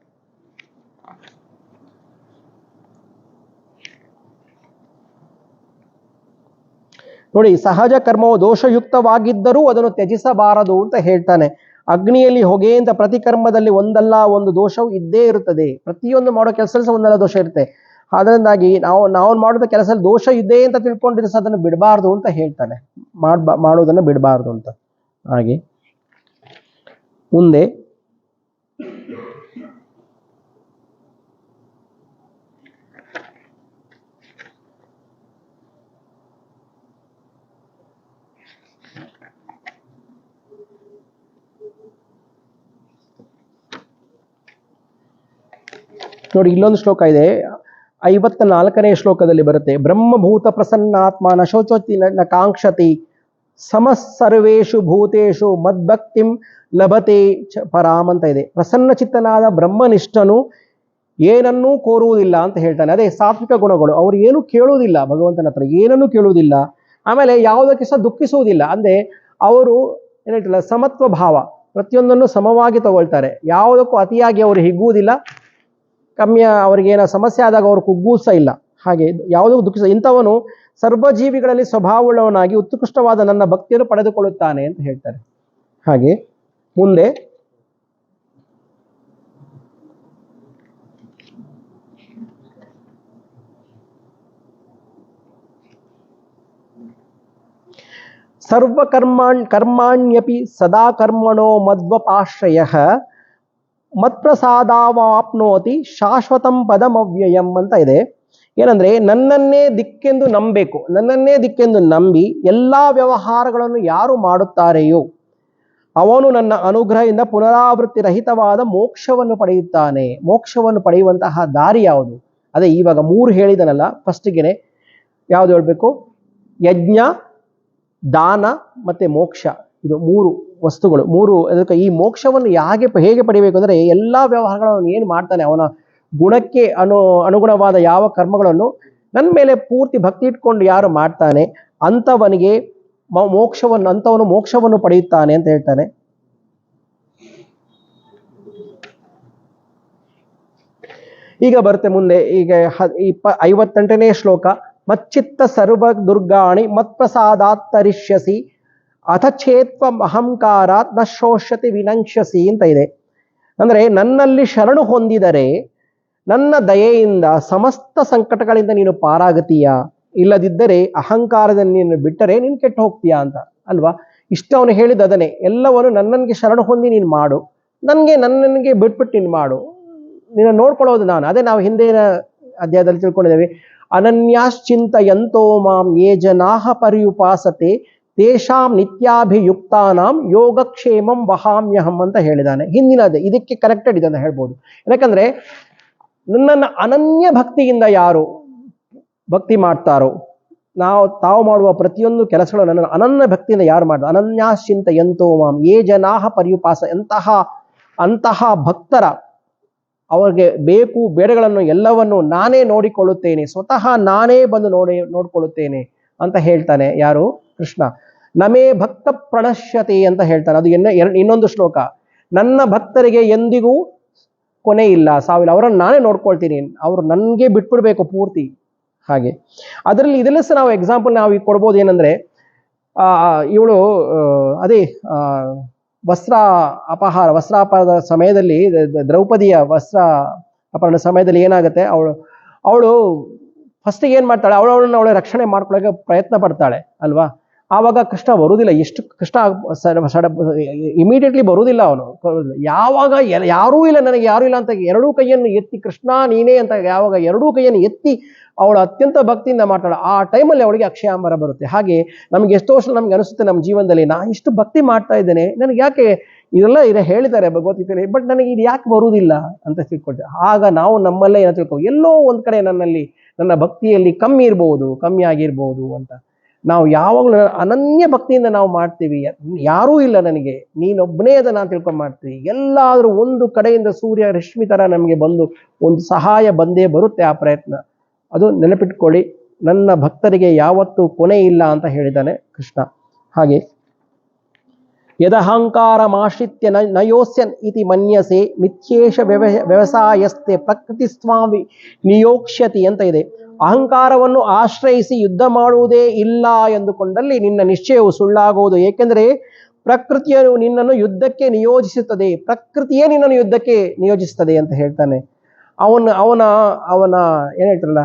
ನೋಡಿ ಸಹಜ ಕರ್ಮವು ದೋಷಯುಕ್ತವಾಗಿದ್ದರೂ ಅದನ್ನು ತ್ಯಜಿಸಬಾರದು ಅಂತ ಹೇಳ್ತಾನೆ. ಅಗ್ನಿಯಲ್ಲಿ ಹೊಗೆ ಅಂತ ಪ್ರತಿ ಕರ್ಮದಲ್ಲಿ ಒಂದಲ್ಲ ಒಂದು ದೋಷವು ಇದ್ದೇ ಇರುತ್ತದೆ. ಪ್ರತಿಯೊಂದು ಮಾಡೋ ಕೆಲಸದಲ್ಲಿ ಒಂದಲ್ಲ ದೋಷ ಇರುತ್ತೆ. ಅದರಿಂದಾಗಿ ನಾವು ಮಾಡಿದ ಕೆಲಸದಲ್ಲಿ ದೋಷ ಇದೆ ಅಂತ ತಿಳ್ಕೊಂಡಿದ್ರೆ ಅದನ್ನು ಬಿಡಬಾರ್ದು ಅಂತ ಹೇಳ್ತಾನೆ. ಮಾಡೋದನ್ನು ಬಿಡಬಾರ್ದು ಅಂತ. ಹಾಗೆ ಮುಂದೆ ನೋಡಿ ಇಲ್ಲೊಂದು ಶ್ಲೋಕ ಇದೆ, 54ನೇ ಶ್ಲೋಕದಲ್ಲಿ ಬರುತ್ತೆ. ಬ್ರಹ್ಮಭೂತ ಪ್ರಸನ್ನಾತ್ಮ ನ ಶೋಚತಿ ನ ಕಾಂಕ್ಷತಿ ಸಮಸರ್ವೇಷು ಭೂತೇಷು ಮದ್ಭಕ್ತಿಂ ಲಭತೆ ಪರಾಮ್ ಅಂತ ಇದೆ. ಪ್ರಸನ್ನ ಚಿತ್ತನಾದ ಬ್ರಹ್ಮನಿಷ್ಠನು ಏನನ್ನೂ ಕೋರುವುದಿಲ್ಲ ಅಂತ ಹೇಳ್ತಾನೆ. ಅದೇ ಸಾತ್ವಿಕ ಗುಣಗಳು. ಅವರು ಏನು ಕೇಳುವುದಿಲ್ಲ, ಭಗವಂತನ ಹತ್ರ ಏನನ್ನೂ ಕೇಳುವುದಿಲ್ಲ. ಆಮೇಲೆ ಯಾವುದಕ್ಕೆ ಸಹ ದುಃಖಿಸುವುದಿಲ್ಲ. ಅಂದ್ರೆ ಅವರು ಏನ್ ಹೇಳ್ತಿಲ್ಲ, ಸಮತ್ವ ಭಾವ, ಪ್ರತಿಯೊಂದನ್ನು ಸಮವಾಗಿ ತಗೊಳ್ತಾರೆ. ಯಾವುದಕ್ಕೂ ಅತಿಯಾಗಿ ಅವರು ಹಿಗ್ಗುವುದಿಲ್ಲ, ಕಮ್ಮಿ ಅವ್ರಿಗೇನೋ ಸಮಸ್ಯೆ ಆದಾಗ ಅವರು ಕುಗ್ಗೂ ಸಹ ಇಲ್ಲ. ಹಾಗೆ ಯಾವುದಕ್ಕೂ ದುಃಖಿಸ ಇಂಥವನು ಸರ್ವಜೀವಿಗಳಲ್ಲಿ ಸ್ವಭಾವವುಳ್ಳವನಾಗಿ ಉತ್ಕೃಷ್ಟವಾದ ನನ್ನ ಭಕ್ತಿಯನ್ನು ಪಡೆದುಕೊಳ್ಳುತ್ತಾನೆ ಅಂತ ಹೇಳ್ತಾರೆ. ಹಾಗೆ ಮುಂದೆ ಕರ್ಮಾಣ್ಯಪಿ ಸದಾ ಕರ್ಮಣೋ ಮದ್ವಪಾಶ್ರಯಃ ಮತ್ಪ್ರಸಾದಾವಾಪ್ನೋತಿ ಶಾಶ್ವತಂ ಪದಮವ್ಯಯಂ ಅಂತ ಇದೆ. ಏನಂದ್ರೆ ನನ್ನನ್ನೇ ದಿಕ್ಕೆಂದು ನಂಬಬೇಕು. ನನ್ನನ್ನೇ ದಿಕ್ಕೆಂದು ನಂಬಿ ಎಲ್ಲಾ ವ್ಯವಹಾರಗಳನ್ನು ಯಾರು ಮಾಡುತ್ತಾರೆಯೋ ಅವನು ನನ್ನ ಅನುಗ್ರಹದಿಂದ ಪುನರಾವೃತ್ತಿ ರಹಿತವಾದ ಮೋಕ್ಷವನ್ನು ಪಡೆಯುತ್ತಾನೆ. ಮೋಕ್ಷವನ್ನು ಪಡೆಯುವಂತಹ ದಾರಿ ಯಾವುದು? ಅದೇ ಇವಾಗ 3 ಹೇಳಿದನಲ್ಲ. ಫಸ್ಟಿಗೆ ಯಾವುದು ಹೇಳ್ಬೇಕು? ಯಜ್ಞ, ದಾನ ಮತ್ತೆ ಮೋಕ್ಷ. ಇದು 3 ವಸ್ತುಗಳು. 3 ಅದಕ್ಕೆ ಈ ಮೋಕ್ಷವನ್ನು ಹೇಗೆ ಪಡಿಬೇಕು ಅಂದ್ರೆ ಎಲ್ಲಾ ವ್ಯವಹಾರಗಳನ್ನು ಏನು ಮಾಡ್ತಾನೆ ಅವನ ಗುಣಕ್ಕೆ ಅನುಗುಣವಾದ ಯಾವ ಕರ್ಮಗಳನ್ನು ನನ್ನ ಮೇಲೆ ಪೂರ್ತಿ ಭಕ್ತಿ ಇಟ್ಕೊಂಡು ಯಾರು ಮಾಡ್ತಾನೆ ಅಂಥವನಿಗೆ ಅಂಥವನು ಮೋಕ್ಷವನ್ನು ಪಡೆಯುತ್ತಾನೆ ಅಂತ ಹೇಳ್ತಾನೆ. ಈಗ ಬರುತ್ತೆ ಮುಂದೆ. ಈಗ 58ನೇ ಶ್ಲೋಕ. ಮಚ್ಚಿತ್ತ ಸರ್ವ ದುರ್ಗಾಣಿ ಮತ್ಪ್ರಸಾದಾತ್ ತರಿಷ್ಯಸಿ ಅಥ ಚೇತ್ವ ಅಹಂಕಾರಾತ್ ನ ಶೋಷ್ಯತಿ ವಿನಂಕ್ಷಸಿ ಅಂತ ಇದೆ. ಅಂದ್ರೆ ನನ್ನಲ್ಲಿ ಶರಣು ಹೊಂದಿದರೆ ನನ್ನ ದಯೆಯಿಂದ ಸಮಸ್ತ ಸಂಕಟಗಳಿಂದ ನೀನು ಪಾರಾಗತೀಯ, ಇಲ್ಲದಿದ್ದರೆ ಅಹಂಕಾರದಲ್ಲಿ ನೀನು ಬಿಟ್ಟರೆ ನೀನು ಕೆಟ್ಟು ಹೋಗ್ತೀಯಾ ಅಂತ ಅಲ್ವಾ. ಇಷ್ಟ ಅವನು ಹೇಳಿದ ಅದನ್ನೇ, ಎಲ್ಲವನ್ನು ನನ್ನನ್ಗೆ ಶರಣು ಹೊಂದಿ ನೀನು ಮಾಡು, ನನ್ನನ್ಗೆ ಬಿಟ್ಬಿಟ್ಟು ನೀನು ಮಾಡು, ನೀನು ನೋಡ್ಕೊಳ್ಳೋದು ನಾನು. ಅದೇ ನಾವು ಹಿಂದಿನ ಅಧ್ಯಾಯದಲ್ಲಿ ತಿಳ್ಕೊಂಡಿದ್ದೇವೆ. ಅನನ್ಯಾಶ್ಚಿಂತಯಂತೋ ಮಾಂ ಯೇ ಜನಾಃ ಪರ್ಯುಪಾಸತೆ ತೇಷಾಂ ನಿತ್ಯಾಭಿಯುಕ್ತಾನಾಂ ಯೋಗಕ್ಷೇಮಂ ವಹಾಮ್ಯಹಂ ಅಂತ ಹೇಳಿದಾನೆ. ಹಿಂದಿನದೇ ಇದಕ್ಕೆ ಕನೆಕ್ಟೆಡ್ ಇದೆ ಅಂತ ಹೇಳ್ಬೋದು. ಯಾಕಂದ್ರೆ ನನ್ನನ್ನು ಅನನ್ಯ ಭಕ್ತಿಯಿಂದ ಯಾರು ಭಕ್ತಿ ಮಾಡ್ತಾರೋ, ತಾವು ಮಾಡುವ ಪ್ರತಿಯೊಂದು ಕೆಲಸಗಳು ನನ್ನನ್ನು ಅನನ್ಯ ಭಕ್ತಿಯಿಂದ ಯಾರು ಮಾಡ್ತಾರೆ, ಅನನ್ಯಾಶ್ಚಿಂತಯಂತೋ ಮಾಂ ಯೇ ಜನಾಃ ಪರ್ಯುಪಾಸ, ಅಂತಹ ಭಕ್ತರ ಅವ್ರಿಗೆ ಬೇಕು ಬೇಡಗಳನ್ನು ಎಲ್ಲವನ್ನು ನಾನೇ ನೋಡಿಕೊಳ್ಳುತ್ತೇನೆ, ಸ್ವತಃ ನಾನೇ ಬಂದು ನೋಡ್ಕೊಳ್ಳುತ್ತೇನೆ ಅಂತ ಹೇಳ್ತಾನೆ. ಯಾರು? ಕೃಷ್ಣ. ನಮೇ ಭಕ್ತ ಪ್ರಣಶ್ಯತೆ ಅಂತ ಹೇಳ್ತಾನೆ. ಅದು ಇನ್ನೊಂದು ಶ್ಲೋಕ. ನನ್ನ ಭಕ್ತರಿಗೆ ಎಂದಿಗೂ ಕೊನೆ ಇಲ್ಲ, ಸಾವಿಲ್ಲ, ಅವರನ್ನು ನಾನೇ ನೋಡ್ಕೊಳ್ತೀನಿ, ಅವರು ನನಗೆ ಬಿಟ್ಬಿಡ್ಬೇಕು ಪೂರ್ತಿ. ಹಾಗೆ ಅದರಲ್ಲಿ ಇದೆಲ್ಲ ಸಹ ನಾವು ಎಕ್ಸಾಂಪಲ್ ನಾವು ಈಗ ಕೊಡ್ಬೋದು. ಏನಂದ್ರೆ ಇವಳು ಅದೇ ವಸ್ತ್ರಾಪಹರದ ಸಮಯದಲ್ಲಿ, ದ್ರೌಪದಿಯ ವಸ್ತ್ರ ಅಪಹರಣ ಸಮಯದಲ್ಲಿ ಏನಾಗುತ್ತೆ, ಅವಳು ಫಸ್ಟಿಗೆ ಏನು ಮಾಡ್ತಾಳೆ, ಅವಳನ್ನ ರಕ್ಷಣೆ ಮಾಡ್ಕೊಳ್ಳೋಕೆ ಪ್ರಯತ್ನ ಪಡ್ತಾಳೆ ಅಲ್ವಾ. ಆವಾಗ ಕೃಷ್ಣ ಬರುವುದಿಲ್ಲ. ಎಷ್ಟು ಕೃಷ್ಣ ಇಮಿಡಿಯೇಟ್ಲಿ ಬರುವುದಿಲ್ಲ ಅವನು. ಯಾವಾಗ ಯಾರೂ ಇಲ್ಲ, ನನಗೆ ಯಾರೂ ಇಲ್ಲ ಅಂತ ಎರಡೂ ಕೈಯನ್ನು ಎತ್ತಿ ಕೃಷ್ಣ ನೀನೇ ಅಂತ ಯಾವಾಗ ಎರಡೂ ಕೈಯನ್ನು ಎತ್ತಿ ಅವಳು ಅತ್ಯಂತ ಭಕ್ತಿಯಿಂದ ಮಾತಾಡ, ಆ ಟೈಮಲ್ಲಿ ಅವಳಿಗೆ ಅಕ್ಷಯಾಂಬರ ಬರುತ್ತೆ. ಹಾಗೆ ನಮ್ಗೆ ಎಷ್ಟೋ ವರ್ಷ ನಮ್ಗೆ ಅನಿಸುತ್ತೆ ನಮ್ಮ ಜೀವನದಲ್ಲಿ, ನಾನು ಇಷ್ಟು ಭಕ್ತಿ ಮಾಡ್ತಾ ಇದ್ದೇನೆ, ನನಗೆ ಯಾಕೆ ಇದೆಲ್ಲ ಹೇಳಿದ್ದಾರೆ ಭಗವದ್ಗೀತೆಯಲ್ಲಿ, ಬಟ್ ನನಗೆ ಇದು ಯಾಕೆ ಬರುವುದಿಲ್ಲ ಅಂತ ತಿಳ್ಕೊಳ್ತೇವೆ. ಆಗ ನಾವು ನಮ್ಮಲ್ಲೇ ಏನೋ ತಿಳ್ಕೊ, ಎಲ್ಲೋ ಒಂದು ಕಡೆ ನನ್ನ ಭಕ್ತಿಯಲ್ಲಿ ಕಮ್ಮಿ ಆಗಿರ್ಬೋದು ಅಂತ. ನಾವು ಯಾವಾಗಲೂ ಅನನ್ಯ ಭಕ್ತಿಯಿಂದ ನಾವು ಮಾಡ್ತೀವಿ, ಯಾರೂ ಇಲ್ಲ ನನಗೆ, ನೀನೊಬ್ಬನೇ ಅದನ್ನು ನಾನು ತಿಳ್ಕೊಂಡು ಮಾಡ್ತೀವಿ. ಎಲ್ಲಾದರೂ ಒಂದು ಕಡೆಯಿಂದ ಸೂರ್ಯ ರಶ್ಮಿ ಥರ ನಮಗೆ ಬಂದು ಒಂದು ಸಹಾಯ ಬಂದೇ ಬರುತ್ತೆ. ಆ ಪ್ರಯತ್ನ ಅದು ನೆನಪಿಟ್ಕೊಳ್ಳಿ. ನನ್ನ ಭಕ್ತರಿಗೆ ಯಾವತ್ತೂ ಕೊನೆ ಇಲ್ಲ ಅಂತ ಹೇಳಿದ್ದಾನೆ ಕೃಷ್ಣ. ಹಾಗೆ ಯದಹಂಕಾರಮಾಶ್ರಿತ್ಯ ನಯೋಸ್ಯನ್ ಇತಿ ಮನ್ಯಸೆ ಮಿಥ್ಯೇಶ ವ್ಯವಸಾಯಸ್ತೆ ಪ್ರಕೃತಿ ಸ್ವಾಮಿ ನಿಯೋಕ್ಷ್ಯತಿ ಅಂತ ಇದೆ. ಅಹಂಕಾರವನ್ನು ಆಶ್ರಯಿಸಿ ಯುದ್ಧ ಮಾಡುವುದೇ ಇಲ್ಲ ಎಂದುಕೊಂಡಲ್ಲಿ ನಿನ್ನ ನಿಶ್ಚಯವು ಸುಳ್ಳಾಗುವುದು. ಏಕೆಂದರೆ ಪ್ರಕೃತಿಯನ್ನು ನಿನ್ನನ್ನು ಯುದ್ಧಕ್ಕೆ ನಿಯೋಜಿಸುತ್ತದೆ, ಪ್ರಕೃತಿಯೇ ನಿನ್ನನ್ನು ಯುದ್ಧಕ್ಕೆ ನಿಯೋಜಿಸುತ್ತದೆ ಅಂತ ಹೇಳ್ತಾನೆ. ಅವನ ಏನ್ ಹೇಳ್ತಾರಲ್ಲ,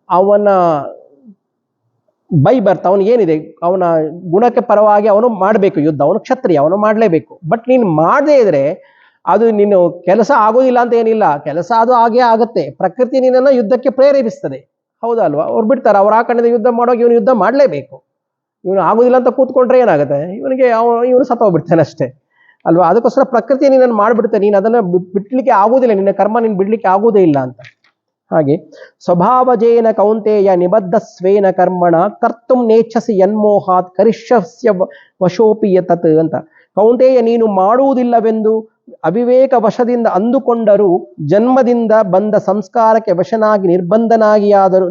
ಅವನ ಬೈ ಬರ್ತ್ ಅವನಿಗೇನಿದೆ, ಅವನ ಗುಣಕ್ಕೆ ಪರವಾಗಿ ಅವನು ಮಾಡಬೇಕು ಯುದ್ಧ, ಅವನು ಕ್ಷತ್ರಿಯ, ಅವನು ಮಾಡಲೇಬೇಕು. ಬಟ್ ನೀನು ಮಾಡದೇ ಇದ್ರೆ ಅದು ನೀನು ಕೆಲಸ ಆಗೋದಿಲ್ಲ ಅಂತ ಏನಿಲ್ಲ, ಕೆಲಸ ಅದು ಆಗೇ ಆಗತ್ತೆ. ಪ್ರಕೃತಿ ನಿನ್ನನ್ನು ಯುದ್ಧಕ್ಕೆ ಪ್ರೇರೇಪಿಸ್ತದೆ, ಹೌದಾ ಅಲ್ವಾ. ಅವ್ರು ಬಿಡ್ತಾರೆ, ಅವ್ರು ಆ ಕಡೆಯಿಂದ ಯುದ್ಧ ಮಾಡುವಾಗ ಇವನು ಯುದ್ಧ ಮಾಡಲೇಬೇಕು. ಇವನು ಆಗೋದಿಲ್ಲ ಅಂತ ಕೂತ್ಕೊಂಡ್ರೆ ಏನಾಗುತ್ತೆ, ಇವನು ಸತ್ತೋಗ್ಬಿಡ್ತಾನೆ ಅಷ್ಟೇ ಅಲ್ವಾ. ಅದಕ್ಕೋಸ್ಕರ ಪ್ರಕೃತಿ ನಿನ್ನನ್ನು ಮಾಡಿಬಿಡ್ತಾನೆ, ನೀನು ಅದನ್ನು ಬಿಡ್ಲಿಕ್ಕೆ ಆಗೋದಿಲ್ಲ, ನಿನ್ನ ಕರ್ಮ ನೀನು ಬಿಡ್ಲಿಕ್ಕೆ ಆಗೋದೇ ಇಲ್ಲ ಅಂತ. ಹಾಗೆ ಸ್ವಭಾವಜೇನ ಕೌಂತೆಯ ನಿಬದ್ಧ ಸ್ವೇನ ಕರ್ಮಣ ಕರ್ತುಂ ನೇಚ್ಛಸಿ ಯನ್ಮೋಹಾತ್ ಕರಿಷ್ಯಸ್ಯ ವಶೋಪಿ ಯತತ್ ಅಂತ. ಕೌಂತೆಯ ನೀನು ಮಾಡುವುದಿಲ್ಲವೆಂದು ಅವಿವೇಕ ವಶದಿಂದ ಅಂದುಕೊಂಡರೂ ಜನ್ಮದಿಂದ ಬಂದ ಸಂಸ್ಕಾರಕ್ಕೆ ವಶನಾಗಿ ನಿರ್ಬಂಧವಾಗಿಯಾದರೂ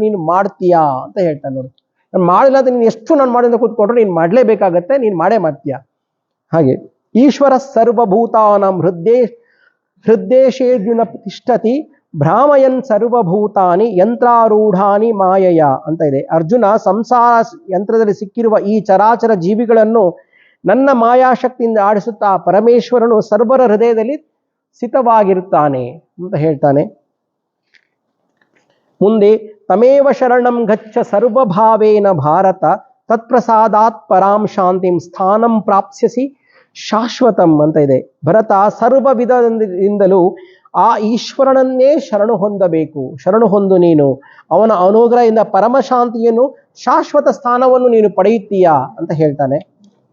ನೀನು ಮಾಡ್ತೀಯಾ ಅಂತ ಹೇಳ್ತಾನೆ. ನೋಡಿ, ನಾನು ಮಾಡಿಲ್ಲ ಅಂತ ನೀನು ಎಷ್ಟು ನಾನು ಮಾಡಿದ ಕೂತ್ಕೊಂಡ್ರು ನೀನು ಮಾಡಲೇಬೇಕಾಗತ್ತೆ, ನೀನು ಮಾಡೇ ಮಾಡ್ತೀಯ. ಹಾಗೆ ಈಶ್ವರ ಸರ್ವಭೂತಾನಾಂ ಹೃದ್ದೇಶೇರ್ಜುನ ತಿಷ್ಠತಿ ಭ್ರಾಮಯನ್ ಸರ್ವಭೂತಾನಿ ಯಂತ್ರಾರೂಢಾನಿ ಮಾಯಯ ಅಂತ ಇದೆ. ಅರ್ಜುನ ಸಂಸಾರ ಯಂತ್ರದಲ್ಲಿ ಸಿಕ್ಕಿರುವ ಈ ಚರಾಚರ ಜೀವಿಗಳನ್ನು ನನ್ನ ಮಾಯಾಶಕ್ತಿಯಿಂದ ಆಡಿಸುತ್ತಾ ಪರಮೇಶ್ವರನು ಸರ್ವರ ಹೃದಯದಲ್ಲಿ ಸ್ಥಿತವಾಗಿರುತ್ತಾನೆ ಅಂತ ಹೇಳ್ತಾನೆ. ಮುಂದೆ ತಮೇವ ಶರಣಂ ಗಚ್ಚ ಸರ್ವಭಾವೇನ ಭಾರತ ತತ್ಪ್ರಸಾದಾತ್ ಪರಾಂ ಶಾಂತಿಂ ಸ್ಥಾನಂ ಪ್ರಾಪ್ಸ್ಯಸಿ ಶಾಶ್ವತಂ ಅಂತ ಇದೆ. ಭರತ ಸರ್ವ ವಿಧದಿಂದಲೂ ಆ ಈಶ್ವರನನ್ನೇ ಶರಣು ಹೊಂದಬೇಕು. ಶರಣು ಹೊಂದು ನೀನು ಅವನ ಅನುಗ್ರಹದಿಂದ ಪರಮಶಾಂತಿಯನ್ನು ಶಾಶ್ವತ ಸ್ಥಾನವನ್ನು ನೀನು ಪಡೆಯುತ್ತೀಯಾ ಅಂತ ಹೇಳ್ತಾನೆ.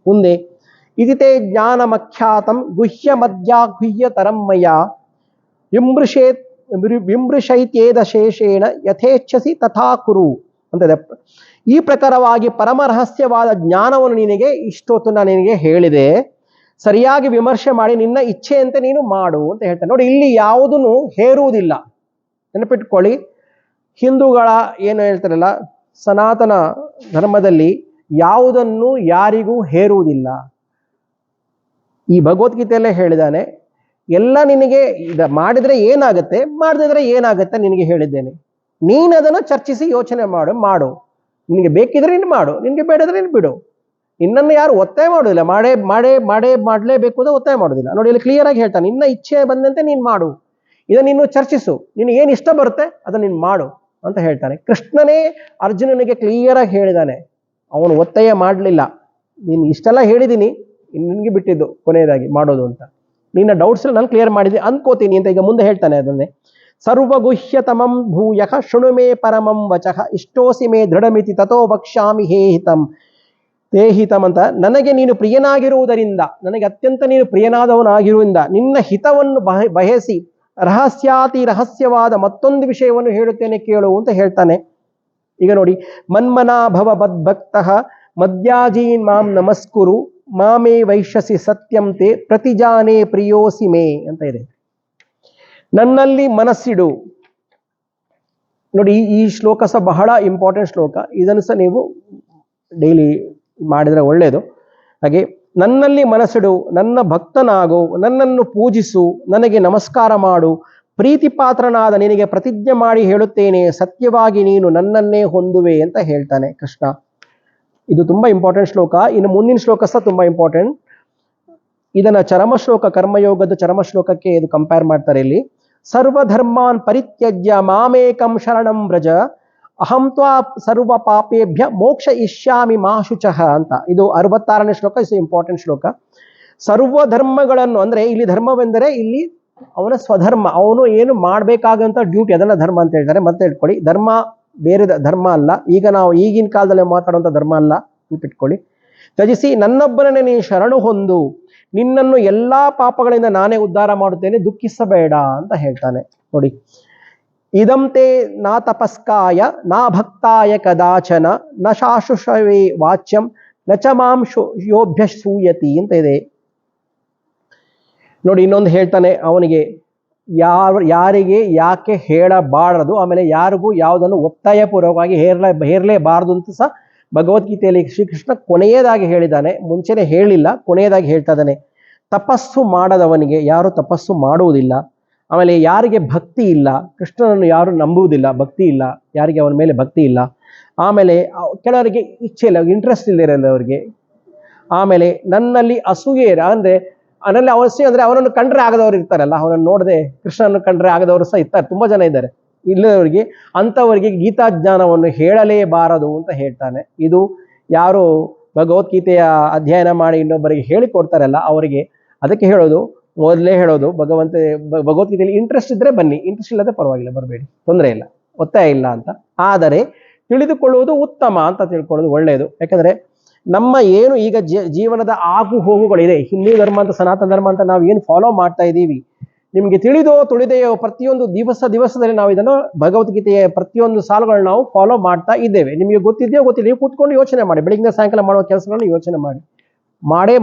ಮುಂದೆ ಇದಿತೆ ಜ್ಞಾನಮಖ್ಯಾತಂ ಗುಹ್ಯ ಮಧ್ಯಾಗುಹ್ಯ ತರಮ್ಮಯ ವಿಮೃಶೈತ್ಯೇದ ಶೇಷೇಣ ಯಥೇಚ್ಛಸಿ ತಥಾ ಕುರು ಅಂತಿದೆ. ಈ ಪ್ರಕಾರವಾಗಿ ಪರಮ ರಹಸ್ಯವಾದ ಜ್ಞಾನವನ್ನು ನಿನಗೆ ಇಷ್ಟೊತ್ತು ನಾನು ನಿನಗೆ ಹೇಳಿದೆ, ಸರಿಯಾಗಿ ವಿಮರ್ಶೆ ಮಾಡಿ ನಿನ್ನ ಇಚ್ಛೆಯಂತೆ ನೀನು ಮಾಡು ಅಂತ ಹೇಳ್ತಾನೆ. ನೋಡಿ, ಇಲ್ಲಿ ಯಾವುದನ್ನು ಹೇರುವುದಿಲ್ಲ, ನೆನಪಿಟ್ಕೊಳ್ಳಿ. ಹಿಂದೂಗಳ ಏನು ಹೇಳ್ತಾರಲ್ಲ, ಸನಾತನ ಧರ್ಮದಲ್ಲಿ ಯಾವುದನ್ನು ಯಾರಿಗೂ ಹೇರುವುದಿಲ್ಲ. ಈ ಭಗವದ್ಗೀತೆಯಲ್ಲೇ ಹೇಳಿದಾನೆ, ಎಲ್ಲ ನಿನಗೆ ಮಾಡಿದ್ರೆ ಏನಾಗುತ್ತೆ, ಮಾಡದಿದ್ರೆ ಏನಾಗುತ್ತೆ ನಿನಗೆ ಹೇಳಿದ್ದೇನೆ. ನೀನು ಅದನ್ನು ಚರ್ಚಿಸಿ ಯೋಚನೆ ಮಾಡು. ನಿನಗೆ ಬೇಕಿದ್ರೆ ನೀನು ಮಾಡು, ನಿನಗೆ ಬೇಡದ್ರೆ ನೀನು ಬಿಡು. ನಿನ್ನನ್ನು ಯಾರು ಒತ್ತಾಯ ಮಾಡೋದಿಲ್ಲ. ಮಾಡಲೇಬೇಕು ಅಂತ ಒತ್ತಾಯ ಮಾಡೋದಿಲ್ಲ. ನೋಡಿ, ಇಲ್ಲಿ ಕ್ಲಿಯರ್ ಆಗಿ ಹೇಳ್ತಾನೆ, ನಿನ್ನ ಇಚ್ಛೆ ಬಂದಂತೆ ನೀನು ಮಾಡು, ಇದನ್ನು ನೀನು ಚರ್ಚಿಸು, ನಿನಗೆ ಏನು ಇಷ್ಟ ಬರುತ್ತೆ ಅದನ್ನು ನೀನು ಮಾಡು ಅಂತ ಹೇಳ್ತಾನೆ. ಕೃಷ್ಣನೇ ಅರ್ಜುನನಿಗೆ ಕ್ಲಿಯರ್ ಆಗಿ ಹೇಳಿದಾನೆ, ಅವನು ಒತ್ತಾಯ ಮಾಡಲಿಲ್ಲ. ನೀನು ಇಷ್ಟೆಲ್ಲ ಹೇಳಿದ್ದೀನಿ, ನಿನಗೆ ಬಿಟ್ಟಿದ್ದು ಕೊನೆಯದಾಗಿ ಮಾಡೋದು ಅಂತ. ನಿನ್ನ ಡೌಟ್ಸ್ ನಾನು ಕ್ಲಿಯರ್ ಮಾಡಿದೆ ಅನ್ಕೋತೀನಿ ಅಂತ ಈಗ ಮುಂದೆ ಹೇಳ್ತಾನೆ. ಅದನ್ನೇ ಸರ್ವಗುಹ್ಯತಮಂ ಭೂಯಃ ಶೃಣು ಮೇ ಪರಮಂ ವಚಃ ಇಷ್ಟೋಸಿ ಮೇ ದೃಢಮಿತಿ ತಥೋ ವಕ್ಷ್ಯಾಮಿ ಹೇ ಹಿತಂ ಅಂತ. ನನಗೆ ನೀನು ಪ್ರಿಯನಾಗಿರುವುದರಿಂದ, ನನಗೆ ಅತ್ಯಂತ ನೀನು ಪ್ರಿಯನಾದವನಾಗಿರುವುದರಿಂದ ನಿನ್ನ ಹಿತವನ್ನು ಬಯಸಿ ರಹಸ್ಯಾತಿ ರಹಸ್ಯವಾದ ಮತ್ತೊಂದು ವಿಷಯವನ್ನು ಹೇಳುತ್ತೇನೆ ಕೇಳು ಅಂತ ಹೇಳ್ತಾನೆ. ಈಗ ನೋಡಿ, ಮನ್ಮನಾ ಭವ ಮದ್ಭಕ್ತಃ ಮದ್ಯಾಜೀನ್ ಮಾಂ ನಮಸ್ಕುರು ಮಾಮೇ ವೈಶ್ಯಸಿ ಸತ್ಯಂ ತೇ ಪ್ರತಿಜಾನೇ ಪ್ರಿಯೋಸಿ ಮೇ ಅಂತ ಇದೆ. ನನ್ನಲ್ಲಿ ಮನಸ್ಸಿಡು. ನೋಡಿ, ಈ ಶ್ಲೋಕ ಸಹ ಬಹಳ ಇಂಪಾರ್ಟೆಂಟ್ ಶ್ಲೋಕ. ಇದನ್ನು ಸಹ ನೀವು ಡೈಲಿ ಮಾಡಿದರೆ ಒಳ್ಳೆಯದು. ಹಾಗೆ ನನ್ನಲ್ಲಿ ಮನಸ್ಸಿಡು, ನನ್ನ ಭಕ್ತನಾಗು, ನನ್ನನ್ನು ಪೂಜಿಸು, ನನಗೆ ನಮಸ್ಕಾರ ಮಾಡು, ಪ್ರೀತಿ ಪಾತ್ರನಾದ ನಿನಗೆ ಪ್ರತಿಜ್ಞೆ ಮಾಡಿ ಹೇಳುತ್ತೇನೆ, ಸತ್ಯವಾಗಿ ನೀನು ನನ್ನನ್ನೇ ಹೊಂದುವೆ ಅಂತ ಹೇಳ್ತಾನೆ ಕೃಷ್ಣ. ಇದು ತುಂಬಾ ಇಂಪಾರ್ಟೆಂಟ್ ಶ್ಲೋಕ. ಇನ್ನು ಮುಂದಿನ ಶ್ಲೋಕ ಸಹ ತುಂಬಾ ಇಂಪಾರ್ಟೆಂಟ್. ಇದನ್ನ ಚರಮ ಶ್ಲೋಕ, ಕರ್ಮಯೋಗದ ಚರಮ ಶ್ಲೋಕಕ್ಕೆ ಇದು ಕಂಪೇರ್ ಮಾಡ್ತಾರೆ. ಇಲ್ಲಿ ಸರ್ವಧರ್ಮಾನ್ ಪರಿತ್ಯಜ್ಯ ಮಾಮೇಕಂ ಶರಣಂ ವ್ರಜ ಅಹಂ ತ್ವಾ ಸರ್ವ ಪಾಪೇಭ್ಯ ಮೋಕ್ಷ ಇಷ್ಯಾಮಿ ಮಾ ಶುಚಃ ಅಂತ. ಇದು 66ನೇ ಶ್ಲೋಕ. ಇದು ಇಂಪಾರ್ಟೆಂಟ್ ಶ್ಲೋಕ. ಸರ್ವ ಧರ್ಮಗಳನ್ನು, ಅಂದ್ರೆ ಇಲ್ಲಿ ಧರ್ಮವೆಂದರೆ ಇಲ್ಲಿ ಅವನ ಸ್ವಧರ್ಮ, ಅವನು ಏನು ಮಾಡಬೇಕಾಗಂತ ಡ್ಯೂಟಿ, ಅದನ್ನ ಧರ್ಮ ಅಂತ ಹೇಳ್ತಾರೆ. ಮತ್ತೆ ಇಟ್ಕೊಳ್ಳಿ, ಧರ್ಮ ಬೇರೆ ಧರ್ಮ ಅಲ್ಲ, ಈಗ ನಾವು ಈಗಿನ ಕಾಲದಲ್ಲಿ ಮಾತಾಡುವಂಥ ಧರ್ಮ ಅಲ್ಲ, ಇಟ್ಕೊಳ್ಳಿ. ತ್ಯಜಿಸಿ ನನ್ನೊಬ್ಬನೇ ನೀನು ಶರಣು ಹೊಂದು, ನಿನ್ನನ್ನು ಎಲ್ಲಾ ಪಾಪಗಳಿಂದ ನಾನೇ ಉದ್ಧಾರ ಮಾಡುತ್ತೇನೆ, ದುಃಖಿಸಬೇಡ ಅಂತ ಹೇಳ್ತಾನೆ. ನೋಡಿ, ಇದಂತೆ ನಾ ತಪಸ್ಕಾಯ ನಾ ಭಕ್ತಾಯ ಕದಾಚನ ನ ಶಾಶುಷವೇ ವಾಚ್ಯಂ ನ ಚ ಮಾಂ ಯೋಭ್ಯ ಸೂಯತಿ ಅಂತ ಇದೆ. ನೋಡಿ, ಇನ್ನೊಂದು ಹೇಳ್ತಾನೆ ಅವನಿಗೆ, ಯಾರಿಗೆ ಯಾಕೆ ಹೇಳಬಾರದು, ಆಮೇಲೆ ಯಾರಿಗೂ ಯಾವುದನ್ನು ಒತ್ತಾಯಪೂರ್ವಕವಾಗಿ ಹೇರಲೇಬಾರದು ಅಂತ ಸಹ ಭಗವದ್ಗೀತೆಯಲ್ಲಿ ಶ್ರೀಕೃಷ್ಣ ಕೊನೆಯದಾಗಿ ಹೇಳಿದ್ದಾನೆ. ಮುಂಚೆನೆ ಹೇಳಿಲ್ಲ, ಕೊನೆಯದಾಗಿ ಹೇಳ್ತಾ ಇದ್ದಾನೆ. ತಪಸ್ಸು ಮಾಡದವನಿಗೆ ಯಾರು ತಪಸ್ಸು ಮಾಡುವುದಿಲ್ಲ. ಆಮೇಲೆ ಯಾರಿಗೆ ಭಕ್ತಿ ಇಲ್ಲ, ಕೃಷ್ಣನನ್ನು ಯಾರು ನಂಬುವುದಿಲ್ಲ, ಭಕ್ತಿ ಇಲ್ಲ, ಯಾರಿಗೆ ಅವನ ಮೇಲೆ ಭಕ್ತಿ ಇಲ್ಲ. ಆಮೇಲೆ ಕೆಲವರಿಗೆ ಇಚ್ಛೆ ಇಲ್ಲ, ಇಂಟ್ರೆಸ್ಟ್ ಇಲ್ಲದವರಿಗೆ. ಆಮೇಲೆ ನನ್ನಲ್ಲಿ ಅಸೂಯೆ ಅಂದ್ರೆ ಅದರಲ್ಲಿ ಅವಶ್ಯ ಅಂದ್ರೆ ಅವನನ್ನು ಕಂಡ್ರೆ ಆಗದವ್ರು ಇರ್ತಾರಲ್ಲ, ಅವನನ್ನು ನೋಡದೆ ಕೃಷ್ಣನನ್ನು ಕಂಡ್ರೆ ಆಗದವರು ಸಹ ಇರ್ತಾರೆ, ತುಂಬಾ ಜನ ಇದ್ದಾರೆ. ಇಲ್ಲದವರಿಗೆ, ಅಂಥವರಿಗೆ ಗೀತಾಜ್ಞಾನವನ್ನು ಹೇಳಲೇಬಾರದು ಅಂತ ಹೇಳ್ತಾನೆ. ಇದು ಯಾರು ಭಗವದ್ಗೀತೆಯ ಅಧ್ಯಯನ ಮಾಡಿ ಇನ್ನೊಬ್ಬರಿಗೆ ಹೇಳಿಕೊಡ್ತಾರಲ್ಲ ಅವರಿಗೆ ಅದಕ್ಕೆ ಹೇಳೋದು, ಮೊದಲೇ ಹೇಳೋದು, ಭಗವದ್ಗೀತೆಯಲ್ಲಿ ಇಂಟ್ರೆಸ್ಟ್ ಇದ್ರೆ ಬನ್ನಿ, ಇಂಟ್ರೆಸ್ಟ್ ಇಲ್ಲದೆ ಪರವಾಗಿಲ್ಲ, ಬರಬೇಡಿ, ತೊಂದರೆ ಇಲ್ಲ, ಒತ್ತಾಯ ಇಲ್ಲ ಅಂತ. ಆದರೆ ತಿಳಿದುಕೊಳ್ಳುವುದು ಉತ್ತಮ ಅಂತ ತಿಳ್ಕೊಳ್ಳೋದು ಒಳ್ಳೆಯದು. ಯಾಕಂದ್ರೆ ನಮ್ಮ ಏನು ಈಗ ಜೀವನದ ಆಗು ಹೋಗುಗಳಿದೆ, ಹಿಂದೂ ಧರ್ಮ ಅಂತ ಸನಾತನ ಧರ್ಮ ಅಂತ ನಾವು ಏನು ಫಾಲೋ ಮಾಡ್ತಾ ಇದ್ದೀವಿ, ನಿಮಗೆ ತಿಳಿದೋ ತುಳಿದೆಯೋ ಪ್ರತಿಯೊಂದು ದಿವಸದಲ್ಲಿ ನಾವು ಇದನ್ನು ಭಗವದ್ಗೀತೆಯ ಪ್ರತಿಯೊಂದು ಸಾಲುಗಳನ್ನ ನಾವು ಫಾಲೋ ಮಾಡ್ತಾ ಇದ್ದೇವೆ. ನಿಮಗೆ ಗೊತ್ತಿದೆಯೋ ಗೊತ್ತಿಲ್ಲ, ನೀವು ಕೂತ್ಕೊಂಡು ಯೋಚನೆ ಮಾಡಿ, ಬೆಳಿಗ್ಗೆ ಸಾಯಂಕಾಲ ಮಾಡುವ ಕೆಲಸಗಳನ್ನು ಯೋಚನೆ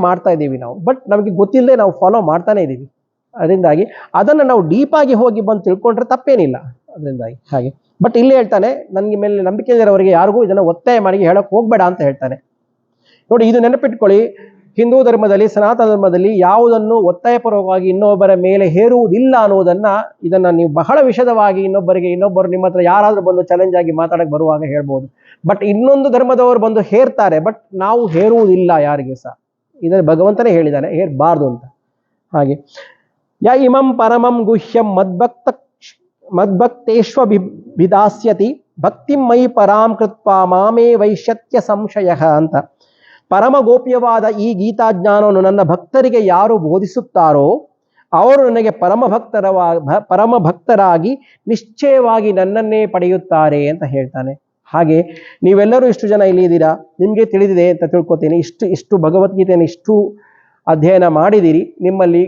ಮಾಡ್ತಾ ಇದ್ದೀವಿ ನಾವು. ಬಟ್ ನಮಗೆ ಗೊತ್ತಿಲ್ಲದೆ ನಾವು ಫಾಲೋ ಮಾಡ್ತಾನೆ ಇದ್ದೀವಿ. ಅದರಿಂದಾಗಿ ಅದನ್ನು ನಾವು ಡೀಪಾಗಿ ಹೋಗಿ ಬಂದು ತಿಳ್ಕೊಂಡ್ರೆ ತಪ್ಪೇನಿಲ್ಲ. ಅದರಿಂದಾಗಿ ಹಾಗೆ. ಬಟ್ ಇಲ್ಲಿ ಹೇಳ್ತಾನೆ, ನನಗೆ ಮೇಲೆ ನಂಬಿಕೆ ಇರೋವರಿಗೆ ಯಾರಿಗೂ ಇದನ್ನು ಒತ್ತಾಯ ಮಾಡಿ ಹೇಳಕ್ ಹೋಗ್ಬೇಡ ಅಂತ ಹೇಳ್ತಾನೆ. ನೋಡಿ, ಇದು ನೆನಪಿಟ್ಕೊಳ್ಳಿ, ಹಿಂದೂ ಧರ್ಮದಲ್ಲಿ, ಸನಾತನ ಧರ್ಮದಲ್ಲಿ ಯಾವುದನ್ನು ಒತ್ತಾಯಪೂರ್ವಕವಾಗಿ ಇನ್ನೊಬ್ಬರ ಮೇಲೆ ಹೇರುವುದಿಲ್ಲ ಅನ್ನೋದನ್ನ, ಇದನ್ನ ನೀವು ಬಹಳ ವಿಶದವಾಗಿ ಇನ್ನೊಬ್ಬರು ನಿಮ್ಮ ಹತ್ರ ಯಾರಾದ್ರೂ ಬಂದು ಚಾಲೆಂಜ್ ಆಗಿ ಮಾತಾಡಕ್ಕೆ ಬರುವಾಗ ಹೇಳ್ಬೋದು. ಬಟ್ ಇನ್ನೊಂದು ಧರ್ಮದವರು ಬಂದು ಹೇರ್ತಾರೆ, ಬಟ್ ನಾವು ಹೇರುವುದಿಲ್ಲ ಯಾರಿಗೆ ಸಹ. ಇದನ್ನು ಭಗವಂತನೇ ಹೇಳಿದ್ದಾನೆ, ಹೇರಬಾರ್ದು ಅಂತ. ಹಾಗೆ ಯ ಇಮಂ ಪರಮಂ ಗುಹ್ಯಂ ಮದ್ಭಕ್ತೇಶ್ವ ವಿದಾಸ್ಯತಿ ಭಕ್ತಿಂ ಮೈ ಪರಾಂ ಕೃತ್ವಾ ಮಾಮೇ ವೈಶ್ಯತ್ಯ ಸಂಶಯ ಅಂತ. ಪರಮ ಗೋಪ್ಯವಾದ ಈ ಗೀತಾಜ್ಞಾನವನ್ನು ನನ್ನ ಭಕ್ತರಿಗೆ ಯಾರು ಬೋಧಿಸುತ್ತಾರೋ ಅವರು ನನಗೆ ಪರಮ ಭಕ್ತರಾಗಿ ನಿಶ್ಚಯವಾಗಿ ನನ್ನನ್ನೇ ಪಡೆಯುತ್ತಾರೆ ಅಂತ ಹೇಳ್ತಾನೆ. ಹಾಗೆ ನೀವೆಲ್ಲರೂ ಇಷ್ಟು ಜನ ಇಲ್ಲಿ ಇದ್ದೀರಾ, ನಿಮಗೆ ತಿಳಿದಿದೆ ಅಂತ ತಿಳ್ಕೊತೀನಿ. ಇಷ್ಟು ಭಗವದ್ಗೀತೆಯನ್ನು ಇಷ್ಟು ಅಧ್ಯಯನ ಮಾಡಿದ್ದೀರಿ. ನಿಮ್ಮಲ್ಲಿ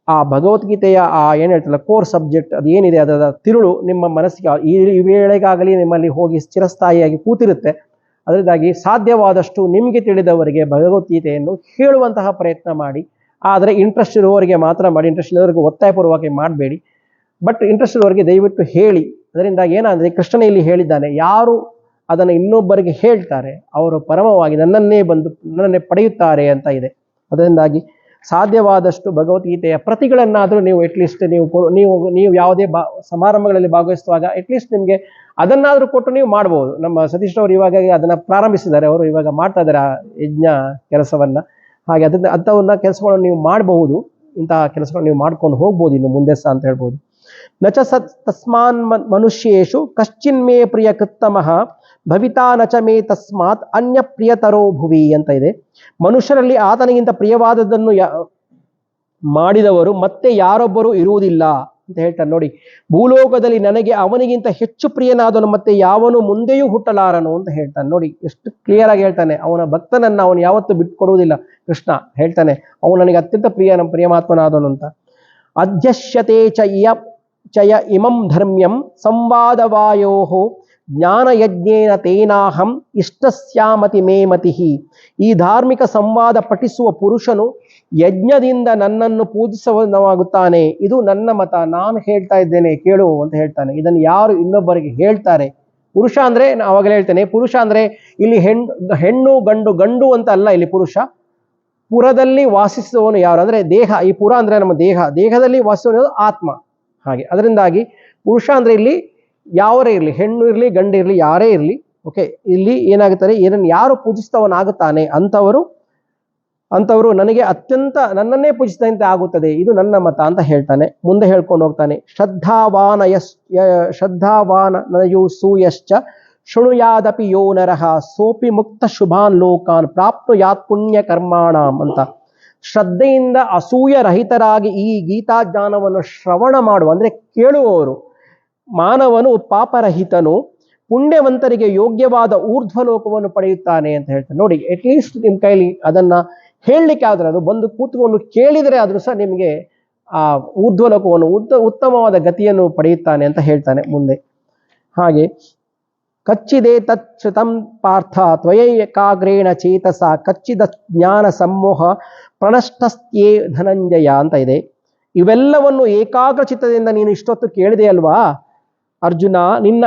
ಆ ಭಗವದ್ಗೀತೆಯ ಏನು ಹೇಳ್ತಲ್ಲ ಕೋರ್ ಸಬ್ಜೆಕ್ಟ್ ಅದು ಏನಿದೆ ಅದರ ತಿರುಳು ನಿಮ್ಮ ಮನಸ್ಸಿಗೆ ಈ ವೇಳೆಗಾಗಲಿ ನಿಮ್ಮಲ್ಲಿ ಹೋಗಿ ಚಿರಸ್ಥಾಯಿಯಾಗಿ ಕೂತಿರುತ್ತೆ. ಅದರಿಂದಾಗಿ ಸಾಧ್ಯವಾದಷ್ಟು ನಿಮಗೆ ತಿಳಿದವರಿಗೆ ಭಗವದ್ಗೀತೆಯನ್ನು ಹೇಳುವಂತಹ ಪ್ರಯತ್ನ ಮಾಡಿ. ಆದರೆ ಇಂಟ್ರೆಸ್ಟ್ ಇರುವವರಿಗೆ ಮಾತ್ರ ಮಾಡಿ, ಇಂಟ್ರೆಸ್ಟ್ ಇರೋವರಿಗೆ ಒತ್ತಾಯಪೂರ್ವಕವಾಗಿ ಮಾಡಬೇಡಿ. ಬಟ್ ಇಂಟ್ರೆಸ್ಟ್ ಇರುವವರಿಗೆ ದಯವಿಟ್ಟು ಹೇಳಿ. ಅದರಿಂದಾಗಿ ಏನಂದರೆ ಕೃಷ್ಣನ ಇಲ್ಲಿ ಹೇಳಿದ್ದಾನೆ, ಯಾರು ಅದನ್ನು ಇನ್ನೊಬ್ಬರಿಗೆ ಹೇಳ್ತಾರೆ ಅವರು ಪರಮವಾಗಿ ನನ್ನನ್ನೇ ಪಡೆಯುತ್ತಾರೆ ಅಂತ ಇದೆ. ಅದರಿಂದಾಗಿ ಸಾಧ್ಯವಾದಷ್ಟು ಭಗವದ್ಗೀತೆಯ ಪ್ರತಿಗಳನ್ನಾದರೂ ನೀವು ಅಟ್ಲೀಸ್ಟ್ ನೀವು ಯಾವುದೇ ಸಮಾರಂಭಗಳಲ್ಲಿ ಭಾಗವಹಿಸುವಾಗ ಅಟ್ಲೀಸ್ಟ್ ನಿಮಗೆ ಅದನ್ನಾದರೂ ಕೊಟ್ಟು ನೀವು ಮಾಡ್ಬೋದು. ನಮ್ಮ ಸತೀಶ್ ಅವರು ಇವಾಗ ಅದನ್ನು ಪ್ರಾರಂಭಿಸಿದ್ದಾರೆ, ಅವರು ಇವಾಗ ಮಾಡ್ತಾ ಇದ್ದಾರೆ ಆ ಯಜ್ಞ ಕೆಲಸವನ್ನು. ಹಾಗೆ ಅಂಥವನ್ನ ಕೆಲಸಗಳನ್ನು ನೀವು ಮಾಡಬಹುದು, ಇಂತಹ ಕೆಲಸಗಳನ್ನು ನೀವು ಮಾಡ್ಕೊಂಡು ಹೋಗ್ಬೋದು ಇನ್ನು ಮುಂದೆ ಸಹ ಅಂತ ಹೇಳ್ಬೋದು. ನಚ ತಸ್ಮಾನ್ ಮನುಷ್ಯೇಶು ಕಶ್ಚಿನ್ಮೇ ಪ್ರಿಯ ಕೃತ್ತಮಃ ಭವಿತಾ ನಚ ಮೇ ತಸ್ಮಾತ್ ಅನ್ಯ ಪ್ರಿಯತರೋ ಭುವಿ ಅಂತ ಇದೆ. ಮನುಷ್ಯರಲ್ಲಿ ಆತನಿಗಿಂತ ಪ್ರಿಯವಾದದ್ದನ್ನು ಮಾಡಿದವರು ಮತ್ತೆ ಯಾರೊಬ್ಬರು ಇರುವುದಿಲ್ಲ ಅಂತ ಹೇಳ್ತಾರೆ. ನೋಡಿ, ಭೂಲೋಕದಲ್ಲಿ ನನಗೆ ಅವನಿಗಿಂತ ಹೆಚ್ಚು ಪ್ರಿಯನಾದನು ಮತ್ತೆ ಯಾವನು ಮುಂದೆಯೂ ಹುಟ್ಟಲಾರನು ಅಂತ ಹೇಳ್ತಾನೆ. ನೋಡಿ ಎಷ್ಟು ಕ್ಲಿಯರ್ ಆಗಿ ಹೇಳ್ತಾನೆ. ಅವನ ಭಕ್ತನನ್ನು ಅವನು ಯಾವತ್ತೂ ಬಿಟ್ಕೊಡುವುದಿಲ್ಲ. ಕೃಷ್ಣ ಹೇಳ್ತಾನೆ ಅವನು ನನಗೆ ಅತ್ಯಂತ ಪ್ರಿಯಮಾತ್ಮನಾದನು ಅಂತ. ಅಧ್ಯಶ್ಯತೆ ಚಯ ಇಮಂ ಧರ್ಮ್ಯಂ ಸಂವಾದವಾಯೋ ಜ್ಞಾನಯಜ್ಞೇನ ತೇನಾಹಂ ಇಷ್ಟಸ್ಯಾಮತಿ ಮೇ ಮತಿಃ. ಈ ಧಾರ್ಮಿಕ ಸಂವಾದ ಪಠಿಸುವ ಪುರುಷನು ಯಜ್ಞದಿಂದ ನನ್ನನ್ನು ಪೂಜಿಸುವವನಾಗುತ್ತಾನೆ. ಇದು ನನ್ನ ಮತ, ನಾನು ಹೇಳ್ತಾ ಇದ್ದೇನೆ ಕೇಳು ಅಂತ ಹೇಳ್ತಾನೆ. ಇದನ್ನು ಯಾರು ಇನ್ನೊಬ್ಬರಿಗೆ ಹೇಳ್ತಾರೆ? ಪುರುಷ ಅಂದ್ರೆ ಅವಾಗಲೇ ಹೇಳ್ತೇನೆ, ಪುರುಷ ಅಂದ್ರೆ ಇಲ್ಲಿ ಹೆಣ್ಣು ಗಂಡು ಅಂತ ಅಲ್ಲ. ಇಲ್ಲಿ ಪುರುಷ ಪುರದಲ್ಲಿ ವಾಸಿಸುವವನು ಯಾರು ಅಂದ್ರೆ ದೇಹ. ಈ ಪುರ ಅಂದ್ರೆ ನಮ್ಮ ದೇಹದಲ್ಲಿ ವಾಸಿಸುವವನು ಆತ್ಮ. ಹಾಗೆ ಅದರಿಂದಾಗಿ ಪುರುಷ ಅಂದ್ರೆ ಇಲ್ಲಿ ಯಾವರೇ ಇರಲಿ, ಹೆಣ್ಣು ಇರಲಿ ಗಂಡು ಇರಲಿ ಯಾರೇ ಇರಲಿ, ಓಕೆ, ಇಲ್ಲಿ ಏನಾಗುತ್ತಾರೆ, ಏನನ್ನು ಯಾರು ಪೂಜಿಸ್ತವನಾಗುತ್ತಾನೆ ಅಂಥವರು ನನಗೆ ನನ್ನನ್ನೇ ಪೂಜಿಸಿದಂತೆ ಆಗುತ್ತದೆ, ಇದು ನನ್ನ ಮತ ಅಂತ ಹೇಳ್ತಾನೆ. ಮುಂದೆ ಹೇಳ್ಕೊಂಡು ಹೋಗ್ತಾನೆ, ಶ್ರದ್ಧಾವಾನಯು ಸೂಯಶ್ಚ ಶೃಣುಯಾದಪಿ ಯೋ ನರಃ ಸೋಪಿ ಮುಕ್ತ ಶುಭಾನ್ ಲೋಕಾನ್ ಪ್ರಾಪ್ನುಯಾತ್ ಪುಣ್ಯ ಕರ್ಮಾಣಂ ಅಂತ. ಶ್ರದ್ಧೆಯಿಂದ ಅಸೂಯ ರಹಿತರಾಗಿ ಈ ಗೀತಾಜ್ಞಾನವನ್ನು ಶ್ರವಣ ಮಾಡುವ ಅಂದ್ರೆ ಕೇಳುವವರು ಮಾನವನು ಪಾಪರಹಿತನು, ಪುಣ್ಯವಂತರಿಗೆ ಯೋಗ್ಯವಾದ ಊರ್ಧ್ವಲೋಕವನ್ನು ಪಡೆಯುತ್ತಾನೆ ಅಂತ ಹೇಳ್ತಾನೆ. ನೋಡಿ, ಅಟ್ಲೀಸ್ಟ್ ನಿಮ್ಮ ಕೈಲಿ ಅದನ್ನ ಹೇಳಲಿಕ್ಕೆ ಆದ್ರೆ, ಅದು ಬಂದು ಕೂತ್ಕೊಂಡು ಕೇಳಿದರೆ ಆದ್ರೂ ಸಹ ನಿಮಗೆ ಆ ಊರ್ಧ್ವಲೋಕವನ್ನು ಉತ್ತಮವಾದ ಗತಿಯನ್ನು ಪಡೆಯುತ್ತಾನೆ ಅಂತ ಹೇಳ್ತಾನೆ ಮುಂದೆ. ಹಾಗೆ ಕಚ್ಚಿದೆ ತಚ್ಛೃತಂ ಪಾರ್ಥ ತ್ವಯೈಕಾಗ್ರೇಣ ಚೇತಸ ಕಚ್ಚಿದ ಜ್ಞಾನ ಸಮೋಹ ಪ್ರಣಷ್ಟಸ್ತ್ಯೇ ಧನಂಜಯ ಅಂತ ಇದೆ. ಇವೆಲ್ಲವನ್ನು ಏಕಾಗ್ರ ಚಿತ್ತದಿಂದ ನೀನು ಇಷ್ಟೊತ್ತು ಕೇಳಿದೆ ಅಲ್ವಾ ಅರ್ಜುನ, ನಿನ್ನ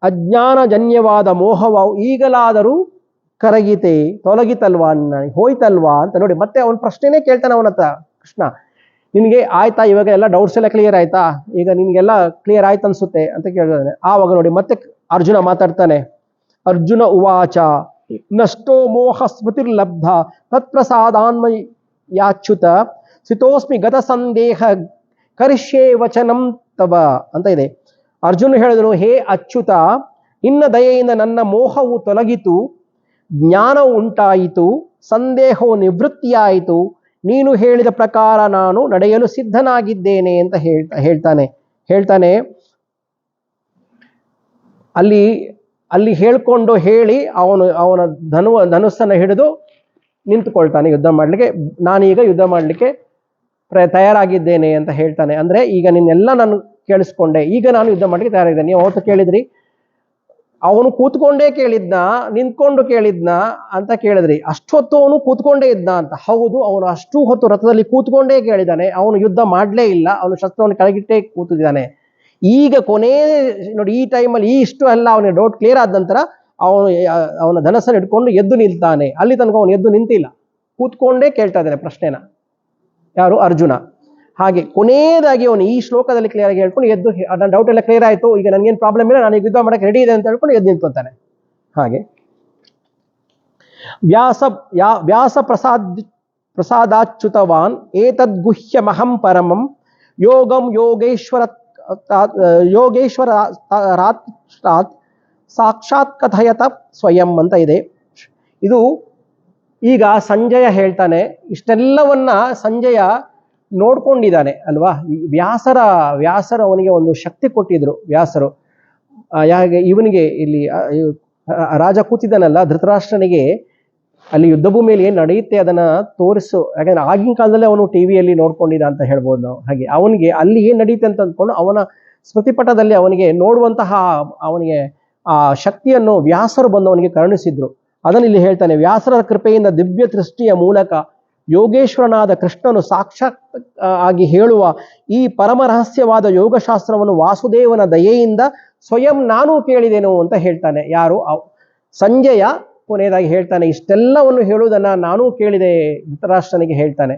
ಅಜ್ಞಾನಜನ್ಯವಾದ ಮೋಹವು ಈಗಲಾದರೂ ಕರಗಿತೆ, ತೊಲಗಿತಲ್ವಾ, ಹೋಯ್ತಲ್ವಾ ಅಂತ. ನೋಡಿ, ಮತ್ತೆ ಅವನ ಪ್ರಶ್ನೆನೇ ಕೇಳ್ತಾನೆ ಅವನ ಹತ್ರ ಕೃಷ್ಣ, ನಿನಗೆ ಆಯ್ತಾ ಇವಾಗ ಎಲ್ಲ ಡೌಟ್ಸ್ ಎಲ್ಲ ಕ್ಲಿಯರ್ ಆಯ್ತಾ, ಈಗ ನಿನಗೆಲ್ಲ ಕ್ಲಿಯರ್ ಆಯ್ತು ಅನ್ಸುತ್ತೆ ಅಂತ ಕೇಳಿದಾನೆ. ಆವಾಗ ನೋಡಿ ಮತ್ತೆ ಅರ್ಜುನ ಮಾತಾಡ್ತಾನೆ. ಅರ್ಜುನ ಉವಾಚ ನಷ್ಟೋ ಮೋಹ ಸ್ಮೃತಿರ್ಲಬ್ಧ ತತ್ಪ್ರಸಾದಾನ್ಮಯಾಚ್ಯುತ ಸಿತೋಸ್ಮಿ ಗತ ಸಂದೇಹ ಕರಿಷ್ಯೇ ವಚನಂ ತವ ಅಂತ ಇದೆ. ಅರ್ಜುನ ಹೇಳಿದನು, ಹೇ ಅಚ್ಯುತ, ನಿನ್ನ ದಯೆಯಿಂದ ನನ್ನ ಮೋಹವು ತೊಲಗಿತು, ಜ್ಞಾನ ಉಂಟಾಯಿತು, ಸಂದೇಹವು ನಿವೃತ್ತಿಯಾಯಿತು, ನೀನು ಹೇಳಿದ ಪ್ರಕಾರ ನಾನು ನಡೆಯಲು ಸಿದ್ಧನಾಗಿದ್ದೇನೆ ಅಂತ ಹೇಳ್ತಾನೆ. ಅಲ್ಲಿ ಹೇಳ್ಕೊಂಡು ಹೇಳಿ ಅವನ ಧನುಸ್ಸನ್ನು ಹಿಡಿದು ನಿಂತುಕೊಳ್ತಾನೆ ಯುದ್ಧ ಮಾಡಲಿಕ್ಕೆ. ನಾನೀಗ ಯುದ್ಧ ಮಾಡಲಿಕ್ಕೆ ತಯಾರಾಗಿದ್ದೇನೆ ಅಂತ ಹೇಳ್ತಾನೆ. ಅಂದ್ರೆ ಈಗ ನಿನ್ನೆಲ್ಲ ನಾನು ಕೇಳಿಸ್ಕೊಂಡೆ, ಈಗ ನಾನು ಯುದ್ಧ ಮಾಡಲಿಕ್ಕೆ ತಯಾರಾಗಿದ್ದೇನೆ. ನೀವು ಅವತ್ತು ಕೇಳಿದ್ರಿ ಅವನು ಕೂತ್ಕೊಂಡೇ ಕೇಳಿದ್ನ ನಿಂತ್ಕೊಂಡು ಕೇಳಿದ್ನ ಅಂತ ಕೇಳಿದ್ರಿ. ಅಷ್ಟೊತ್ತು ಅವನು ಕೂತ್ಕೊಂಡೇ ಇದ್ದ ಅಂತ. ಹೌದು, ಅವನು ಅಷ್ಟು ಹೊತ್ತು ರಥದಲ್ಲಿ ಕೂತ್ಕೊಂಡೇ ಕೇಳಿದ್ದಾನೆ. ಅವನು ಯುದ್ಧ ಮಾಡಲೇ ಇಲ್ಲ, ಅವನು ಶಸ್ತ್ರವನ್ನು ಕೆಳಗಿಟ್ಟೇ ಕೂತಿದ್ದಾನೆ. ಈಗ ಕೊನೆ ನೋಡಿ, ಈ ಟೈಮಲ್ಲಿ ಇಷ್ಟು ಎಲ್ಲ ಅವನಿಗೆ ಡೌಟ್ ಕ್ಲಿಯರ್ ಆದ ನಂತರ ಅವನ ಧನಸ್ಸನ್ನು ಇಟ್ಕೊಂಡು ಎದ್ದು ನಿಲ್ತಾನೆ. ಅಲ್ಲಿ ತನಕ ಅವನು ಎದ್ದು ನಿಂತಿಲ್ಲ, ಕೂತ್ಕೊಂಡೇ ಕೇಳ್ತಾ ಇದ್ದಾನೆ ಪ್ರಶ್ನೆನ. ಯಾರು? ಅರ್ಜುನ. ಹಾಗೆ ಕೊನೆಯದಾಗಿ ಅವನು ಈ ಶ್ಲೋಕದಲ್ಲಿ ಕ್ಲಿಯರ್ ಆಗಿ ಹೇಳ್ಕೊಂಡು ಎದ್ದು, ನನ್ನ ಡೌಟ್ ಎಲ್ಲ ಕ್ಲಿಯರ್ ಆಯಿತು, ಈಗ ನನಗೇನು ಪ್ರಾಬ್ಲಮ್ ಇಲ್ಲ, ನಾನು ಯುದ್ಧ ಮಾಡಕ್ಕೆ ರೆಡಿ ಇದೆ ಅಂತ ಹೇಳ್ಕೊಂಡು ಎದ್ದು ನಿಂತ್ಕೊತಾನೆ. ಹಾಗೆ ವ್ಯಾಸ ಪ್ರಸಾದಾಚ್ಯುತವಾನ್ ಏತದ್ಗುಹ್ಯಮಹಂ ಪರಮಂ ಯೋಗಂ ಯೋಗೇಶ್ವರಾತ್ ಸಾಕ್ಷಾತ್ ಕಥಯತ ಸ್ವಯಂ ಅಂತ ಇದೆ. ಇದು ಈಗ ಸಂಜಯ ಹೇಳ್ತಾನೆ. ಇಷ್ಟೆಲ್ಲವನ್ನ ಸಂಜಯ ನೋಡ್ಕೊಂಡಿದ್ದಾನೆ ಅಲ್ವಾ. ವ್ಯಾಸರ ಅವನಿಗೆ ಒಂದು ಶಕ್ತಿ ಕೊಟ್ಟಿದ್ರು ವ್ಯಾಸರು. ಇವನಿಗೆ ಇಲ್ಲಿ ರಾಜ ಕೂತಿದ್ದಾನಲ್ಲ ಧೃತರಾಷ್ಟ್ರನಿಗೆ, ಅಲ್ಲಿ ಯುದ್ಧ ಭೂಮಿಯಲ್ಲಿ ಏನು ನಡೆಯುತ್ತೆ ಅದನ್ನ ತೋರಿಸು. ಯಾಕಂದ್ರೆ ಆಗಿನ ಕಾಲದಲ್ಲಿ ಅವನು ಟಿವಿಯಲ್ಲಿ ನೋಡ್ಕೊಂಡಿದ್ದ ಅಂತ ಹೇಳ್ಬೋದು ನಾವು. ಹಾಗೆ ಅವನಿಗೆ ಅಲ್ಲಿ ಏನ್ ನಡೆಯುತ್ತೆ ಅಂತ ಅಂದ್ಕೊಂಡು ಅವನ ಸ್ಮೃತಿಪಟದಲ್ಲಿ ಅವನಿಗೆ ನೋಡುವಂತಹ ಅವನಿಗೆ ಆ ಶಕ್ತಿಯನ್ನು ವ್ಯಾಸರು ಬಂದು ಅವನಿಗೆ ಕರುಣಿಸಿದ್ರು. ಅದನ್ನು ಇಲ್ಲಿ ಹೇಳ್ತಾನೆ. ವ್ಯಾಸರ ಕೃಪೆಯಿಂದ ದಿವ್ಯ ದೃಷ್ಟಿಯ ಮೂಲಕ ಯೋಗೇಶ್ವರನಾದ ಕೃಷ್ಣನು ಸಾಕ್ಷಾತ್ ಆಗಿ ಹೇಳುವ ಈ ಪರಮ ರಹಸ್ಯವಾದ ಯೋಗಶಾಸ್ತ್ರವನ್ನು ವಾಸುದೇವನ ದಯೆಯಿಂದ ಸ್ವಯಂ ನಾನು ಕೇಳಿದೆನು ಅಂತ ಹೇಳ್ತಾನೆ. ಯಾರು? ಸಂಜಯ ಕೊನೆಯದಾಗಿ ಹೇಳ್ತಾನೆ, ಇಷ್ಟೆಲ್ಲವನ್ನು ಹೇಳುವುದನ್ನ ನಾನೂ ಕೇಳಿದೆ ಧೃತರಾಷ್ಟ್ರನಿಗೆ ಹೇಳ್ತಾನೆ.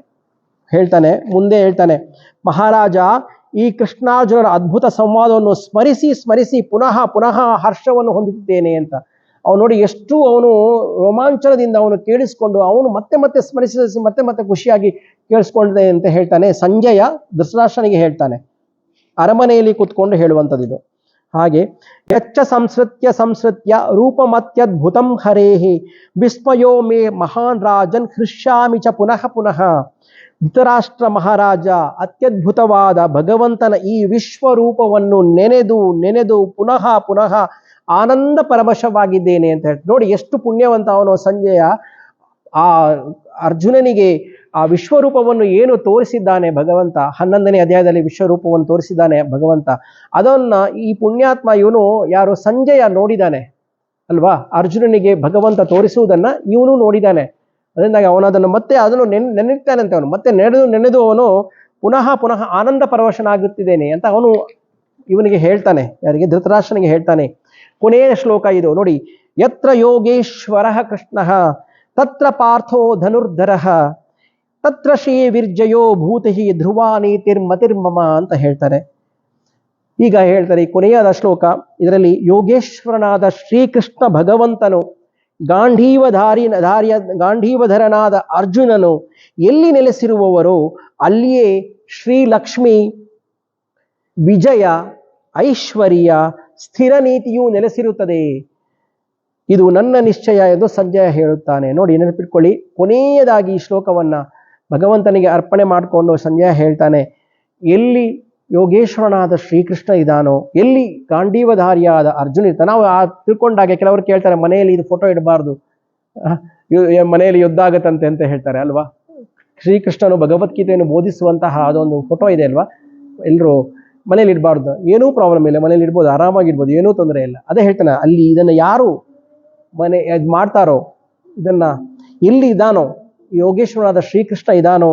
ಹೇಳ್ತಾನೆ, ಮುಂದೆ ಹೇಳ್ತಾನೆ, ಮಹಾರಾಜ ಈ ಕೃಷ್ಣಾರ್ಜುನರ ಅದ್ಭುತ ಸಂವಾದವನ್ನು ಸ್ಮರಿಸಿ ಸ್ಮರಿಸಿ ಪುನಃ ಪುನಃ ಹರ್ಷವನ್ನು ಹೊಂದುತ್ತಿದ್ದೇನೆ ಅಂತ. ಅವನು ನೋಡಿ ಎಷ್ಟು ಅವನು ರೋಮಾಂಚನದಿಂದ ಅವನು ಕೇಳಿಸ್ಕೊಂಡು ಅವನು ಮತ್ತೆ ಮತ್ತೆ ಸ್ಮರಿಸಿ ಮತ್ತೆ ಮತ್ತೆ ಖುಷಿಯಾಗಿ ಕೇಳಿಸ್ಕೊಂಡಿದೆ ಅಂತ ಹೇಳ್ತಾನೆ. ಸಂಜಯ ಧೃತರಾಷ್ಟ್ರನಿಗೆ ಹೇಳ್ತಾನೆ, ಅರಮನೆಯಲ್ಲಿ ಕೂತ್ಕೊಂಡು ಹೇಳುವಂಥದ್ದು ಇದು. ಹಾಗೆ ಯಚ್ಚ ಸಂಸ್ಕೃತ್ಯ ರೂಪಮತ್ಯದ್ಭುತಂ ಹರೇಹಿ ವಿಸ್ಮಯೋ ಮೇ ಮಹಾನ್ ರಾಜನ್ ಹೃಷ್ಯಾಮಿ ಚ ಪುನಃ ಪುನಃ. ಧೃತರಾಷ್ಟ್ರ ಮಹಾರಾಜ ಅತ್ಯದ್ಭುತವಾದ ಭಗವಂತನ ಈ ವಿಶ್ವರೂಪವನ್ನು ನೆನೆದು ನೆನೆದು ಪುನಃ ಪುನಃ ಆನಂದ ಪರವಶವಾಗಿದ್ದೇನೆ ಅಂತ ಹೇಳ್ತಾರೆ. ನೋಡಿ ಎಷ್ಟು ಪುಣ್ಯವಂತ ಅವನು ಸಂಜಯ. ಆ ಅರ್ಜುನನಿಗೆ ಆ ವಿಶ್ವರೂಪವನ್ನು ಏನು ತೋರಿಸಿದ್ದಾನೆ ಭಗವಂತ, 11ನೇ ಅಧ್ಯಾಯದಲ್ಲಿ ವಿಶ್ವರೂಪವನ್ನು ತೋರಿಸಿದ್ದಾನೆ ಭಗವಂತ, ಅದನ್ನ ಈ ಪುಣ್ಯಾತ್ಮ ಇವನು ಯಾರು ಸಂಜಯ ನೋಡಿದ್ದಾನೆ ಅಲ್ವಾ. ಅರ್ಜುನನಿಗೆ ಭಗವಂತ ತೋರಿಸುವುದನ್ನ ಇವನು ನೋಡಿದ್ದಾನೆ. ಅದರಿಂದಾಗಿ ಅವನು ಅದನ್ನು ನೆನೆಯುತ್ತಾನಂತೆ. ಅವನು ಮತ್ತೆ ನೆನೆದು ಅವನು ಪುನಃ ಪುನಃ ಆನಂದ ಪರವಶನಾಗುತ್ತಿದ್ದೇನೆ ಅಂತ ಅವನು ಇವನಿಗೆ ಹೇಳ್ತಾನೆ. ಯಾರಿಗೆ? ಧೃತರಾಷ್ಟ್ರನಿಗೆ ಹೇಳ್ತಾನೆ. ಕೊನೆಯ ಶ್ಲೋಕ ಇದು ನೋಡಿ, ಯತ್ರ ಯೋಗೇಶ್ವರ ಕೃಷ್ಣ ತತ್ರ ಪಾರ್ಥೋ ಧನುರ್ಧರ ತತ್ರ ಶ್ರೀ ವಿರ್ಜಯೋ ಭೂತಿ ಧ್ರುವ ನೀತಿರ್ಮತಿರ್ಮಮ ಅಂತ ಹೇಳ್ತಾರೆ. ಈಗ ಹೇಳ್ತಾರೆ ಈ ಕೊನೆಯಾದ ಶ್ಲೋಕ, ಇದರಲ್ಲಿ ಯೋಗೇಶ್ವರನಾದ ಶ್ರೀಕೃಷ್ಣ ಭಗವಂತನು ಗಾಂಧೀವಧರನಾದ ಅರ್ಜುನನು ಎಲ್ಲಿ ನೆಲೆಸಿರುವವರೋ ಅಲ್ಲಿಯೇ ಶ್ರೀಲಕ್ಷ್ಮಿ, ವಿಜಯ, ಐಶ್ವರ್ಯ, ಸ್ಥಿರ ನೀತಿಯು ನೆಲೆಸಿರುತ್ತದೆ. ಇದು ನನ್ನ ನಿಶ್ಚಯ ಎಂದು ಸಂಜಯ ಹೇಳುತ್ತಾನೆ. ನೋಡಿ, ನೆನಪಿಟ್ಕೊಳ್ಳಿ, ಕೊನೆಯದಾಗಿ ಈ ಶ್ಲೋಕವನ್ನ ಭಗವಂತನಿಗೆ ಅರ್ಪಣೆ ಮಾಡಿಕೊಂಡು ಸಂಜಯ ಹೇಳ್ತಾನೆ, ಎಲ್ಲಿ ಯೋಗೇಶ್ವರನಾದ ಶ್ರೀಕೃಷ್ಣ ಇದ್ದಾನೋ, ಎಲ್ಲಿ ಗಾಂಡೀವಧಾರಿಯಾದ ಅರ್ಜುನ ಇರ್ತಾನೆ. ನಾವು ತಿಳ್ಕೊಂಡಾಗೆ ಕೆಲವರು ಕೇಳ್ತಾರೆ, ಮನೆಯಲ್ಲಿ ಇದು ಫೋಟೋ ಇಡಬಾರ್ದು, ಮನೆಯಲ್ಲಿ ಯುದ್ಧ ಆಗತ್ತಂತೆ ಅಂತ ಹೇಳ್ತಾರೆ ಅಲ್ವಾ. ಶ್ರೀಕೃಷ್ಣನು ಭಗವದ್ಗೀತೆಯನ್ನು ಬೋಧಿಸುವಂತಹ ಅದೊಂದು ಫೋಟೋ ಇದೆ ಅಲ್ವಾ, ಎಲ್ಲರೂ ಮನೇಲಿ ಇಡಬಾರ್ದು. ಏನೂ ಪ್ರಾಬ್ಲಮ್ ಇಲ್ಲ, ಮನೇಲಿ ಇಡ್ಬೋದು, ಆರಾಮಾಗಿಡ್ಬೋದು, ಏನೂ ತೊಂದರೆ ಇಲ್ಲ. ಅದೇ ಹೇಳ್ತಾನೆ, ಅಲ್ಲಿ ಇದನ್ನು ಯಾರು ಮಾಡ್ತಾರೋ, ಇದನ್ನ ಎಲ್ಲಿ ಇದ್ದಾನೋ ಯೋಗೇಶ್ವರನಾದ ಶ್ರೀಕೃಷ್ಣ ಇದ್ದಾನೋ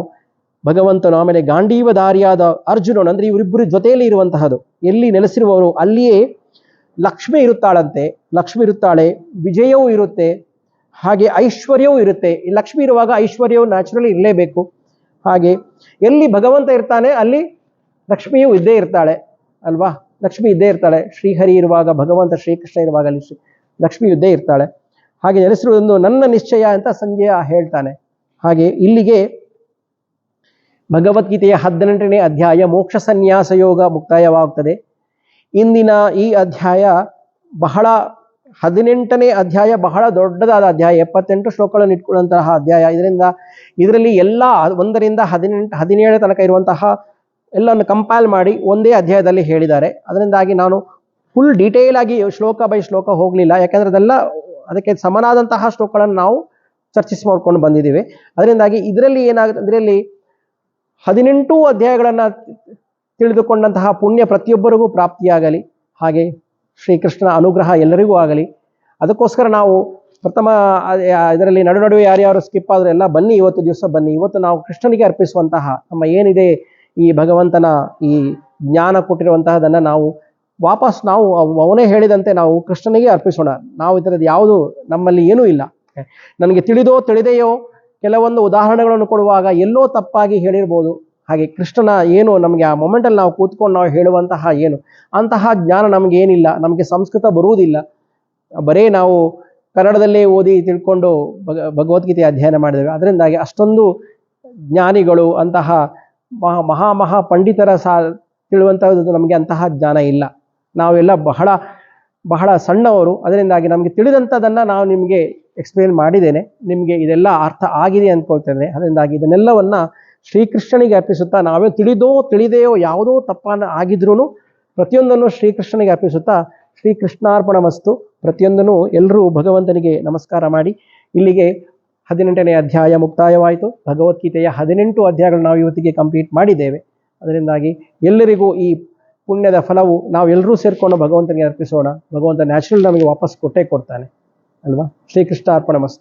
ಭಗವಂತನು, ಆಮೇಲೆ ಗಾಂಡೀವಧಾರಿಯಾದ ಅರ್ಜುನನು, ಅಂದ್ರೆ ಇವರಿಬ್ಬರು ಜೊತೆಯಲ್ಲಿ ಇರುವಂತಹದ್ದು, ಎಲ್ಲಿ ನೆಲೆಸಿರುವವರು ಅಲ್ಲಿಯೇ ಲಕ್ಷ್ಮಿ ಇರುತ್ತಾಳಂತೆ. ಲಕ್ಷ್ಮಿ ಇರುತ್ತಾಳೆ, ವಿಜಯವೂ ಇರುತ್ತೆ, ಹಾಗೆ ಐಶ್ವರ್ಯವೂ ಇರುತ್ತೆ. ಈ ಲಕ್ಷ್ಮಿ ಇರುವಾಗ ಐಶ್ವರ್ಯವು ನ್ಯಾಚುರಲಿ ಇರಲೇಬೇಕು. ಹಾಗೆ ಎಲ್ಲಿ ಭಗವಂತ ಇರ್ತಾನೆ ಅಲ್ಲಿ ಲಕ್ಷ್ಮಿಯೂ ಇದ್ದೇ ಇರ್ತಾಳೆ ಅಲ್ವಾ. ಲಕ್ಷ್ಮಿ ಇದ್ದೇ ಇರ್ತಾಳೆ. ಶ್ರೀಹರಿ ಇರುವಾಗ, ಭಗವಂತ ಶ್ರೀಕೃಷ್ಣ ಇರುವಾಗ ಅಲ್ಲಿ ಲಕ್ಷ್ಮಿ ಇದ್ದೇ ಇರ್ತಾಳೆ. ಹಾಗೆ ನೆಲೆಸಿರುವುದೊಂದು ನನ್ನ ನಿಶ್ಚಯ ಅಂತ ಸಂಜಯ ಹೇಳ್ತಾನೆ. ಹಾಗೆ ಇಲ್ಲಿಗೆ ಭಗವದ್ಗೀತೆಯ 18ನೇ ಅಧ್ಯಾಯ ಮೋಕ್ಷ ಸನ್ಯಾಸ ಯೋಗ ಮುಕ್ತಾಯವಾಗುತ್ತದೆ. ಇಂದಿನ ಈ ಅಧ್ಯಾಯ 18ನೇ ಅಧ್ಯಾಯ ಬಹಳ ದೊಡ್ಡದಾದ ಅಧ್ಯಾಯ, 78 ಶ್ಲೋಕಗಳನ್ನು ಇಟ್ಕೊಳ್ಳುವಂತಹ ಅಧ್ಯಾಯ. ಇದರಲ್ಲಿ ಎಲ್ಲ 1ರಿಂದ 17 ತನಕ ಇರುವಂತಹ ಎಲ್ಲವನ್ನು ಕಂಪೈಲ್ ಮಾಡಿ ಒಂದೇ ಅಧ್ಯಾಯದಲ್ಲಿ ಹೇಳಿದ್ದಾರೆ. ಅದರಿಂದಾಗಿ ನಾನು ಫುಲ್ ಡೀಟೇಲ್ ಆಗಿ ಶ್ಲೋಕ ಬೈ ಶ್ಲೋಕ ಹೋಗಲಿಲ್ಲ, ಯಾಕಂದ್ರೆ ಅದಕ್ಕೆ ಸಮನಾದಂತಹ ಶ್ಲೋಕಗಳನ್ನು ನಾವು ಚರ್ಚಿಸಿ ಮಾಡ್ಕೊಂಡು ಬಂದಿದ್ದೀವಿ. ಅದರಿಂದಾಗಿ ಇದರಲ್ಲಿ ಏನಾಗುತ್ತೆ, ಇದರಲ್ಲಿ 18 ಅಧ್ಯಾಯಗಳನ್ನು ತಿಳಿದುಕೊಂಡಂತಹ ಪುಣ್ಯ ಪ್ರತಿಯೊಬ್ಬರಿಗೂ ಪ್ರಾಪ್ತಿಯಾಗಲಿ, ಹಾಗೆ ಶ್ರೀಕೃಷ್ಣನ ಅನುಗ್ರಹ ಎಲ್ಲರಿಗೂ ಆಗಲಿ. ಅದಕ್ಕೋಸ್ಕರ ನಾವು ಪ್ರಥಮ ಇದರಲ್ಲಿ ನಡುವೆ ಯಾರ್ಯಾರು ಸ್ಕಿಪ್ ಆದರೂ ಎಲ್ಲ ಬನ್ನಿ, ಇವತ್ತು ದಿವಸ ಬನ್ನಿ. ಇವತ್ತು ನಾವು ಕೃಷ್ಣನಿಗೆ ಅರ್ಪಿಸುವಂತಹ ನಮ್ಮ ಏನಿದೆ ಈ ಭಗವಂತನ ಈ ಜ್ಞಾನ ಕೊಟ್ಟಿರುವಂತಹದನ್ನು ನಾವು ವಾಪಸ್ ನಾವು ಅವನೇ ಹೇಳಿದಂತೆ ನಾವು ಕೃಷ್ಣನಿಗೆ ಅರ್ಪಿಸೋಣ. ನಾವು ಇದರದ್ದು ಯಾವುದು ನಮ್ಮಲ್ಲಿ ಏನೂ ಇಲ್ಲ. ನನಗೆ ತಿಳಿದೆಯೋ ಕೆಲವೊಂದು ಉದಾಹರಣೆಗಳನ್ನು ಕೊಡುವಾಗ ಎಲ್ಲೋ ತಪ್ಪಾಗಿ ಹೇಳಿರ್ಬೋದು. ಹಾಗೆ ಕೃಷ್ಣನ ಏನು ನಮಗೆ ಆ ಮೊಮೆಂಟಲ್ಲಿ ನಾವು ಕೂತ್ಕೊಂಡು ನಾವು ಹೇಳುವಂತಹ ಏನು ಅಂತಹ ಜ್ಞಾನ ನಮ್ಗೆ ಏನಿಲ್ಲ. ನಮಗೆ ಸಂಸ್ಕೃತ ಬರುವುದಿಲ್ಲ, ಬರೇ ನಾವು ಕನ್ನಡದಲ್ಲೇ ಓದಿ ತಿಳ್ಕೊಂಡು ಭಗವದ್ಗೀತೆ ಅಧ್ಯಯನ ಮಾಡಿದ್ದೇವೆ. ಅದರಿಂದಾಗಿ ಅಷ್ಟೊಂದು ಜ್ಞಾನಿಗಳು ಅಂತಹ ಮಹಾ ಪಂಡಿತರ ತಿಳುವಂಥದ್ದು ನಮಗೆ ಅಂತಹ ಜ್ಞಾನ ಇಲ್ಲ. ನಾವೆಲ್ಲ ಬಹಳ ಸಣ್ಣವರು. ಅದರಿಂದಾಗಿ ನಮಗೆ ತಿಳಿದಂಥದ್ದನ್ನು ನಾವು ನಿಮಗೆ ಎಕ್ಸ್ಪ್ಲೇನ್ ಮಾಡಿದ್ದೇನೆ. ನಿಮಗೆ ಇದೆಲ್ಲ ಅರ್ಥ ಆಗಿದೆ ಅಂದ್ಕೊಳ್ತೇನೆ. ಅದರಿಂದಾಗಿ ಇದನ್ನೆಲ್ಲವನ್ನ ಶ್ರೀಕೃಷ್ಣನಿಗೆ ಅರ್ಪಿಸುತ್ತಾ, ನಾವೇ ತಿಳಿದೆಯೋ ಯಾವುದೋ ತಪ್ಪನ್ನು ಆಗಿದ್ರೂ ಪ್ರತಿಯೊಂದನ್ನು ಶ್ರೀಕೃಷ್ಣನಿಗೆ ಅರ್ಪಿಸುತ್ತಾ ಶ್ರೀಕೃಷ್ಣಾರ್ಪಣ ಮಸ್ತು. ಪ್ರತಿಯೊಂದನ್ನು ಎಲ್ಲರೂ ಭಗವಂತನಿಗೆ ನಮಸ್ಕಾರ ಮಾಡಿ ಇಲ್ಲಿಗೆ 18ನೇ ಅಧ್ಯಾಯ ಮುಕ್ತಾಯವಾಯಿತು. ಭಗವದ್ಗೀತೆಯ 18 ಅಧ್ಯಾಯಗಳು ನಾವು ಇವತ್ತಿಗೆ ಕಂಪ್ಲೀಟ್ ಮಾಡಿದ್ದೇವೆ. ಅದರಿಂದಾಗಿ ಎಲ್ಲರಿಗೂ ಈ ಪುಣ್ಯದ ಫಲವು ನಾವು ಎಲ್ಲರೂ ಸೇರಿಕೊಂಡು ಭಗವಂತನಿಗೆ ಅರ್ಪಿಸೋಣ. ಭಗವಂತ ನ್ಯಾಚುರಲ್ ನಮಗೆ ವಾಪಸ್ ಕೊಟ್ಟೇ ಕೊಡ್ತಾನೆ ಅಲ್ವಾ. ಶ್ರೀಕೃಷ್ಣ ಅರ್ಪಣ ಮಸ್ತು.